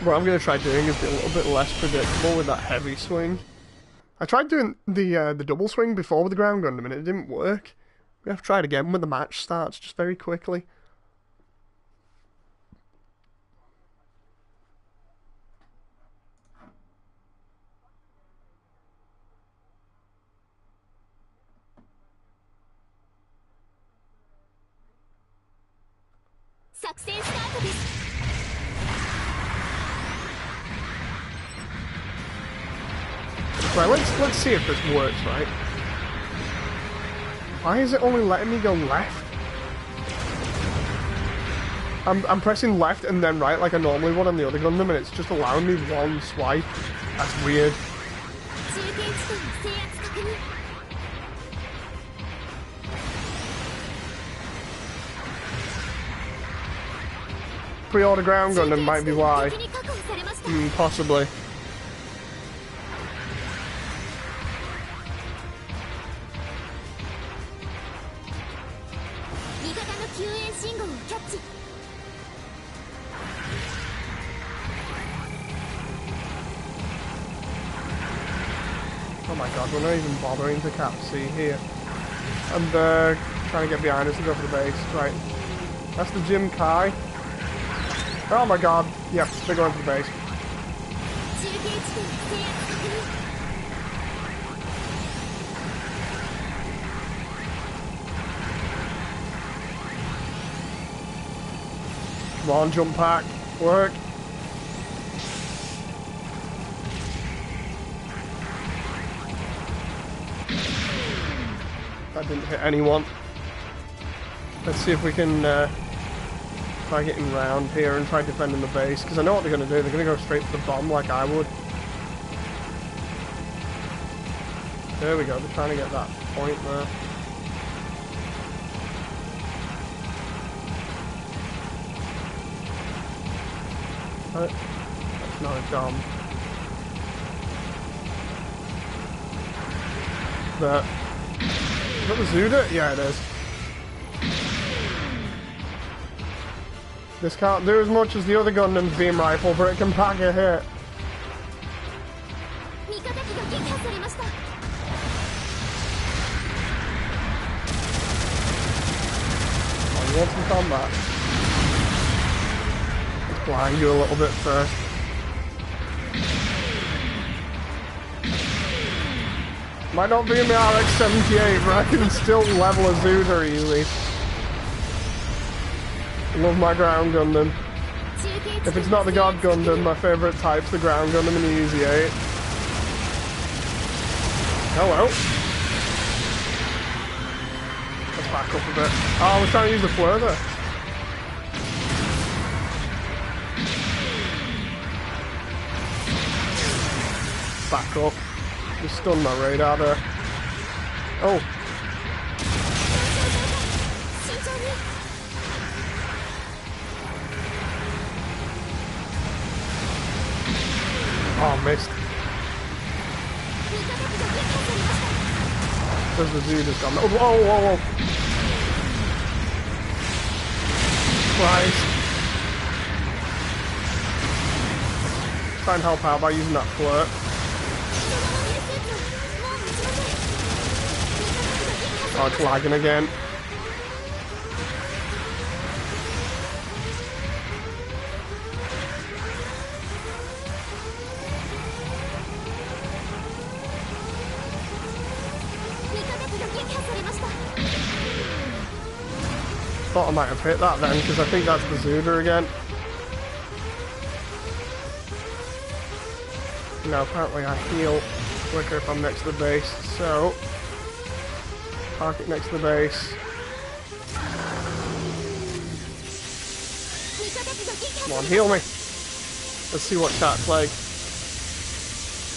[SPEAKER 1] What I'm going to try doing is be a little bit less predictable with that heavy swing. I tried doing the double swing before with the ground Gundam and it didn't work. We have to try it again when the match starts, just very quickly. Right, let's see if this works, right? Why is it only letting me go left? I'm pressing left and then right like I normally would on the other Gundam, and it's just allowing me one swipe. That's weird. Pre-order ground Gundam might be why. Possibly. Oh my god, we're not even bothering to cap C here. And trying to get behind us and go for the base. Right. That's the Jim Kai. Oh my god. Yep, they're going for the base. Come on, jump pack. Work. That didn't hit anyone. Let's see if we can try getting round here and try defending the base, because I know what they're going to do. They're going to go straight for the bomb like I would. There we go. They're trying to get that point there. That's not a bomb. But is that the Zuda? Yeah, it is. This can't do as much as the other Gundam's beam rifle, but it can pack a hit. Oh, you want some combat? Let's blind you a little bit first. Might not be in the RX-78, but I can still level a Zuda easily. Love my ground Gundam. If it's not the God Gundam, my favourite type's the ground Gundam in the Easy 8. Hello. Let's back up a bit. Oh, I was trying to use the flare there. Back up. Just stunned my radar there. Oh. Oh, missed. There's the Zuda's gone. Oh, whoa, whoa, whoa. Christ. Try and help out by using that flirt. Oh, it's lagging again. Thought I might have hit that then, because I think that's the Zuda again. Now apparently I heal quicker if I'm next to the base, so park it next to the base. Come on, heal me. Let's see what chat's like.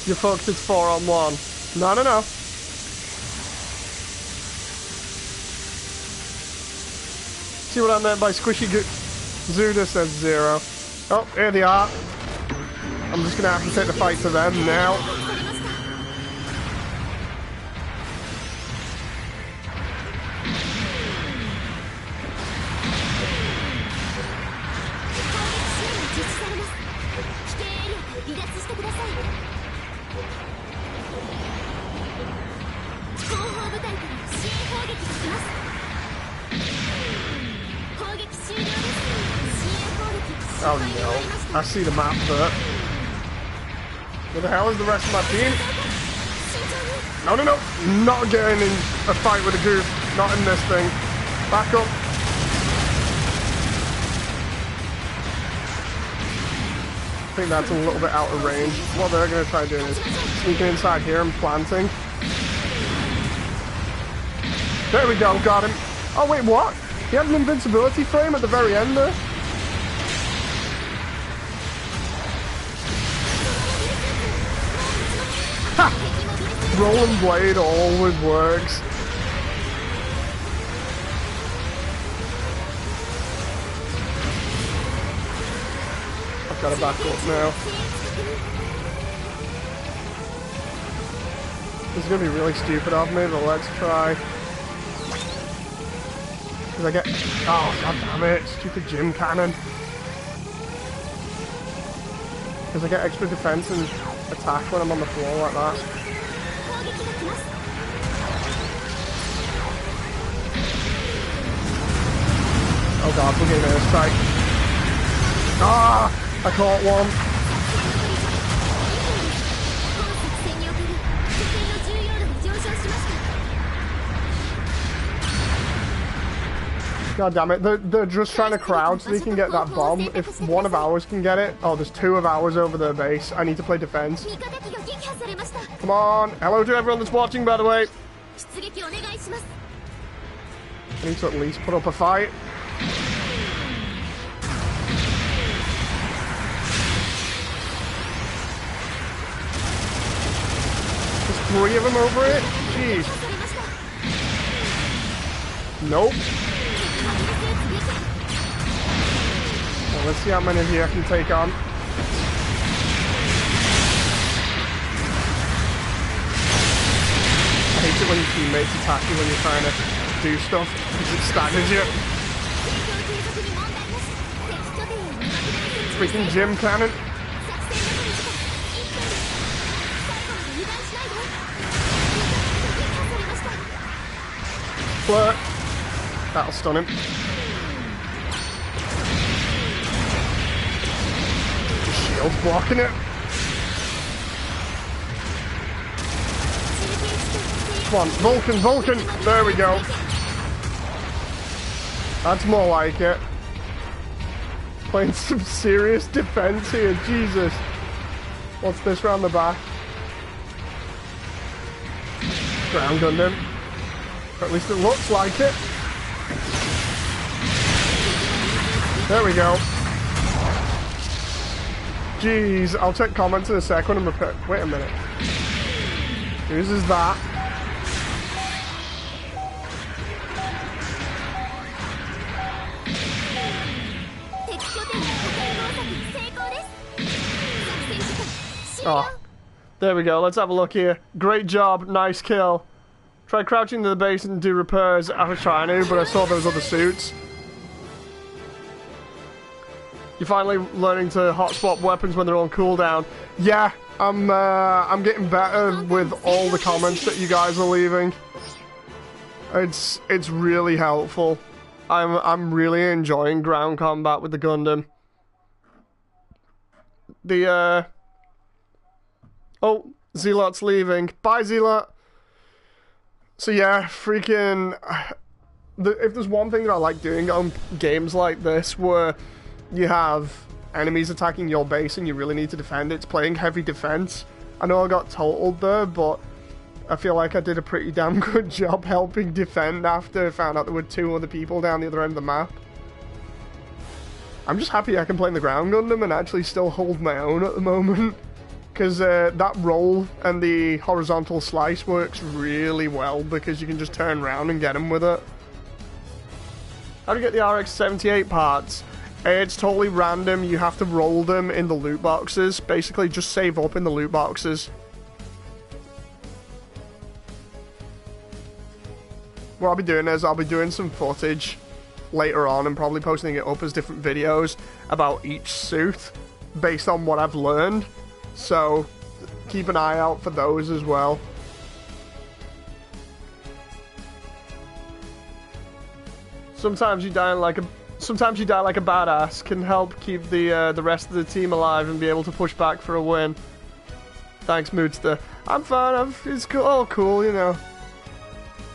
[SPEAKER 1] You're fucked, it's 4-on-1. No, no, no. See what I meant by squishy Zuda says 0. Oh, here they are. I'm just gonna have to take the fight to them now. Oh no, I see the map there. Where the hell is the rest of my team? No, no, no, not getting in a fight with a goof. Not in this thing. Back up. I think that's a little bit out of range. What they're going to try doing is sneaking inside here and planting. There we go, got him. Oh wait, what? He had an invincibility frame at the very end there. Rolling blade always works. I've got to back up now. This is going to be really stupid of me, but let's try. Because I get... Oh, god damn it, stupid gym cannon. Because I get extra defense and attack when I'm on the floor like that. Oh god, we're getting airstrike. Ah! I caught one. God damn it, they're just trying to crowd so they can get that bomb. If one of ours can get it... Oh, there's two of ours over their base. I need to play defense. Come on. Hello to everyone that's watching, by the way. I need to at least put up a fight. There's 3 of them over it? Jeez. Nope. Well, let's see how many of you I can take on. I hate it when your teammates attack you when you're trying to do stuff, because it staggers you. Freaking gym cannon. Flirt. That'll stun him. The shield's blocking it. Come on, Vulcan, Vulcan! There we go. That's more like it. Playing some serious defense here, Jesus. What's this round the back? Ground Gundam. Or at least it looks like it. There we go. Jeez, I'll check comments in a second and repair. Wait a minute. Whose is that? Oh, there we go. Let's have a look here. Great job. Nice kill. Tried crouching to the base and do repairs. I was trying to, but I saw those other suits. You're finally learning to hotspot weapons when they're on cooldown. Yeah, I'm getting better with all the comments that you guys are leaving. It's really helpful. I'm really enjoying ground combat with the Gundam. Oh, Zealot's leaving. Bye, Zealot. So yeah, freaking... if there's one thing that I like doing on games like this, where you have enemies attacking your base and you really need to defend it, it's playing heavy defense. I know I got totaled there, but I feel like I did a pretty damn good job helping defend after I found out there were 2 other people down the other end of the map. I'm just happy I can play in the ground Gundam and actually still hold my own at the moment. Because that roll and the horizontal slice works really well because you can just turn around and get them with it. How do you get the RX-78 parts? It's totally random. You have to roll them in the loot boxes. Basically, just save up in the loot boxes. What I'll be doing is I'll be doing some footage later on and probably posting it up as different videos about each suit based on what I've learned. So, keep an eye out for those as well. Sometimes you die like a badass can help keep the rest of the team alive and be able to push back for a win. Thanks, Moodster. I'm fine. It's cool. All cool, you know.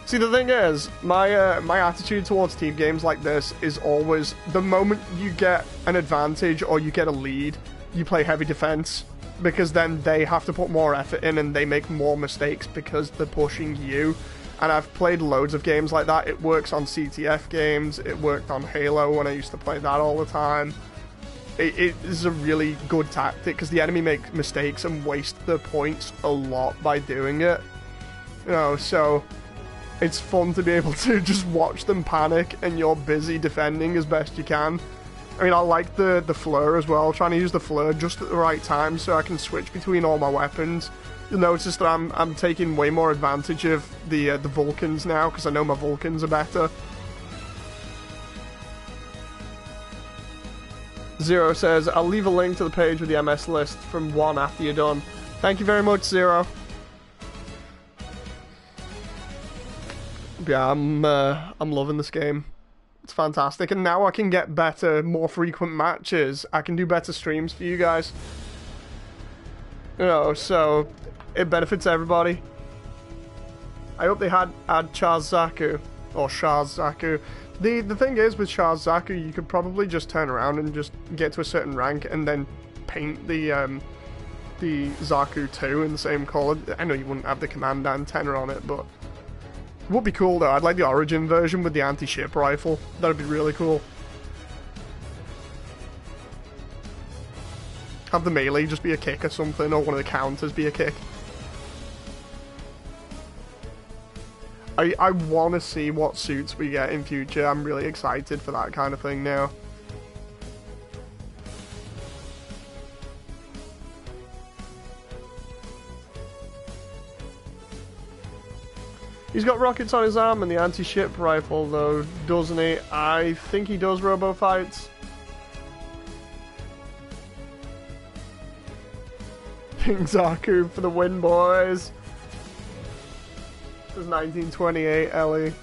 [SPEAKER 1] See, the thing is, my attitude towards team games like this is always the moment you get an advantage or you get a lead, you play heavy defense. Because then they have to put more effort in and they make more mistakes because they're pushing you. And I've played loads of games like that. It works on CTF games. It worked on Halo when I used to play that all the time. It is a really good tactic because the enemy make mistakes and waste their points a lot by doing it. You know, so it's fun to be able to just watch them panic and you're busy defending as best you can. I mean, I like the flare as well, trying to use the flare just at the right time so I can switch between all my weapons. You'll notice that I'm taking way more advantage of the Vulcans now, because I know my Vulcans are better. Zero says, I'll leave a link to the page with the MS list from 1 after you're done. Thank you very much, Zero. Yeah, I'm loving this game. It's fantastic. And now I can get better, more frequent matches. I can do better streams for you guys. You know, so it benefits everybody. I hope they add Char's Zaku. Or Char's Zaku. The thing is, with Char's Zaku, you could probably just turn around and just get to a certain rank and then paint the Zaku 2 in the same colour. I know you wouldn't have the command antenna on it, but it would be cool though. I'd like the Origin version with the anti-ship rifle. That'd be really cool. Have the melee just be a kick or something, or one of the counters be a kick. I want to see what suits we get in future. I'm really excited for that kind of thing now. He's got rockets on his arm and the anti-ship rifle though, doesn't he? I think he does robo fights. Ping Zaku for the win, boys. This is 1928, Ellie.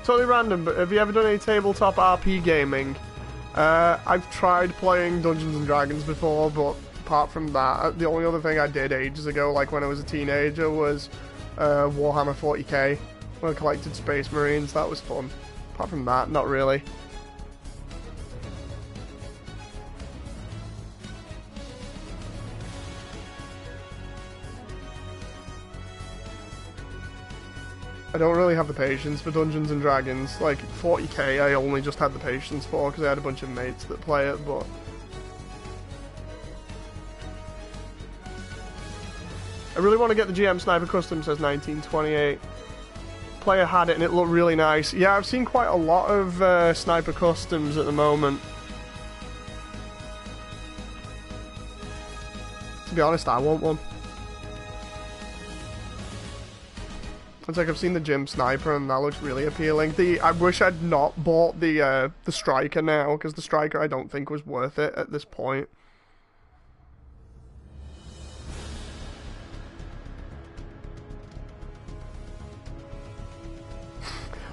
[SPEAKER 1] Totally random, but have you ever done any tabletop RP gaming? I've tried playing Dungeons and Dragons before, but apart from that, the only other thing I did ages ago, like when I was a teenager, was Warhammer 40k, when I collected Space Marines. That was fun. Apart from that, not really. I don't really have the patience for Dungeons and Dragons. Like 40k I only just had the patience for because I had a bunch of mates that play it, but I really want to get the GM Sniper Custom, says 1928. Player had it and it looked really nice. Yeah, I've seen quite a lot of Sniper Customs at the moment. To be honest, I want one. It's like I've seen the Gym Sniper and that looks really appealing. I wish I'd not bought the Striker now, because the Striker I don't think was worth it at this point.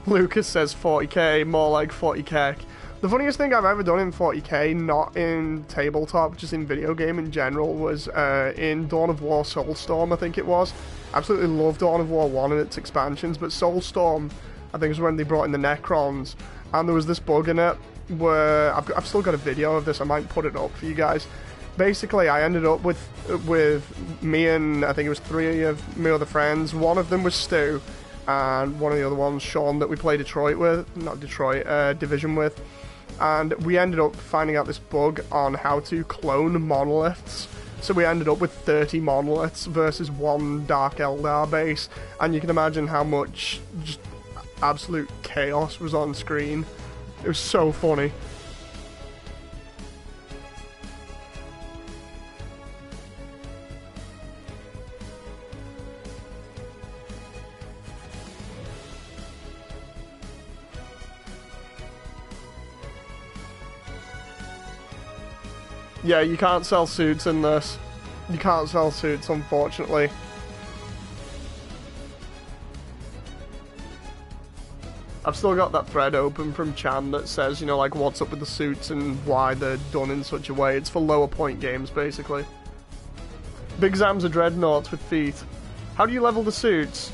[SPEAKER 1] Lucas says 40k, more like 40k. The funniest thing I've ever done in 40k, not in tabletop, just in video game in general, was in Dawn of War Soulstorm, I think it was. Absolutely love Dawn of War 1 and its expansions, but Soulstorm, I think, is when they brought in the Necrons, and there was this bug in it where I've still got a video of this. I might put it up for you guys. Basically, I ended up with me and I think it was 3 of my other friends. One of them was Stu, and one of the other ones, Sean, that we play Division with. And we ended up finding out this bug on how to clone monoliths. So we ended up with 30 monoliths versus 1 Dark Eldar base. And you can imagine how much just absolute chaos was on screen. It was so funny. Yeah, you can't sell suits in this. You can't sell suits, unfortunately. I've still got that thread open from Chan that says, you know, like, what's up with the suits and why they're done in such a way. It's for lower point games, basically. Big Zams are dreadnoughts with feet. How do you level the suits?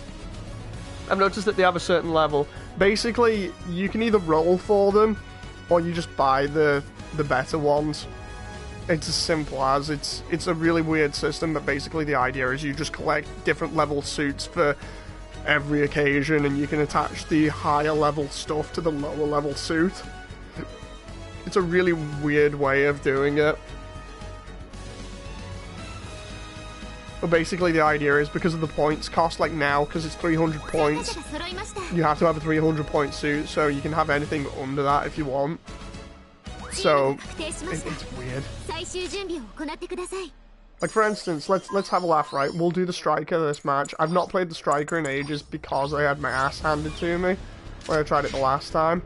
[SPEAKER 1] I've noticed that they have a certain level. Basically, you can either roll for them, or you just buy the better ones. It's as simple as, it's a really weird system, but basically the idea is you just collect different level suits for every occasion, and you can attach the higher level stuff to the lower level suit. It's a really weird way of doing it. But basically the idea is, because of the points cost, like now, because it's 300 points, you have to have a 300 point suit, so you can have anything under that if you want. So, it's weird. Like, for instance, let's have a laugh, right? We'll do the Striker this match. I've not played the Striker in ages because I had my ass handed to me when I tried it the last time.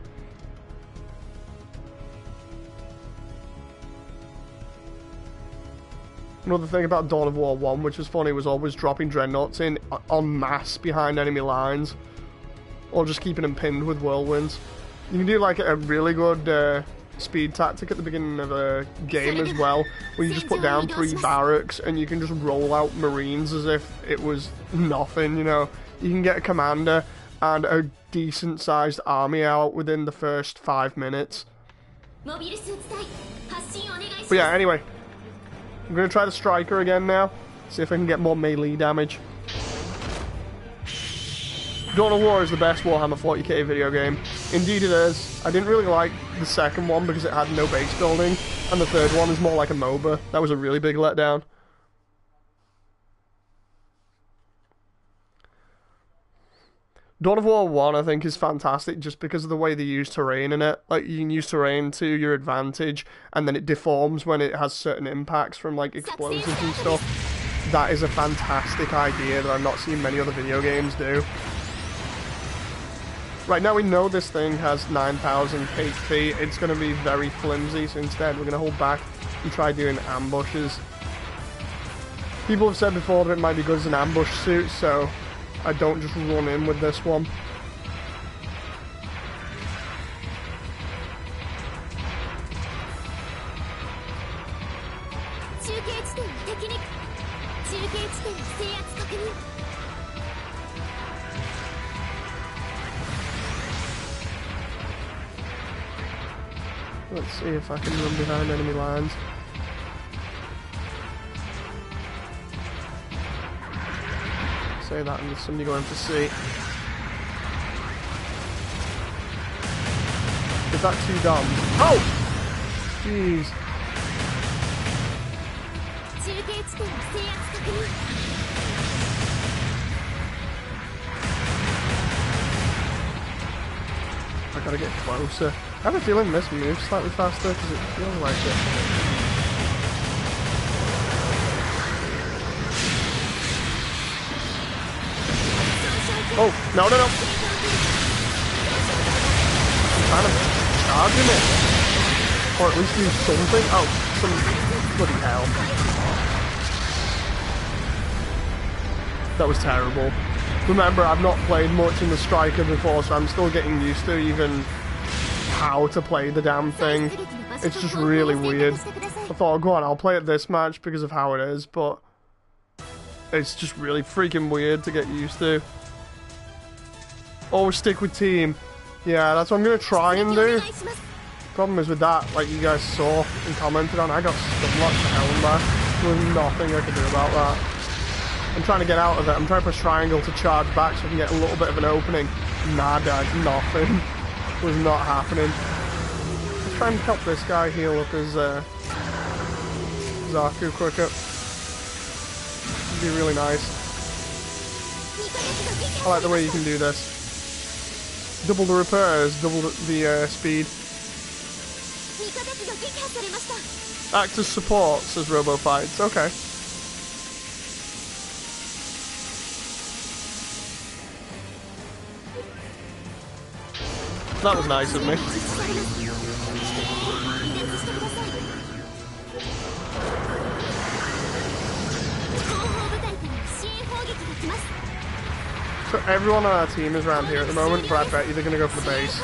[SPEAKER 1] Another thing about Dawn of War 1, which was funny, was always dropping dreadnoughts in en masse behind enemy lines. or just keeping them pinned with whirlwinds. You can do like a really good speed tactic at the beginning of a game as well, where you just put down 3 barracks and you can just roll out Marines as if it was nothing, you know. You can get a commander and a decent sized army out within the first 5 minutes. But yeah, anyway, I'm going to try the striker again now, see if I can get more melee damage. Dawn of War is the best Warhammer 40k video game. Indeed it is. I didn't really like the second one because it had no base building, and the third one is more like a MOBA. That was a really big letdown. Dawn of War 1, I think, is fantastic just because of the way they use terrain in it. Like, you can use terrain to your advantage, and then it deforms when it has certain impacts from, like, explosives and stuff. That is a fantastic idea that I've not seen many other video games do. Right, now we know this thing has 9,000 HP. It's going to be very flimsy, so instead we're going to hold back and try doing ambushes. People have said before that it might be good as an ambush suit, so I don't just run in with this one. Let's see if I can run behind enemy lines. Say that and there's somebody going to see. Is that 2 doms? Oh! Jeez. I gotta get closer. I have a feeling this moves slightly faster because it feels like it. Oh, no. Trying to charge him it. Or at least do something. Oh, some bloody hell. That was terrible. Remember, I've not played much in the Striker before, so I'm still getting used to even how to play the damn thing. It's just really weird. I thought, oh, go on, I'll play it this match because of how it is, but it's just really freaking weird to get used to. Always stick with team. Yeah, that's what I'm going to try and do. Problem is with that, like you guys saw and commented on, I got stunlocked to hell and back. There was nothing I could do about that. I'm trying to get out of it. I'm trying to press triangle to charge back so I can get a little bit of an opening. Nada, nothing. Was not happening. Let's try and help this guy heal up his Zaku quicker. It'd be really nice. I like the way you can do this. Double the repairs, double the speed. Act as support, says Robo Fights. Okay. That was nice of me. So everyone on our team is around here at the moment, but I bet you they're going to go for the base.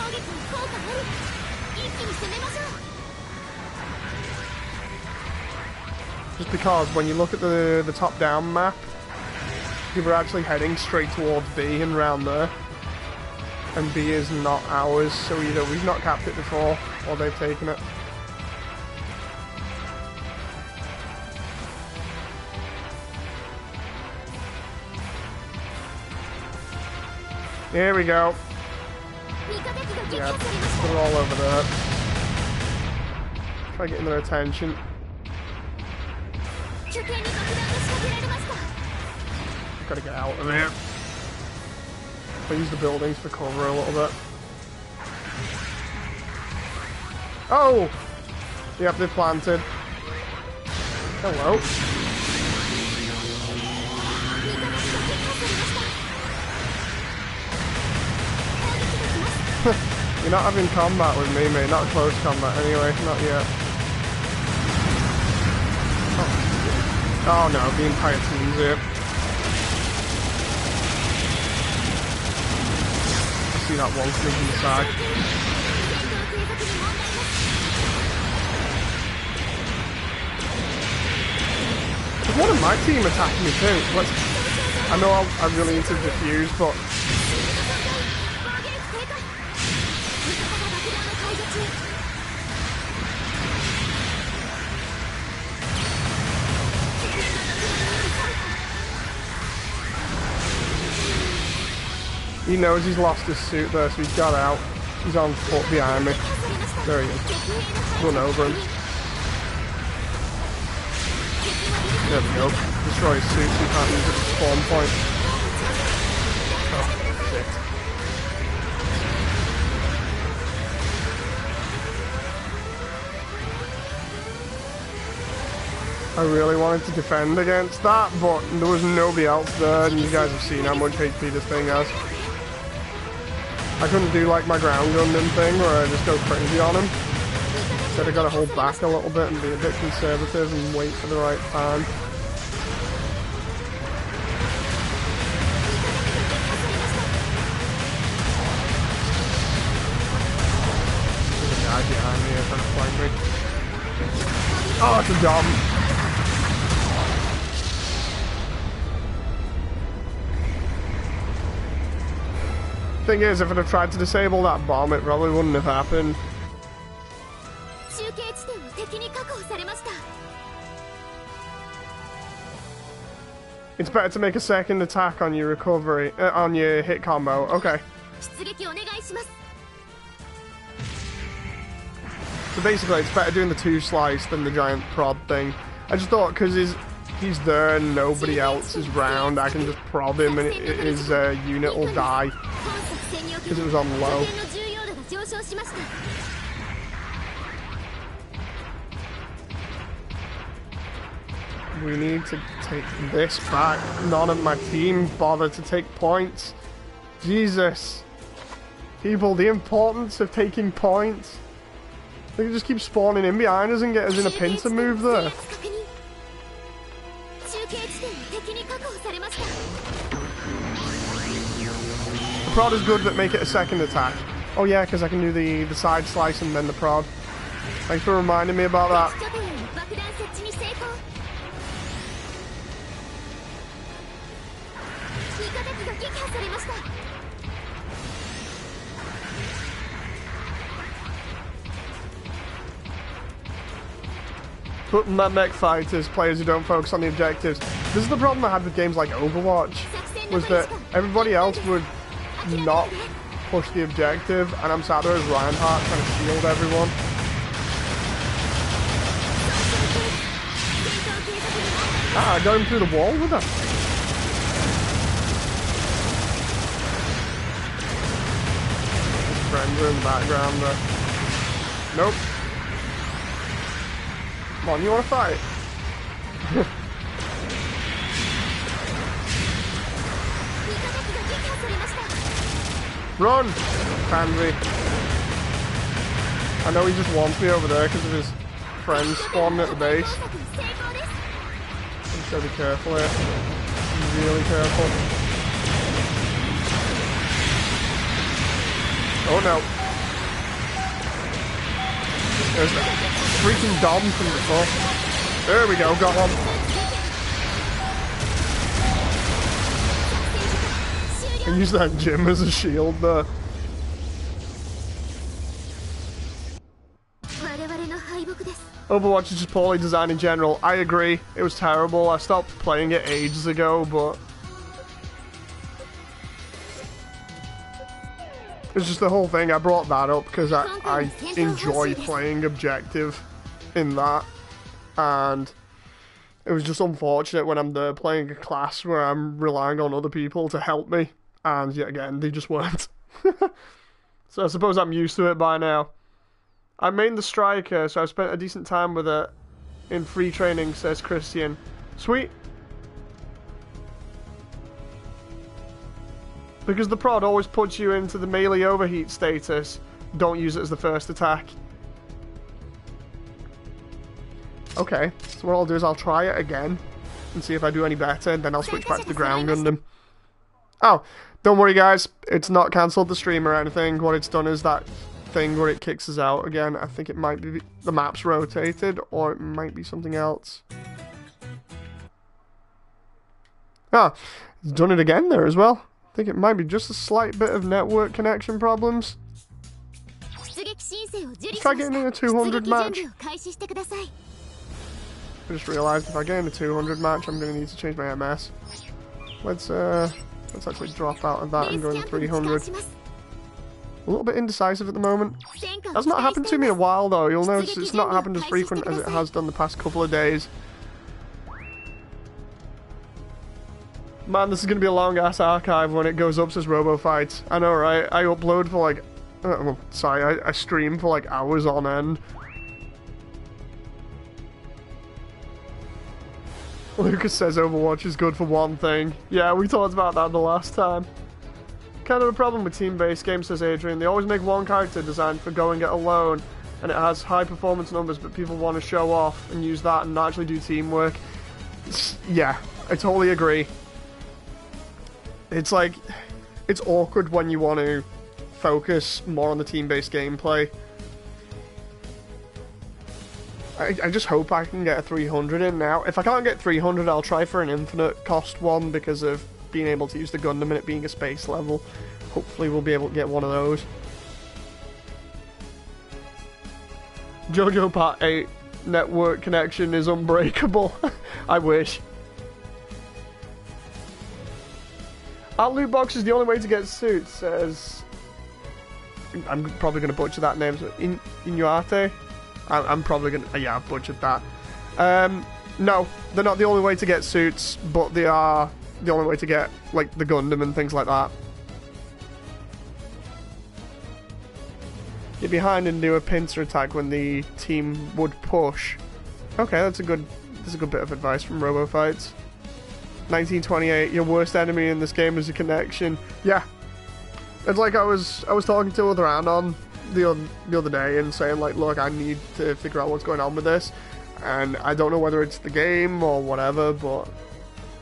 [SPEAKER 1] Just because when you look at the top-down map, people are actually heading straight towards B and round there. And B is not ours, so either we've not capped it before, or they've taken it. Here we go. Yeah, they're all over there. Try getting their attention. Gotta get out of here. I'll use the buildings for cover a little bit. Oh! Yep, they've planted. Hello. You're not having combat with me, mate. Not close combat anyway. Not yet. Oh no, the entire team's here. see that one coming from the side. There's one of my team attacking me too. I know I really need to defuse, but... He knows he's lost his suit there, so he's got out. He's on foot behind me. There he is. Run over him. There we go. Destroy his suit so he can't use it at the spawn point. Oh, shit. I really wanted to defend against that, but there was nobody else there, and you guys have seen how much HP this thing has. I couldn't do like my ground Gundam thing where I just go crazy on him. Instead I gotta hold back a little bit and be a bit conservative and wait for the right time. There's a guy behind me trying to flank me. Oh, it's a dumb. Thing is, if I'd have tried to disable that bomb, it probably wouldn't have happened. It's better to make a second attack on your recovery, on your hit combo. Okay. So basically, it's better doing the 2 slice than the giant prod thing. I just thought, because he's there and nobody else is round, I can just prod him and his unit will die. Because it was on low. We need to take this back. None of my team bothered to take points. Jesus. People, the importance of taking points. They can just keep spawning in behind us and get us in a pincer move there. Prod is good, but make it a second attack. Oh yeah, because I can do the side slice and then the prod. Thanks for reminding me about that. But my mech fighters, players who don't focus on the objectives. This is the problem I had with games like Overwatch, was that everybody else would not push the objective, and I'm sat there as Reinhardt trying to shield everyone. Ah, I got him through the wall with that. His friends are in the background there. Nope. Come on, you wanna fight? Run! Pansy. I know he just wants me over there because of his friends spawning at the base. I'm just gotta be careful here. Really careful. Oh no. There's the freaking Dom from before. There we go, got one. I use that gym as a shield there. Overwatch is just poorly designed in general. I agree. It was terrible. I stopped playing it ages ago, but... it's just the whole thing. I brought that up because I enjoy playing objective in that. And it was just unfortunate when I'm there playing a class where I'm relying on other people to help me. And yet again, they just weren't. So I suppose I'm used to it by now. I mained the striker, so I've spent a decent time with it in free training, says Christian. Sweet. Because the prod always puts you into the melee overheat status, don't use it as the first attack. Okay, so what I'll do is I'll try it again and see if I do any better, and then I'll switch back to the ground Gundam. Oh, don't worry guys, it's not cancelled the stream or anything. What it's done is that thing where it kicks us out again. I think it might be the map's rotated, or it might be something else. Ah, it's done it again there as well. I think it might be just a slight bit of network connection problems. Let's try getting in a 200 match. I just realised if I get in a 200 match, I'm going to need to change my MS. Let's actually drop out of that and go in 300. A little bit indecisive at the moment. That's not happened to me in a while though. You'll notice it's not happened as frequent as it has done the past couple of days. Man, this is going to be a long ass archive when it goes up as Robo Fights. I know, right? I upload for like... I stream for like hours on end. Lucas says Overwatch is good for one thing. Yeah, we talked about that the last time. Kind of a problem with team-based games, says Adrian. They always make one character designed for going it alone, and it has high performance numbers, but people want to show off and use that and not actually do teamwork. Yeah, I totally agree. It's like, it's awkward when you want to focus more on the team-based gameplay. I just hope I can get a 300 in now. If I can't get 300, I'll try for an infinite cost one because of being able to use the Gundam and it being a space level. Hopefully we'll be able to get one of those. JoJo Part 8 network connection is unbreakable. I wish. Our loot box is the only way to get suits, says... I'm probably going to butcher that name. So Inuate? I'm probably going to... Yeah, I've butchered that. No, they're not the only way to get suits, but they are the only way to get, like, the Gundam and things like that. Get behind and do a pincer attack when the team would push. Okay, that's a good bit of advice from Robo Fights. 1928, your worst enemy in this game is a connection. Yeah. It's like I was talking to other Anon the other day and saying like, look, I need to figure out what's going on with this, and I don't know whether it's the game or whatever, but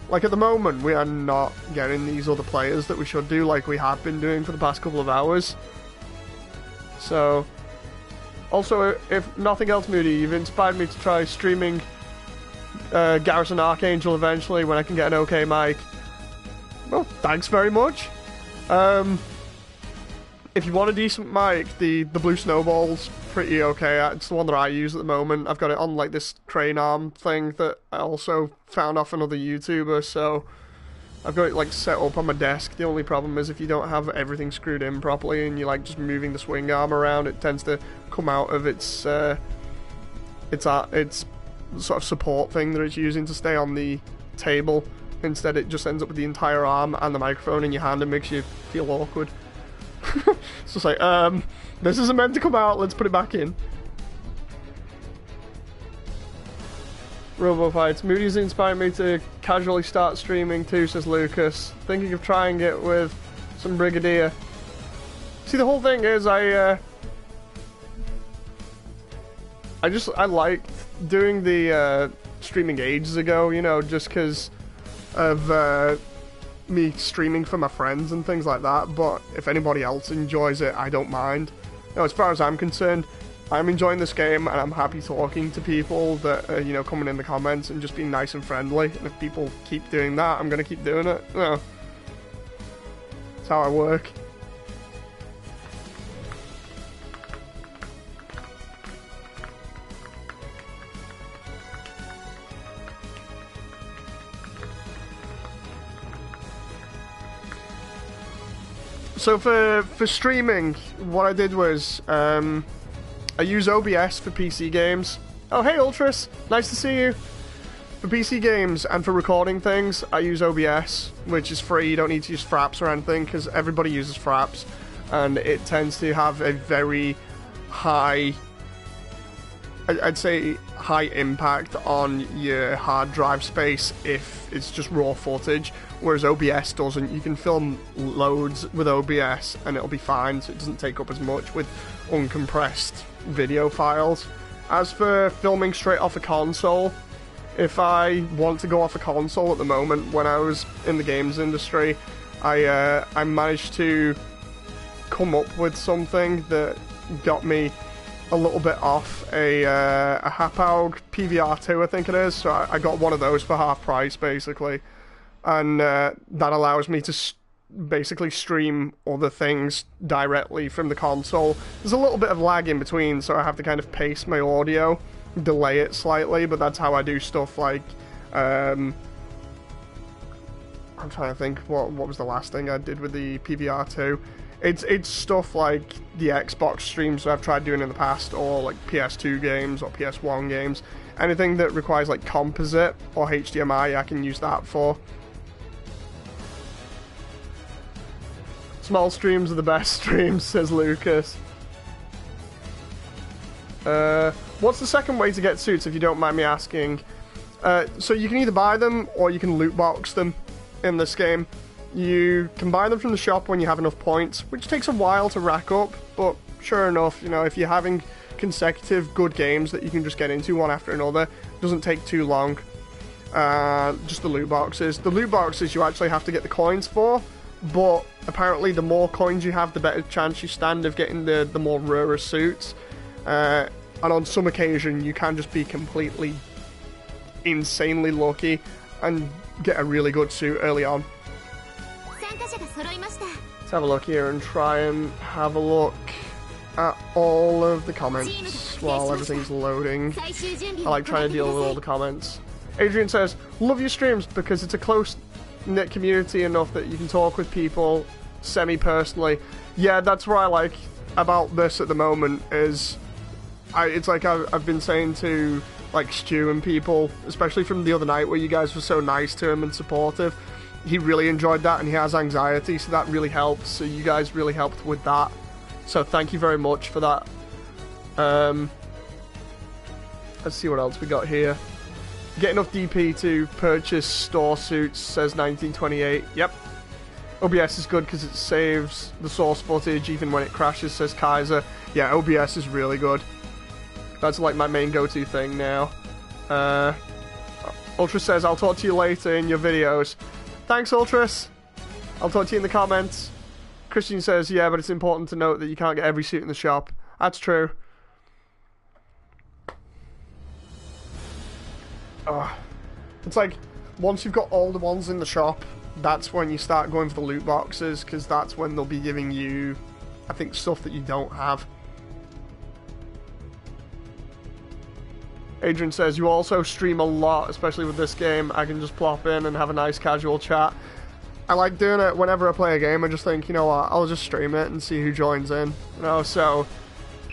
[SPEAKER 1] like at the moment we are not getting these other players that we should do like we have been doing for the past couple of hours. So also, if nothing else, Moody, you've inspired me to try streaming Garrison Archangel eventually when I can get an okay mic. Well, thanks very much. If you want a decent mic, the Blue Snowball's pretty okay. It's the one that I use at the moment. I've got it on like this crane arm thing that I also found off another YouTuber, so I've got it like set up on my desk. The only problem is if you don't have everything screwed in properly and you're like just moving the swing arm around, it tends to come out of its sort of support thing that it's using to stay on the table. Instead it just ends up with the entire arm and the microphone in your hand and makes you feel awkward. So it's like, this isn't meant to come out, let's put it back in. Robo Fights. Moody's inspired me to casually start streaming too, says Lucas. Thinking of trying it with some Brigadier. See, the whole thing is I liked doing the streaming ages ago, you know, just because of me streaming for my friends and things like that, but if anybody else enjoys it, I don't mind. You know, as far as I'm concerned, I'm enjoying this game and I'm happy talking to people that are, you know, coming in the comments and just being nice and friendly, and if people keep doing that, I'm gonna keep doing it. You know, that's how I work. So for streaming, what I did was, I use OBS for PC games. Oh hey Ultras, nice to see you. For PC games and for recording things, I use OBS, which is free. You don't need to use Fraps or anything, because everybody uses Fraps, and it tends to have a very high, I'd say high impact on your hard drive space if it's just raw footage, whereas OBS doesn't. You can film loads with OBS and it'll be fine, so it doesn't take up as much with uncompressed video files. As for filming straight off a console, if I want to go off a console at the moment, when I was in the games industry, I managed to come up with something that got me a little bit off a Hapag PVR2, I think it is. So I got one of those for half price, basically. And that allows me to basically stream other things directly from the console. There's a little bit of lag in between, so I have to kind of pace my audio, delay it slightly, but that's how I do stuff like... I'm trying to think, what was the last thing I did with the PVR2? It's stuff like the Xbox streams that I've tried doing in the past, or like PS2 games or PS1 games. Anything that requires like composite or HDMI, I can use that for. Small streams are the best streams, says Lucas. What's the second way to get suits, if you don't mind me asking? So you can either buy them, or you can loot box them in this game. You can buy them from the shop when you have enough points, which takes a while to rack up, but sure enough, you know, if you're having consecutive good games that you can just get into one after another, it doesn't take too long. Just the loot boxes. The loot boxes you actually have to get the coins for, but apparently the more coins you have, the better chance you stand of getting the more rarer suits. And on some occasion, you can just be completely insanely lucky and get a really good suit early on. Let's have a look here and try and have a look at all of the comments while everything's loading. I like trying to deal with all the comments. Adrian says, love your streams because it's a close-knit community enough that you can talk with people semi-personally. Yeah, that's what I like about this at the moment is it's like I've been saying to like Stu and people, especially from the other night where you guys were so nice to him and supportive. He really enjoyed that, and he has anxiety, so that really helped. So you guys really helped with that. So thank you very much for that. Let's see what else we got here. Get enough DP to purchase store suits, says 1928. Yep. OBS is good because it saves the source footage even when it crashes, says Kaiser. Yeah, OBS is really good. That's like my main go-to thing now. Ultra says, I'll talk to you later in your videos. Thanks, Ultras. I'll talk to you in the comments. Christian says, yeah, but it's important to note that you can't get every suit in the shop. That's true. It's like, once you've got all the ones in the shop, that's when you start going for the loot boxes, because that's when they'll be giving you, I think, stuff that you don't have. Adrian says, you also stream a lot, especially with this game. I can just plop in and have a nice casual chat. I like doing it whenever I play a game. I just think, you know what, I'll just stream it and see who joins in. You know, so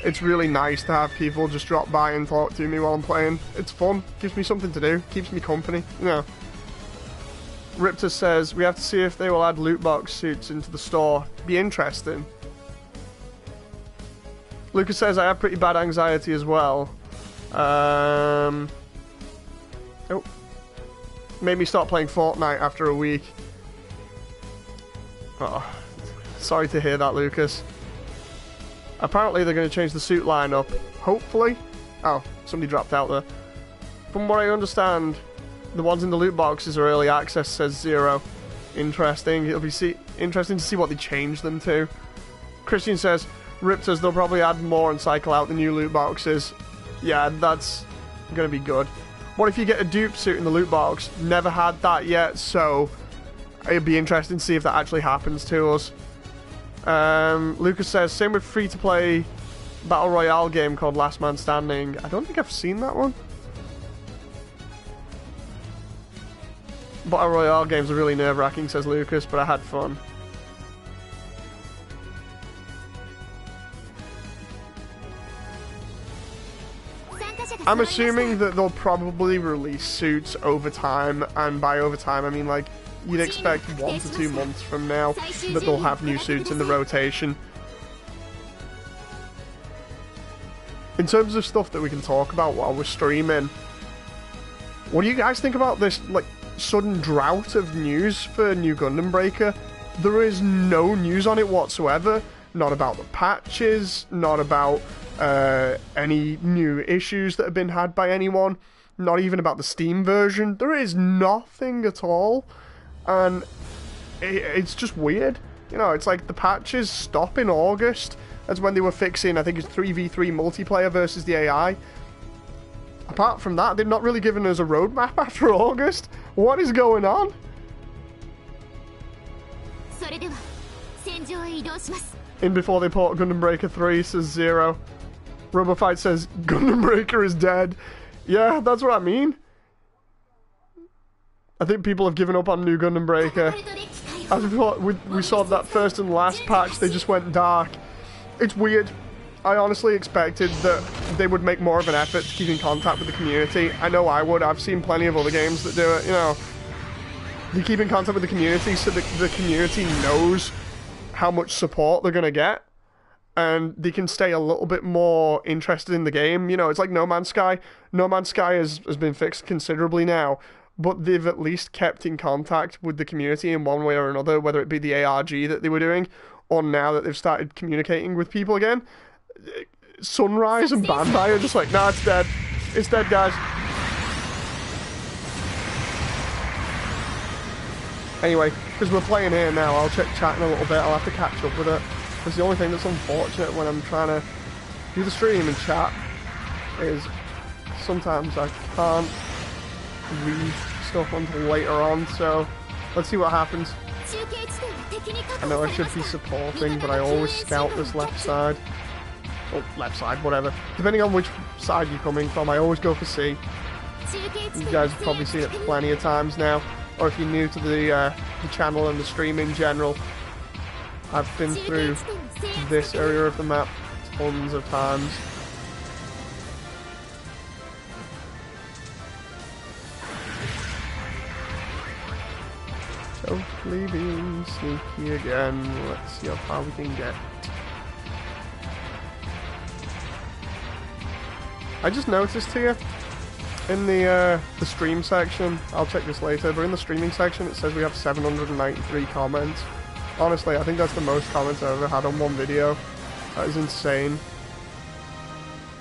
[SPEAKER 1] it's really nice to have people just drop by and talk to me while I'm playing. It's fun, gives me something to do, keeps me company, you know. Riptus says, we have to see if they will add loot box suits into the store. Be interesting. Lucas says, I have pretty bad anxiety as well. Oh. Made me start playing Fortnite after a week. Oh, sorry to hear that, Lucas. Apparently they're going to change the suit lineup. Hopefully. Oh, somebody dropped out there. From what I understand, the ones in the loot boxes are early access, says Zero. Interesting. It'll be interesting to see what they change them to. Christian says, Riptors, they'll probably add more and cycle out the new loot boxes. Yeah, that's going to be good. What if you get a dupe suit in the loot box? Never had that yet, so it'd be interesting to see if that actually happens to us. Lucas says, same with free-to-play Battle Royale game called Last Man Standing. I don't think I've seen that one. Battle Royale games are really nerve-wracking, says Lucas, but I had fun. I'm assuming that they'll probably release suits over time, and by over time I mean like you'd expect 1 to 2 months from now that they'll have new suits in the rotation. In terms of stuff that we can talk about while we're streaming, what do you guys think about this like sudden drought of news for New Gundam Breaker? There is no news on it whatsoever. Not about the patches, not about any new issues that have been had by anyone, not even about the Steam version. There is nothing at all, and it's just weird. You know, it's like the patches stop in August. That's when they were fixing, I think it's 3v3 multiplayer versus the AI. Apart from that, they've not really given us a roadmap after August. What is going on? In before they port Gundam Breaker 3, says Zero. Robofight says, Gundam Breaker is dead. Yeah, that's what I mean. I think people have given up on New Gundam Breaker. As we saw that first and last patch, they just went dark. It's weird. I honestly expected that they would make more of an effort to keep in contact with the community. I know I would. I've seen plenty of other games that do it, you know. They keep in contact with the community so that the community knows how much support they're going to get. And they can stay a little bit more interested in the game. You know, it's like No Man's Sky. No Man's Sky has been fixed considerably now. But they've at least kept in contact with the community in one way or another, whether it be the ARG that they were doing, or now that they've started communicating with people again. Sunrise and Bandai are just like, nah, it's dead. It's dead, guys. Anyway, because we're playing here now, I'll check chat in a little bit. I'll have to catch up with it. Because the only thing that's unfortunate when I'm trying to do the stream and chat is sometimes I can't read stuff until later on, so let's see what happens. I know I should be supporting, but I always scout this left side. Oh, left side, whatever. Depending on which side you're coming from, I always go for C. You guys have probably seen it plenty of times now. Or if you're new to the channel and the stream in general, I've been through this area of the map tons of times. Totally being sneaky again. Let's see how far we can get. I just noticed here in the stream section, I'll check this later, but in the streaming section it says we have 793 comments. Honestly, I think that's the most comments I've ever had on one video. That is insane.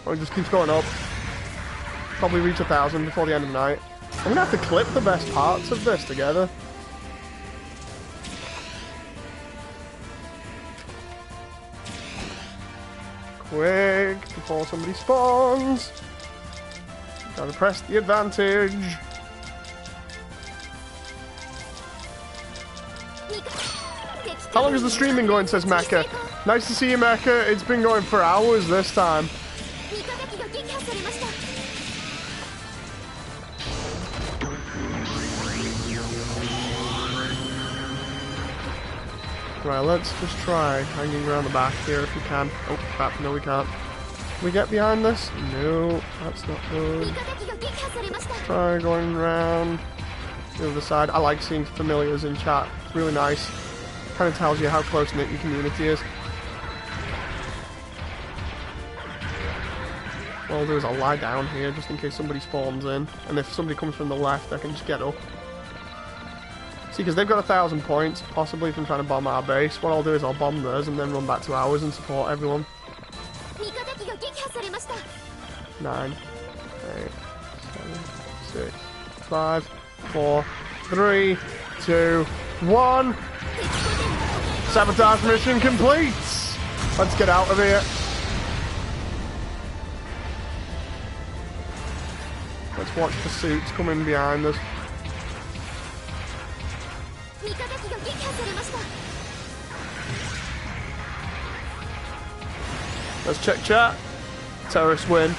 [SPEAKER 1] Oh, it just keeps going up. Probably reach 1,000 before the end of the night. I'm gonna have to clip the best parts of this together. Quick, before somebody spawns. Gotta press the advantage. How long has the stream been going, says Mecha? Nice to see you, Mecha. It's been going for hours this time. Right, let's just try hanging around the back here if we can. Oh, crap, no we can't. Can we get behind this? No, that's not good. Try going around the other side. I like seeing familiars in chat. It's really nice. Kind of tells you how close-knit your community is. What I'll do is I'll lie down here just in case somebody spawns in. And if somebody comes from the left, I can just get up. See, because they've got 1,000 points, possibly from trying to bomb our base. What I'll do is I'll bomb theirs and then run back to ours and support everyone. 9, 8, 7, 6, 5, 4, 3, 2, 1. Sabotage mission complete! Let's get out of here. Let's watch the suits come in behind us. Let's check chat. Terrorists win.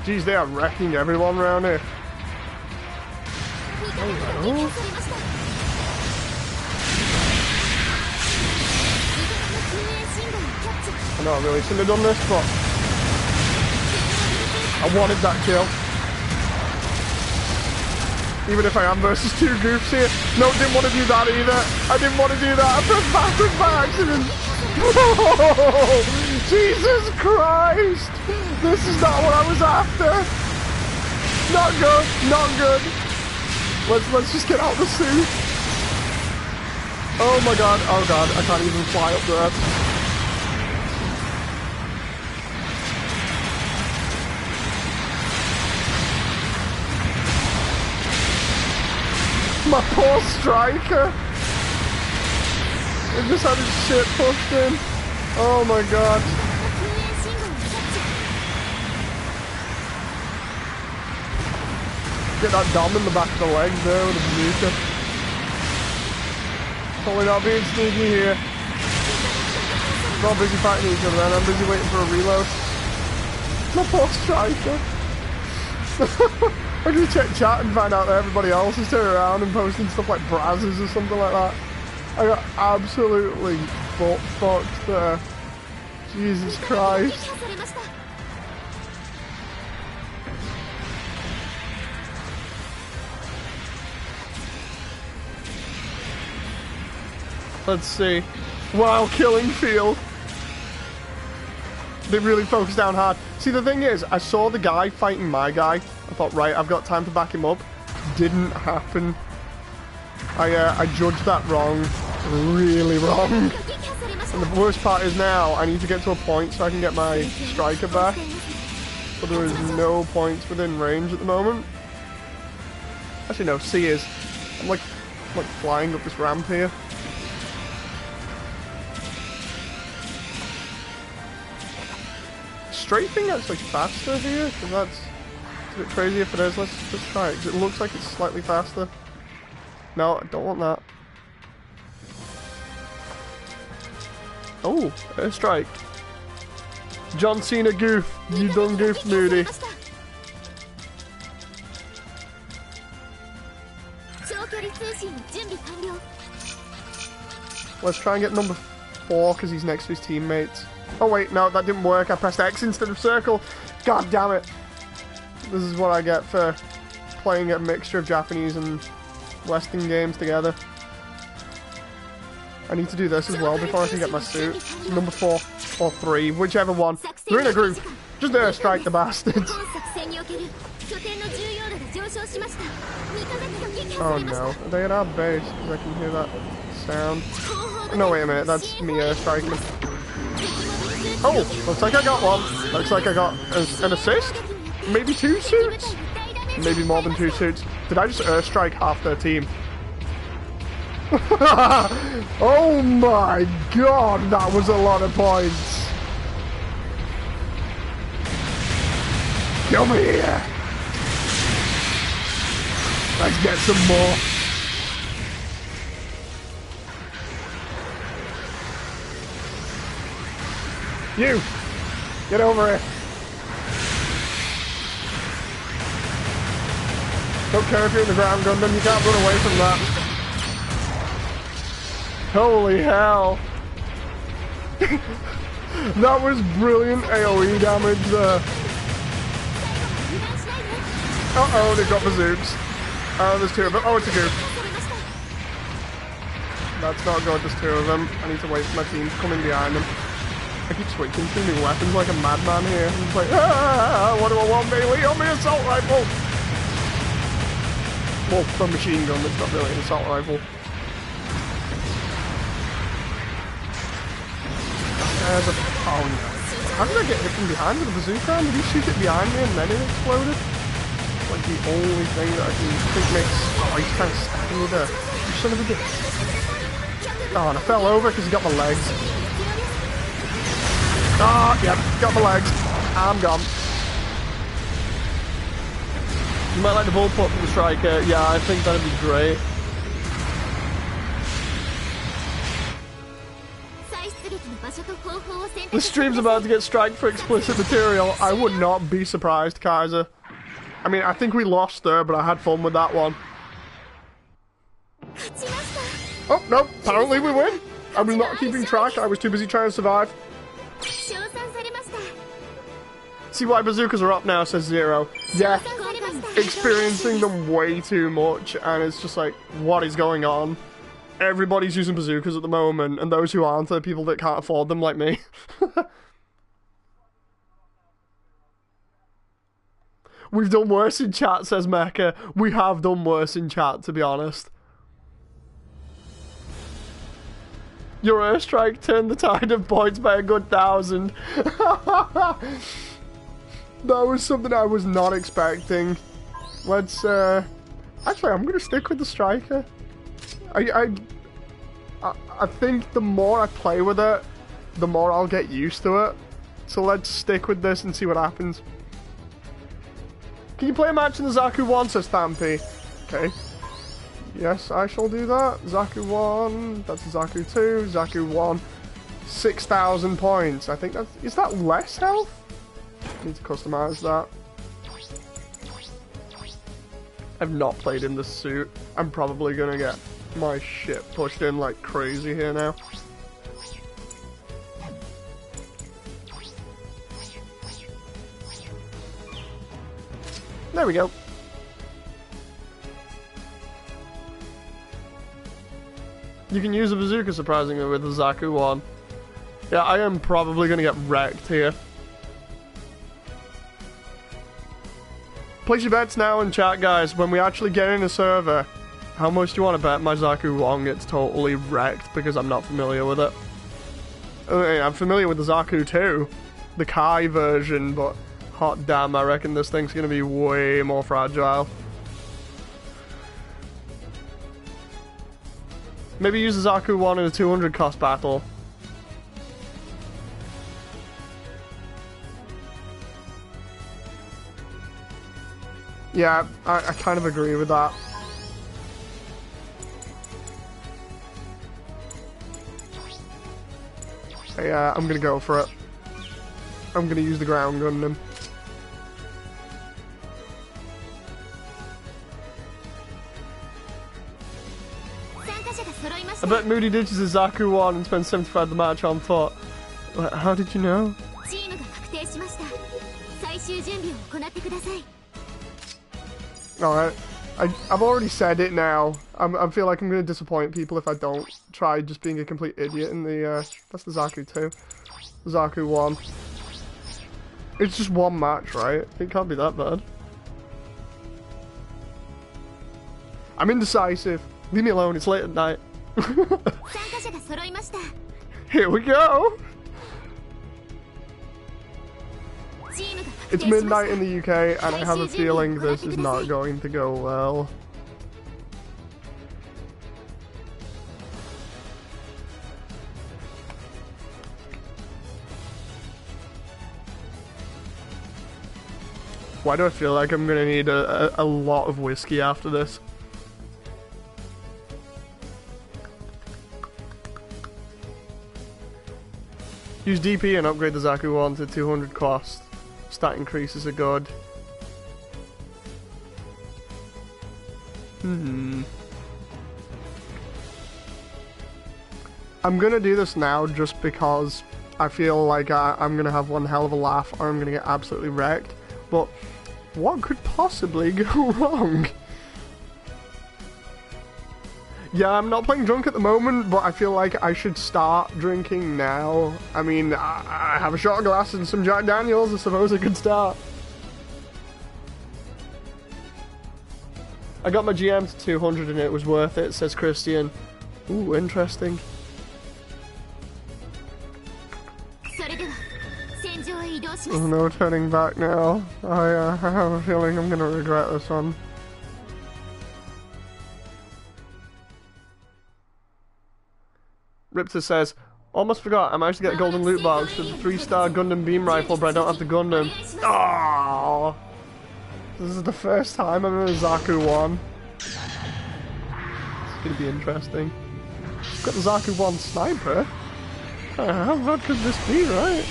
[SPEAKER 1] Jeez, they are wrecking everyone around here. Hello. I know I really shouldn't have done this, but I wanted that kill. Even if I am versus 2 goofs here. No, didn't want to do that either. I didn't want to do that. I pressed backwards by accident. Whoa! Jesus Christ! This is not what I was after. Not good. Not good. Let's just get out the suit. Oh my god. Oh god. I can't even fly up there. My poor striker. He just had his shit pushed in. Oh my god. Get that dom in the back of the leg there with a bazooka. Probably not being sneaky here. We're all busy fighting each other and I'm busy waiting for a reload. My poor striker. I'm gonna check chat and find out that everybody else is turning around and posting stuff like Brazzers or something like that. I got absolutely fucked there. Jesus Christ. Let's see. Wow, killing field. They really focused down hard. See, the thing is, I saw the guy fighting my guy. I thought, right, I've got time to back him up. Didn't happen. I judged that wrong. Really wrong. And the worst part is now, I need to get to a point so I can get my striker back. But there is no points within range at the moment. Actually, no, C is. I'm like flying up this ramp here. Strafing actually faster here, because that's a bit crazy if it is. Let's just try it, because it looks like it's slightly faster. No, I don't want that. Oh, airstrike. John Cena goof. You done goofed, Moody. Let's try and get number 4, because he's next to his teammates. Oh wait, no, that didn't work. I pressed X instead of circle. God damn it. This is what I get for playing a mixture of Japanese and Western games together. I need to do this as well before I can get my suit. Number 4 or 3, whichever one. They're in a group. Just airstrike the bastards. Oh no, are they at our base? Because I can hear that sound. No, wait a minute, that's me airstriking them. Oh, looks like I got one. Looks like I got an assist. Maybe 2 suits? Maybe more than 2 suits. Did I just airstrike half their team? Oh my god, that was a lot of points. Come here. Let's get some more. You! Get over here! Don't care if you're in the ground, Gundam, you can't run away from that. Holy hell! That was brilliant AoE damage there. Uh-oh, they've got bazooks. Oh, there's 2 of them. Oh, it's a goof. That's not good, there's 2 of them. I need to wait for my team to come in behind them. I keep switching to new weapons like a madman here. I'm just like, ah, what do I want, melee on me assault rifle? Well, the machine gun, it's not really an assault rifle. There's a... Oh no. How did I get hit from behind with a bazooka? Did he shoot it behind me and then it exploded? Like the only thing that I can think makes... Oh, he's kind of stabbing me there. You son of a bitch. Oh, and I fell over because he got my legs. Ah, yep, got my legs. I'm gone. You might like the bullpup for the striker. Yeah, I think that'd be great. The stream's about to get striked for explicit material. I would not be surprised, Kaiser. I mean, I think we lost there, but I had fun with that one. Oh, no, apparently we win. I was not keeping track. I was too busy trying to survive. See why bazookas are up now, says Zero. Yeah, experiencing them way too much, and it's just like, what is going on? Everybody's using bazookas at the moment, and those who aren't are people that can't afford them like me. We've done worse in chat, says Mecha. We have done worse in chat, to be honest. Your airstrike turned the tide of points by a good 1,000. That was something I was not expecting. Let's Actually, I'm gonna stick with the striker. I think the more I play with it, the more I'll get used to it. So let's stick with this and see what happens. Can you play a match in the Zaku 1, says Stampy? Okay. Yes, I shall do that. Zaku 1, that's Zaku 2, Zaku 1. 6,000 points. I think that's... Is that less health? Need to customize that. I've not played in this suit. I'm probably gonna get my shit pushed in like crazy here now. There we go. You can use a bazooka surprisingly with the Zaku 1. Yeah, I am probably gonna get wrecked here. Place your bets now in chat, guys. When we actually get in a server, how much do you want to bet my Zaku 1 gets totally wrecked because I'm not familiar with it? Okay, I'm familiar with the Zaku 2, the Kai version, but hot damn, I reckon this thing's gonna be way more fragile. Maybe use the Zaku 1 in a 200 cost battle. Yeah, I kind of agree with that. Yeah, I'm gonna go for it. I'm gonna use the ground Gundam. I bet Moody ditches his Zaku 1 and spends 75 the match on foot. How did you know? Alright, I've already said it now. I feel like I'm going to disappoint people if I don't try just being a complete idiot in the, that's the Zaku 2. Zaku 1. It's just one match, right? It can't be that bad. I'm indecisive. Leave me alone, it's late at night. Here we go! It's midnight in the UK, and I have a feeling this is not going to go well. Why do I feel like I'm gonna need a lot of whiskey after this? Use DP and upgrade the Zaku 1 to 200 cost. Stat increases are good. I'm gonna do this now just because I feel like I'm gonna have one hell of a laugh or I'm gonna get absolutely wrecked. But what could possibly go wrong? Yeah, I'm not playing drunk at the moment, but I feel like I should start drinking now. I mean, I have a shot glass and some Jack Daniels, I suppose I could start. I got my GM to 200 and it was worth it, says Christian. Ooh, interesting. Oh, no turning back now. I have a feeling I'm gonna regret this one. Riptor says, almost forgot, I managed to get a golden loot box for the 3-star Gundam beam rifle, but I don't have the Gundam. Aww. This is the first time I'm in a Zaku 1. It's gonna be interesting. I've got the Zaku 1 sniper. How bad could this be, right?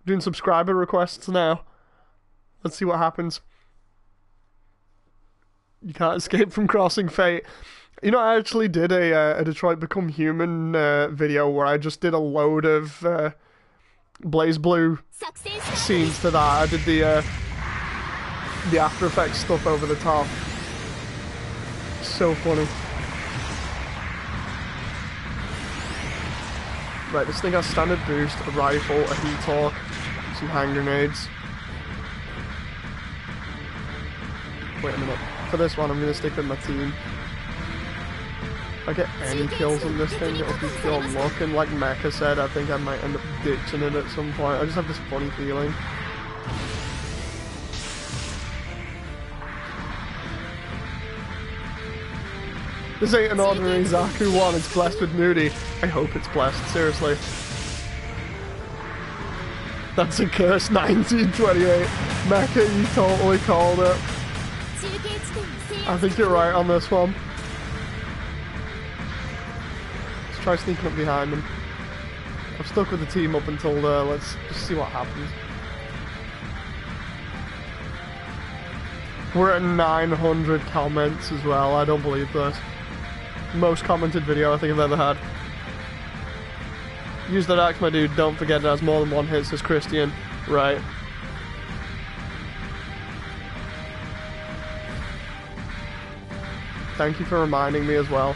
[SPEAKER 1] Doing subscriber requests now. Let's see what happens. You can't escape from crossing fate. You know, I actually did a Detroit Become Human video where I just did a load of Blaze Blue scenes to that. I did the After Effects stuff over the top. So funny. Right, this thing has standard boost, a rifle, a heat torque, some hand grenades. Wait a minute. For this one, I'm going to stick with my team. If I get any kills on this thing, it'll be pure luck, and like Mecha said, I think I might end up ditching it at some point. I just have this funny feeling. This ain't an ordinary Zaku one, it's blessed with Moody. I hope it's blessed, seriously. That's a curse, 1928. Mecha, you totally called it. I think you're right on this one. Let's try sneaking up behind him. I've stuck with the team up until there, let's just see what happens. We're at 900 comments as well, I don't believe this. Most commented video I think I've ever had. Use that axe, my dude, don't forget it has more than one hit, says Christian. Right. Thank you for reminding me as well.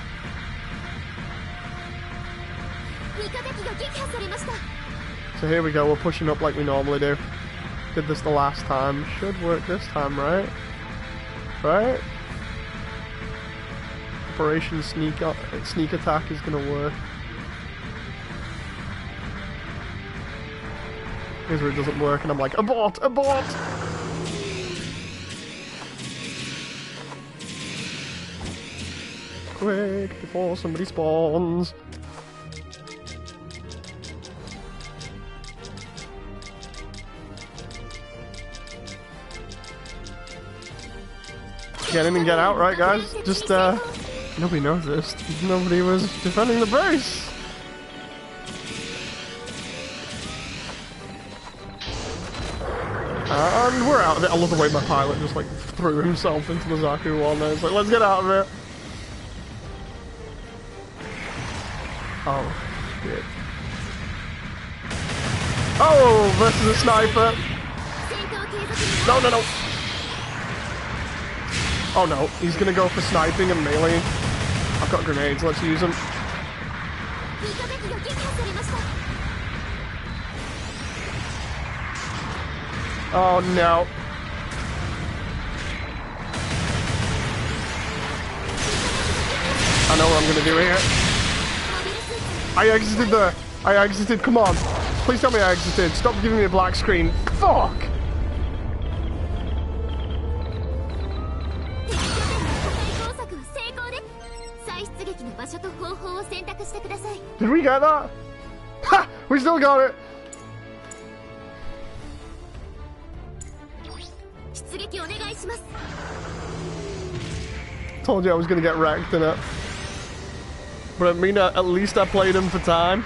[SPEAKER 1] So here we go, we're pushing up like we normally do. Did this the last time, should work this time, right? Right? Operation sneak attack is gonna work. Here's where it doesn't work and I'm like, abort! Abort! Quick, before somebody spawns. Get in and get out, right guys? Just, nobody knows this. Nobody was defending the base! And we're out of it. I love the way my pilot just, like, threw himself into the Zaku one there. It's like, let's get out of it! Oh, shit. Oh, versus a sniper! No, no, no! Oh no, he's gonna go for sniping and meleeing. I've got grenades, let's use them. Oh no. I know what I'm gonna do here. I exited, come on. Please tell me I exited. Stop giving me a black screen. Fuck! Did we get that? Ha! We still got it! Told you I was gonna get wrecked in it. But I mean, at least I played him for time.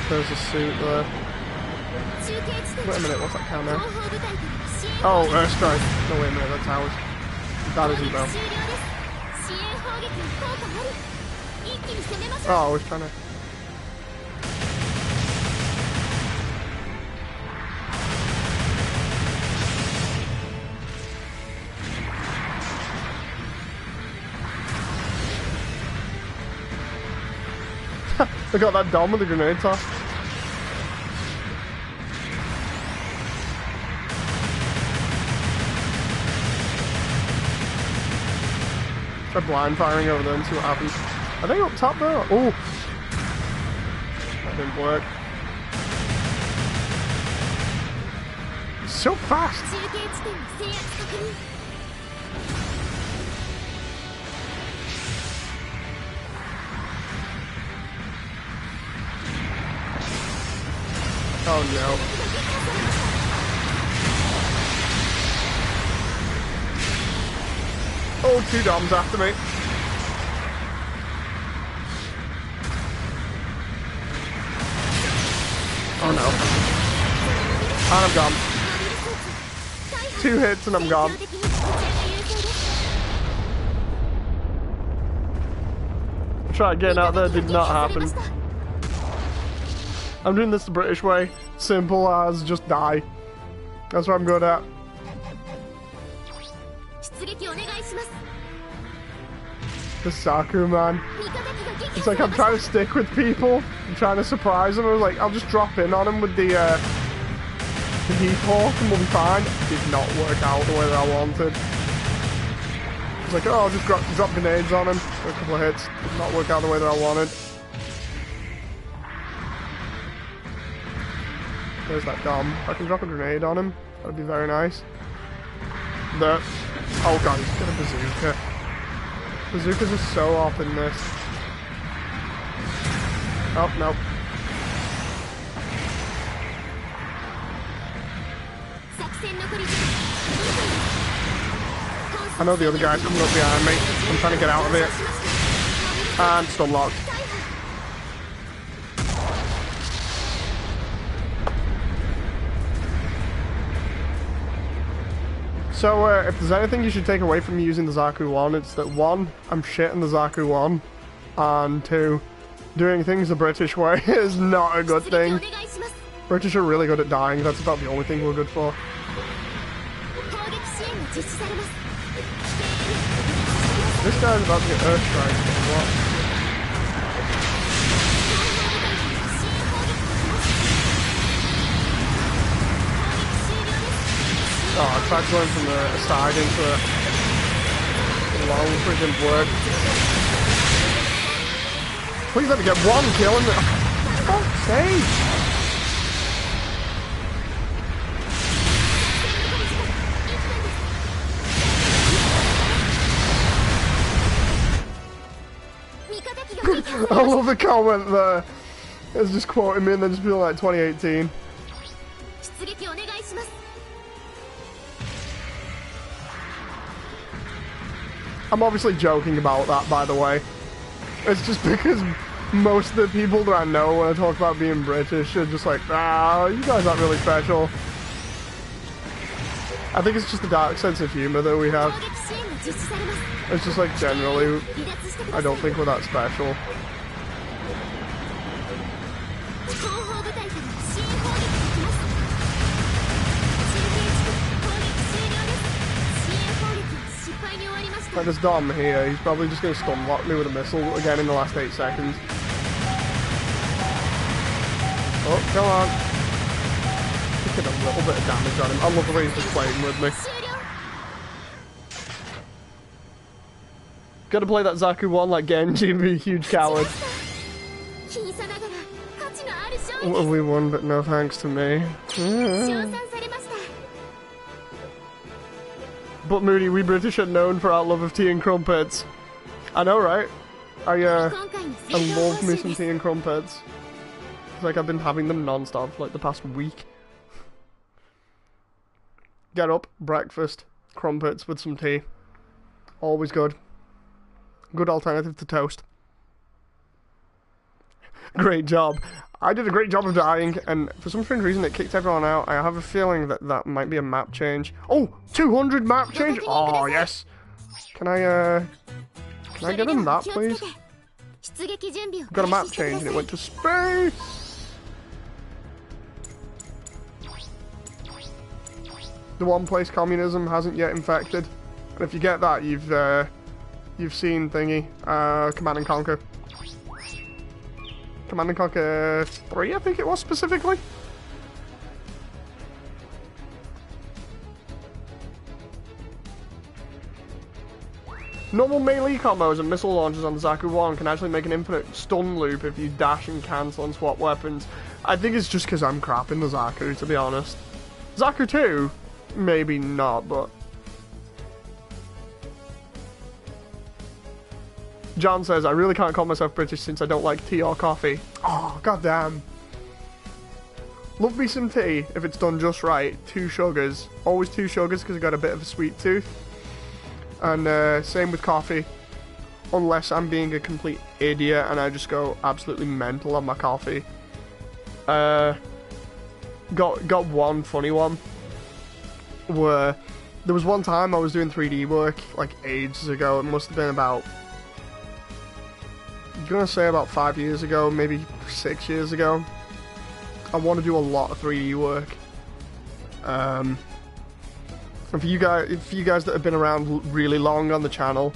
[SPEAKER 1] There's a suit there. Wait a minute, what's that camera? Oh, airstrike. No, wait a minute, that's ours. That isn't though. Oh, I was trying to... I got that dome with the grenade toss. Try blind firing over there and see what happens. Are they up top though? Oh! That didn't work. So fast! Oh no. Oh, two doms after me. Oh no. And I'm gone. 2 hits and I'm gone. Tried getting out there, did not happen. I'm doing this the British way. Simple as just die. That's what I'm good at. The Zaku, man. It's like I'm trying to stick with people. I'm trying to surprise them. I was like, I'll just drop in on them with the heat hawk and we'll be fine. It did not work out the way that I wanted. It's like, oh, I'll just drop grenades on him for a couple of hits. Did not work out the way that I wanted. There's that Dom. If I can drop a grenade on him, that'd be very nice. Oh god, he's got a bazooka. Bazookas are so up in this. Oh, no. I know the other guy's coming up behind me. I'm trying to get out of it. And stun locked. So, if there's anything you should take away from using the Zaku 1, it's that 1, I'm shit in the Zaku 1, and 2, doing things the British way is not a good thing. British are really good at dying, that's about the only thing we're good for. This guy's about to get Earthstrike. What? Oh, I tried going from the side into a long freaking work. Please let me get one kill in the... For fuck's sake! I love the comment there. It's just quoting me and then just being like 2018. I'm obviously joking about that, by the way. It's just because most of the people that I know when I talk about being British are just like, ah, you guys aren't really special. I think it's just the dark sense of humor that we have. It's just like generally, I don't think we're that special. Like this Dom here, he's probably just going to stun lock me with a missile again in the last 8 seconds. Oh, come on. Just get a little bit of damage on him. I love the way he's just playing with me. Gotta play that Zaku 1 like Genji and be a huge coward. We won, but no thanks to me. But Moody, we British are known for our love of tea and crumpets. I know, right? I love me some tea and crumpets. It's like I've been having them non-stop for like the past week. Get up, breakfast, crumpets with some tea. Always good. Good alternative to toast. Great job. I did a great job of dying, and for some strange reason it kicked everyone out. I have a feeling that that might be a map change. Oh, 200 map change! Oh, yes! Can I get him that, please? Got a map change and it went to space! The one place communism hasn't yet infected. And if you get that, you've seen thingy, Command and Conquer. Command and Conquer 3, I think it was specifically. Normal melee combos and missile launchers on the Zaku 1 can actually make an infinite stun loop if you dash and cancel and swap weapons. I think it's just because I'm crap in the Zaku, to be honest. Zaku 2, maybe not, but... John says, I really can't call myself British since I don't like tea or coffee. Oh, goddamn. Love me some tea, if it's done just right. 2 sugars. Always 2 sugars, because I've got a bit of a sweet tooth. And same with coffee. Unless I'm being a complete idiot and I just go absolutely mental on my coffee. Got one funny one. Where there was one time I was doing 3D work, like ages ago. It must have been about... I'm gonna say about 5 years ago, maybe 6 years ago. I want to do a lot of 3D work. And for you guys that have been around really long on the channel,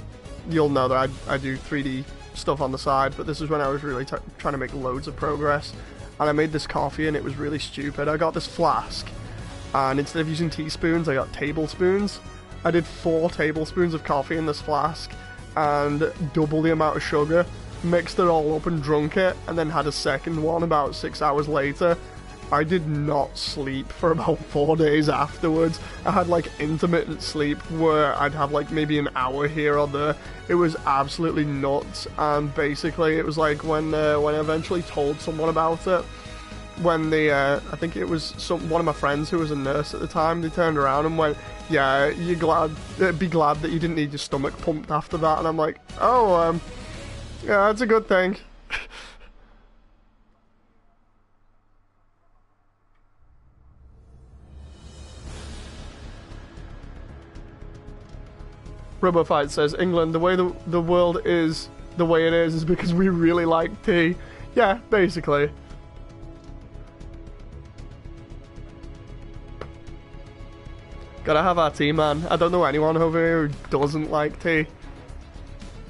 [SPEAKER 1] you'll know that I do 3D stuff on the side. But this is when I was really trying to make loads of progress. And I made this coffee, and it was really stupid. I got this flask, and instead of using teaspoons, I got tablespoons. I did 4 tablespoons of coffee in this flask and double the amount of sugar, mixed it all up and drunk it, and then had a second one about 6 hours later. I did not sleep for about 4 days afterwards. I had like intermittent sleep where I'd have like maybe an hour here or there. It was absolutely nuts, and basically it was like when I eventually told someone about it, when I think it was one of my friends who was a nurse at the time, they turned around and went, yeah, be glad that you didn't need your stomach pumped after that, and I'm like, oh, yeah, that's a good thing. RoboFight says, England, the way the world is the way it is because we really like tea. Yeah, basically. Gotta have our tea, man. I don't know anyone over here who doesn't like tea.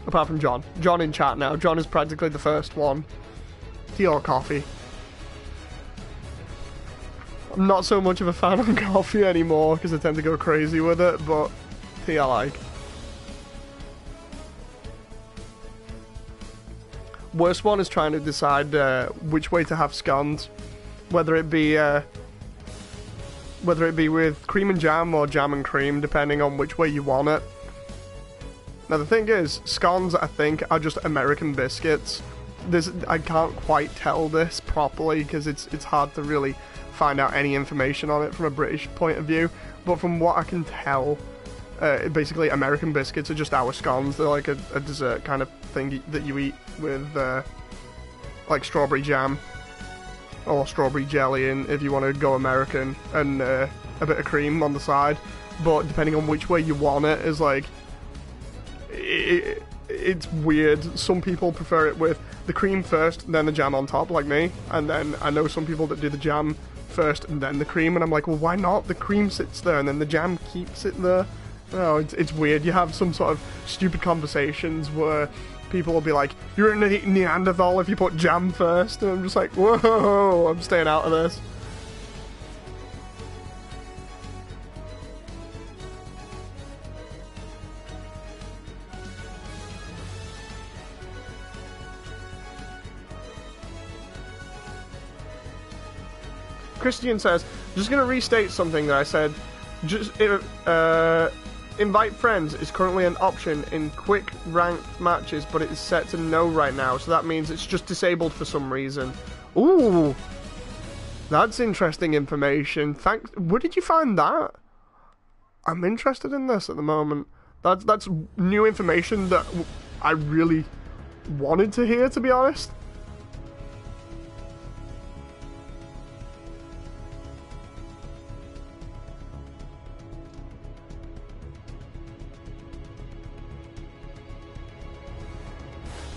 [SPEAKER 1] Apart from John. John in chat now. John is practically the first one. Tea or coffee. I'm not so much of a fan of coffee anymore because I tend to go crazy with it, but tea I like. Worst one is trying to decide which way to have scones, whether it be with cream and jam or jam and cream, depending on which way you want it. Now the thing is, scones I think are just American biscuits. I can't quite tell this properly because it's hard to really find out any information on it from a British point of view. But from what I can tell, basically American biscuits are just our scones. They're like a dessert kind of thing that you eat with like strawberry jam or strawberry jelly, and if you want to go American, and a bit of cream on the side. But depending on which way you want it is like, it's weird. Some people prefer it with the cream first, then the jam on top, like me, and then I know some people that do the jam first and then the cream, and I'm like, well, why not? The cream sits there and then the jam keeps it there. No, it's weird. You have some sort of stupid conversations where people will be like, you're a Neanderthal if you put jam first, and I'm just like, whoa, I'm staying out of this. Christian says, just going to restate something that I said. Just invite friends is currently an option in quick ranked matches, but it is set to no right now, so that means it's just disabled for some reason. Ooh, that's interesting information. Thanks. Where did you find that? I'm interested in this at the moment. That's new information that I really wanted to hear, to be honest.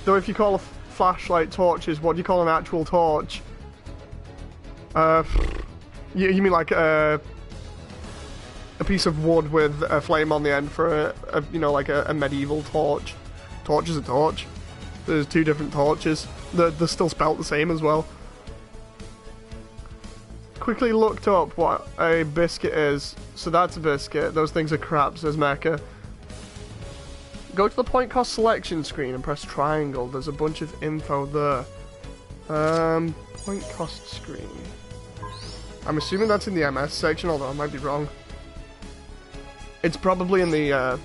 [SPEAKER 1] Though if you call a flashlight torches, what do you call an actual torch? You mean like a piece of wood with a flame on the end for you know, like a medieval torch. Torch is a torch. There's two different torches. They're still spelt the same as well. Quickly looked up what a biscuit is. So that's a biscuit. Those things are crap, says Mecha. Go to the point cost selection screen and press triangle. There's a bunch of info there. Point cost screen. I'm assuming that's in the MS section, although I might be wrong. It's probably in the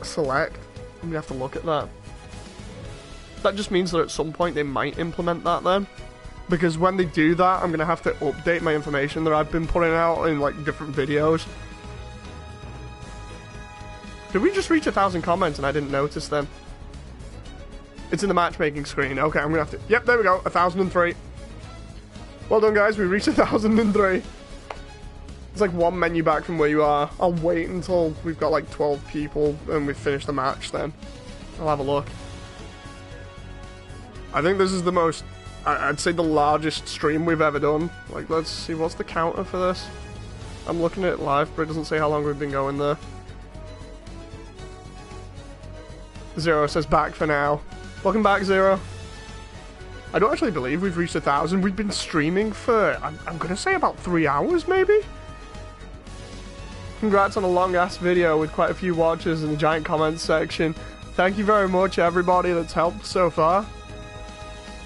[SPEAKER 1] select. I'm gonna have to look at that. That just means that at some point they might implement that then. Because when they do that, I'm gonna have to update my information that I've been putting out in like different videos. Did we just reach 1,000 comments and I didn't notice then? It's in the matchmaking screen. Okay, I'm gonna have to... Yep, there we go. 1,003. Well done, guys. We reached 1,003. It's like one menu back from where you are. I'll wait until we've got like 12 people and we've finished the match then. I'll have a look. I think this is the most... I'd say the largest stream we've ever done. Like, let's see. What's the counter for this? I'm looking at it live, but it doesn't say how long we've been going there. Zero says back for now. Welcome back, Zero. I don't actually believe we've reached 1,000. We've been streaming for, I'm gonna say about 3 hours, maybe? Congrats on a long-ass video with quite a few watches and a giant comments section. Thank you very much, everybody that's helped so far.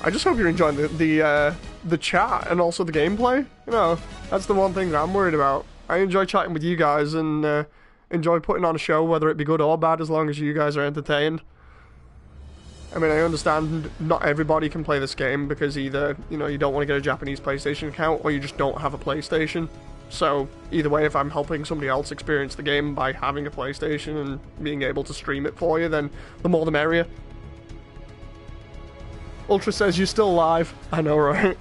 [SPEAKER 1] I just hope you're enjoying the chat and also the gameplay. You know, that's the one thing that I'm worried about. I enjoy chatting with you guys and enjoy putting on a show, whether it be good or bad, as long as you guys are entertained. I mean, I understand not everybody can play this game because either, you know, you don't want to get a Japanese PlayStation account or you just don't have a PlayStation. So, either way, if I'm helping somebody else experience the game by having a PlayStation and being able to stream it for you, then the more the merrier. Ultra says you're still live. I know, right?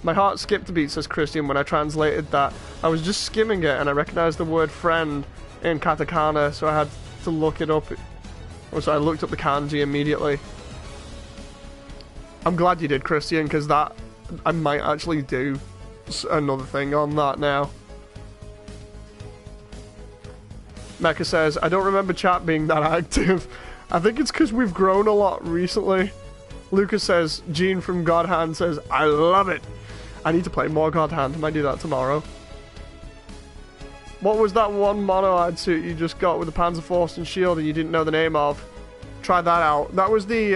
[SPEAKER 1] My heart skipped a beat, says Christian, when I translated that. I was just skimming it and I recognized the word friend in katakana, so I had to look it up. So I looked up the kanji immediately. I'm glad you did, Christian, because that... I might actually do another thing on that now. Mecha says, I don't remember chat being that active. I think it's because we've grown a lot recently. Lucas says, Gene from God Hand says, I love it. I need to play more God Hand. I might do that tomorrow. What was that one mono-eyed suit you just got with the Panzer Force and shield and you didn't know the name of? Try that out. That was the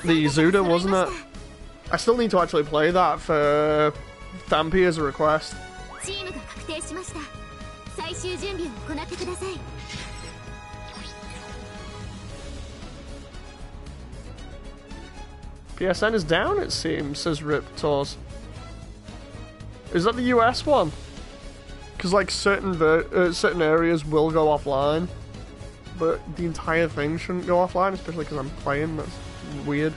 [SPEAKER 1] Zuda, wasn't it? I still need to actually play that for Thampi as a request. PSN is down, it seems, says Riptors. Is that the US one? Because like certain areas will go offline, but the entire thing shouldn't go offline, especially because I'm playing. That's weird.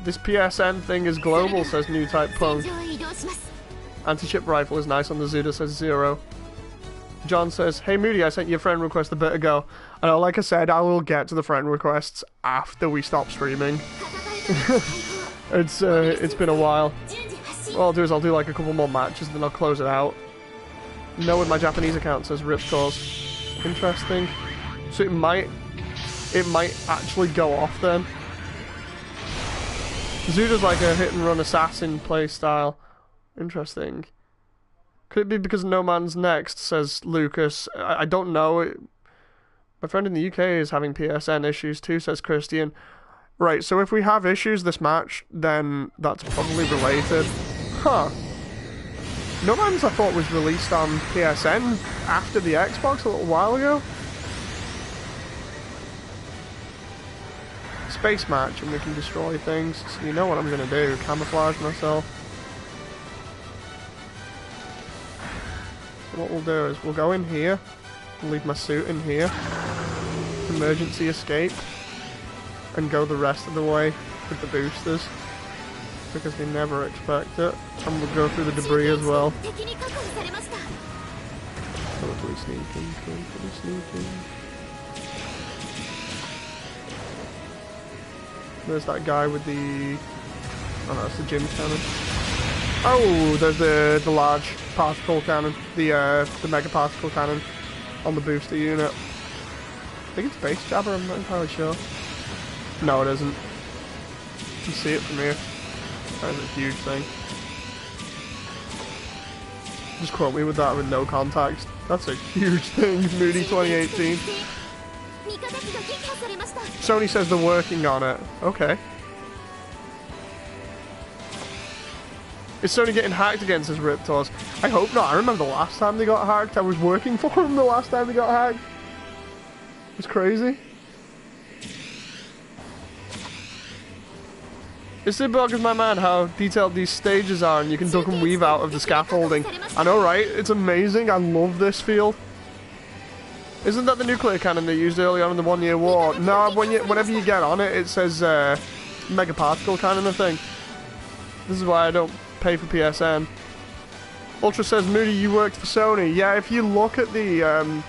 [SPEAKER 1] This PSN thing is global, says New Type Punk. Anti-ship rifle is nice on the Zuda, says Zero. John says, hey Moody, I sent you a friend request a bit ago. And like I said, I will get to the friend requests after we stop streaming. It's been a while. What I'll do is I'll do like a couple more matches, then I'll close it out. No, with my Japanese account, says Riptors. Interesting. So it might actually go off then. Zuda's like a hit and run assassin playstyle. Interesting. Could it be because No Man's Next, says Lucas? I don't know. My friend in the UK is having PSN issues too, says Christian. Right, so if we have issues this match, then that's probably related. Huh. No Man's, I thought, was released on PSN after the Xbox a little while ago. Space match and we can destroy things. So you know what I'm gonna do, camouflage myself. So what we'll do is we'll go in here, and leave my suit in here, emergency escape, and go the rest of the way with the boosters, because they never expect it, and we'll go through the debris as well. Totally sneaking. There's that guy with the... oh no, it's the gym cannon. Oh, there's the large particle cannon. The mega particle cannon on the booster unit. I think it's base jabber, I'm not entirely sure. No, it isn't. You can see it from here. That is a huge thing. Just quote me with that with no context. That's a huge thing, Moody 2018. Sony says they're working on it. Okay. Is Sony getting hacked again, says Riptors? I hope not. I remember the last time they got hacked. I was working for them the last time they got hacked. It was crazy. It's the boggles my man how detailed these stages are and you can duck and weave out of the scaffolding. I know, right? It's amazing. I love this field. Isn't that the nuclear cannon they used early on in the 1 Year War? No, whenever you get on it, it says mega particle cannon, I think. This is why I don't pay for PSN. Ultra says, Moody, you worked for Sony. Yeah, if you look at the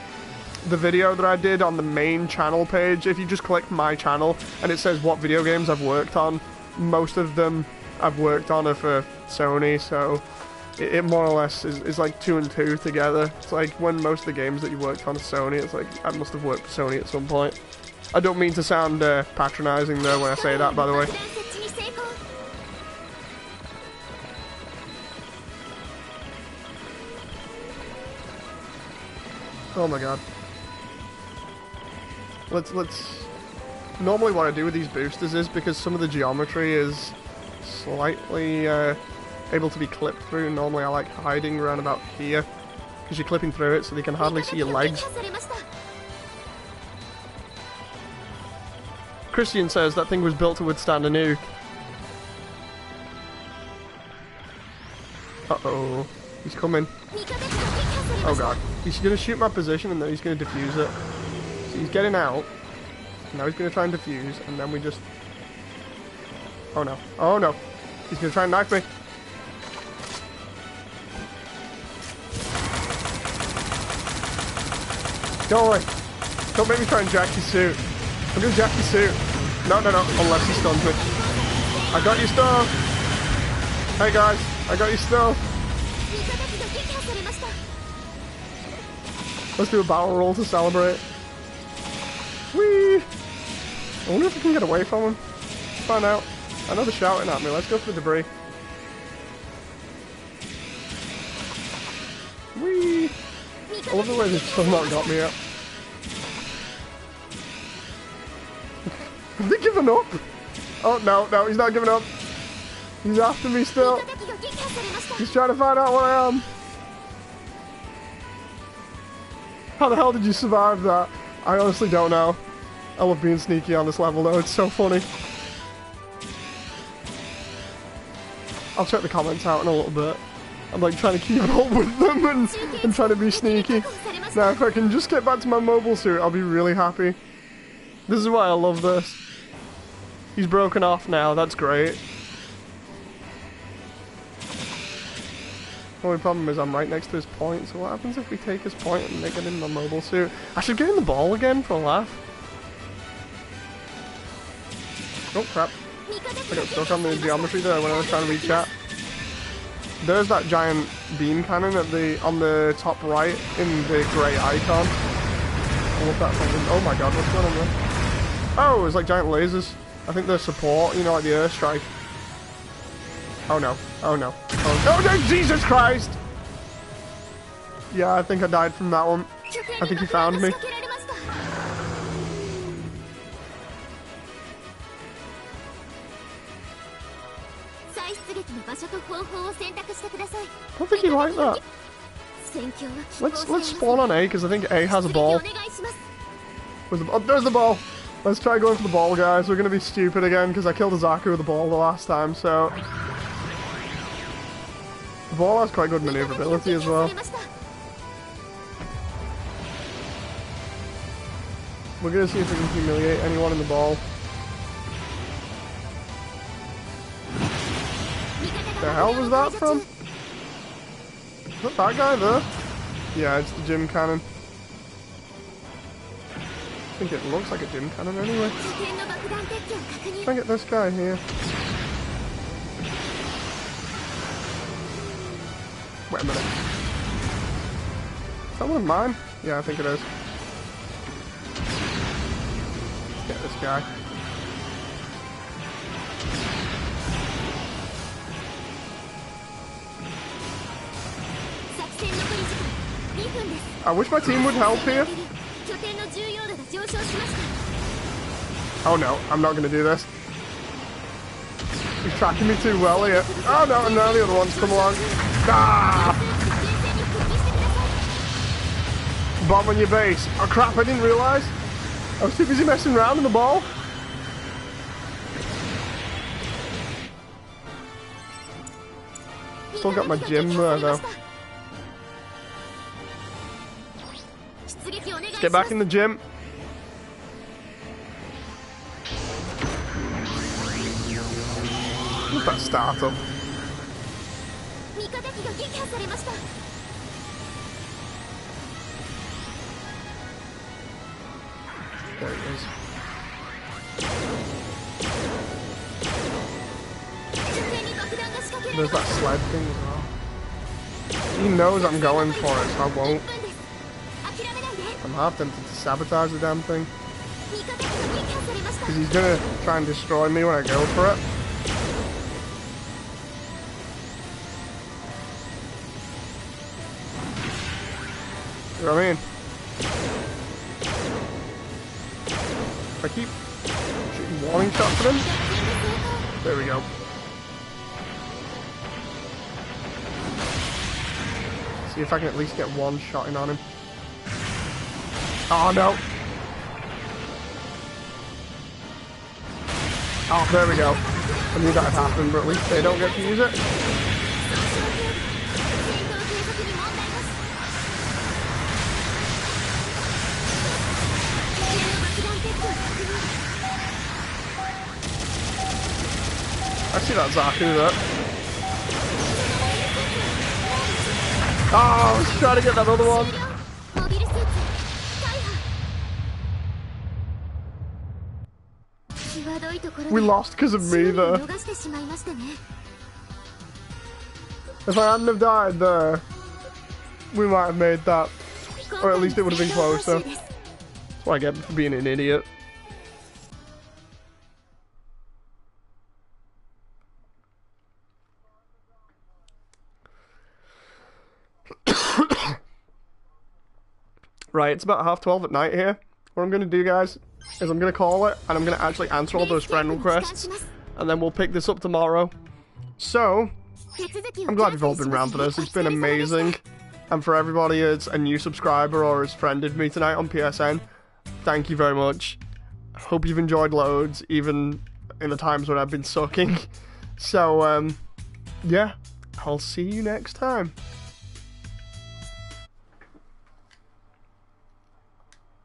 [SPEAKER 1] video that I did on the main channel page, if you just click my channel and it says what video games I've worked on, most of them I've worked on are for Sony, so it more or less is like 2 and 2 together. It's like when most of the games that you worked on are Sony, it's like I must have worked for Sony at some point. I don't mean to sound patronizing though when I say that, by the way. Oh my god. Let's... Normally what I do with these boosters is, because some of the geometry is slightly able to be clipped through, normally I like hiding around about here, because you're clipping through it so they can hardly see your legs. Christian says that thing was built to withstand a nuke. Uh-oh. He's coming. Oh god. He's gonna shoot my position and then he's gonna defuse it. So he's getting out. Now he's gonna try and defuse, and then we just... Oh no. Oh no. He's gonna try and knife me. Don't worry. Don't make me try and jack your suit. I'm gonna jack your suit. No, no, no. Unless he stuns me. I got your stuff. Hey guys. I got your stuff. Let's do a barrel roll to celebrate. Whee! I wonder if I can get away from him. Find out. I know they're shouting at me. Let's go for the debris. Whee! I love the way they've still not got me yet. Have they given up? Oh, no, no, he's not giving up. He's after me still. He's trying to find out where I am. How the hell did you survive that? I honestly don't know. I love being sneaky on this level though, it's so funny. I'll check the comments out in a little bit. I'm like trying to keep up with them and trying to be sneaky. Now if I can just get back to my mobile suit, I'll be really happy. This is why I love this. He's broken off now, that's great. The only problem is I'm right next to his point, so what happens if we take his point and they get in my mobile suit? I should get in the ball again for a laugh. Oh crap. I got stuck on the geometry there when I was trying to read chat. There's that giant beam cannon at on the top right in the grey icon. I love that thing. Oh my god, what's going on there? Oh, it's like giant lasers. I think they're support, you know, like the airstrike. Oh no. Oh no. Oh no, Jesus Christ! Yeah, I think I died from that one. I think he found me. I don't think he liked that. Let's spawn on A, because I think A has a ball. Oh, there's the ball! Let's try going for the ball, guys. We're gonna be stupid again, because I killed Azaku with the ball the last time, so... The ball has quite good maneuverability as well. We're gonna see if we can humiliate anyone in the ball. The hell was that from? Is that that guy there? Yeah, it's the gym cannon. I think it looks like a gym cannon anyway. Try and get this guy here. Wait a minute. Is that one of mine? Yeah, I think it is. Let's get this guy. I wish my team would help here. Oh no, I'm not gonna do this. He's tracking me too well here. Oh no, and now the other one's come along. Ah! Bomb on your base. Oh crap, I didn't realise. I was too busy messing around in the ball. Still got my gym there though. Let's get back in the gym. What's that startup? There it is. There's that sled thing as well. He knows I'm going for it, so I won't. I'm half tempted to sabotage the damn thing. Because he's gonna try and destroy me when I go for it. You know what I mean? I keep shooting warning shots at him. There we go. See if I can at least get one shot in on him. Oh no! Oh, there we go. I knew that had happened, but at least they don't get to use it. I see that Zaku there. Oh, I was trying to get that other one. We lost because of me though. If I hadn't have died there, we might have made that. Or at least it would have been closer. That's what I get for being an idiot. Right, it's about 12:30 at night here. What I'm going to do, guys, is I'm going to call it, and I'm going to actually answer all those friend requests, and then we'll pick this up tomorrow. So, I'm glad you've all been around for this. It's been amazing. And for everybody who's a new subscriber or has friended me tonight on PSN, thank you very much. Hope you've enjoyed loads, even in the times when I've been sucking. So, yeah, I'll see you next time.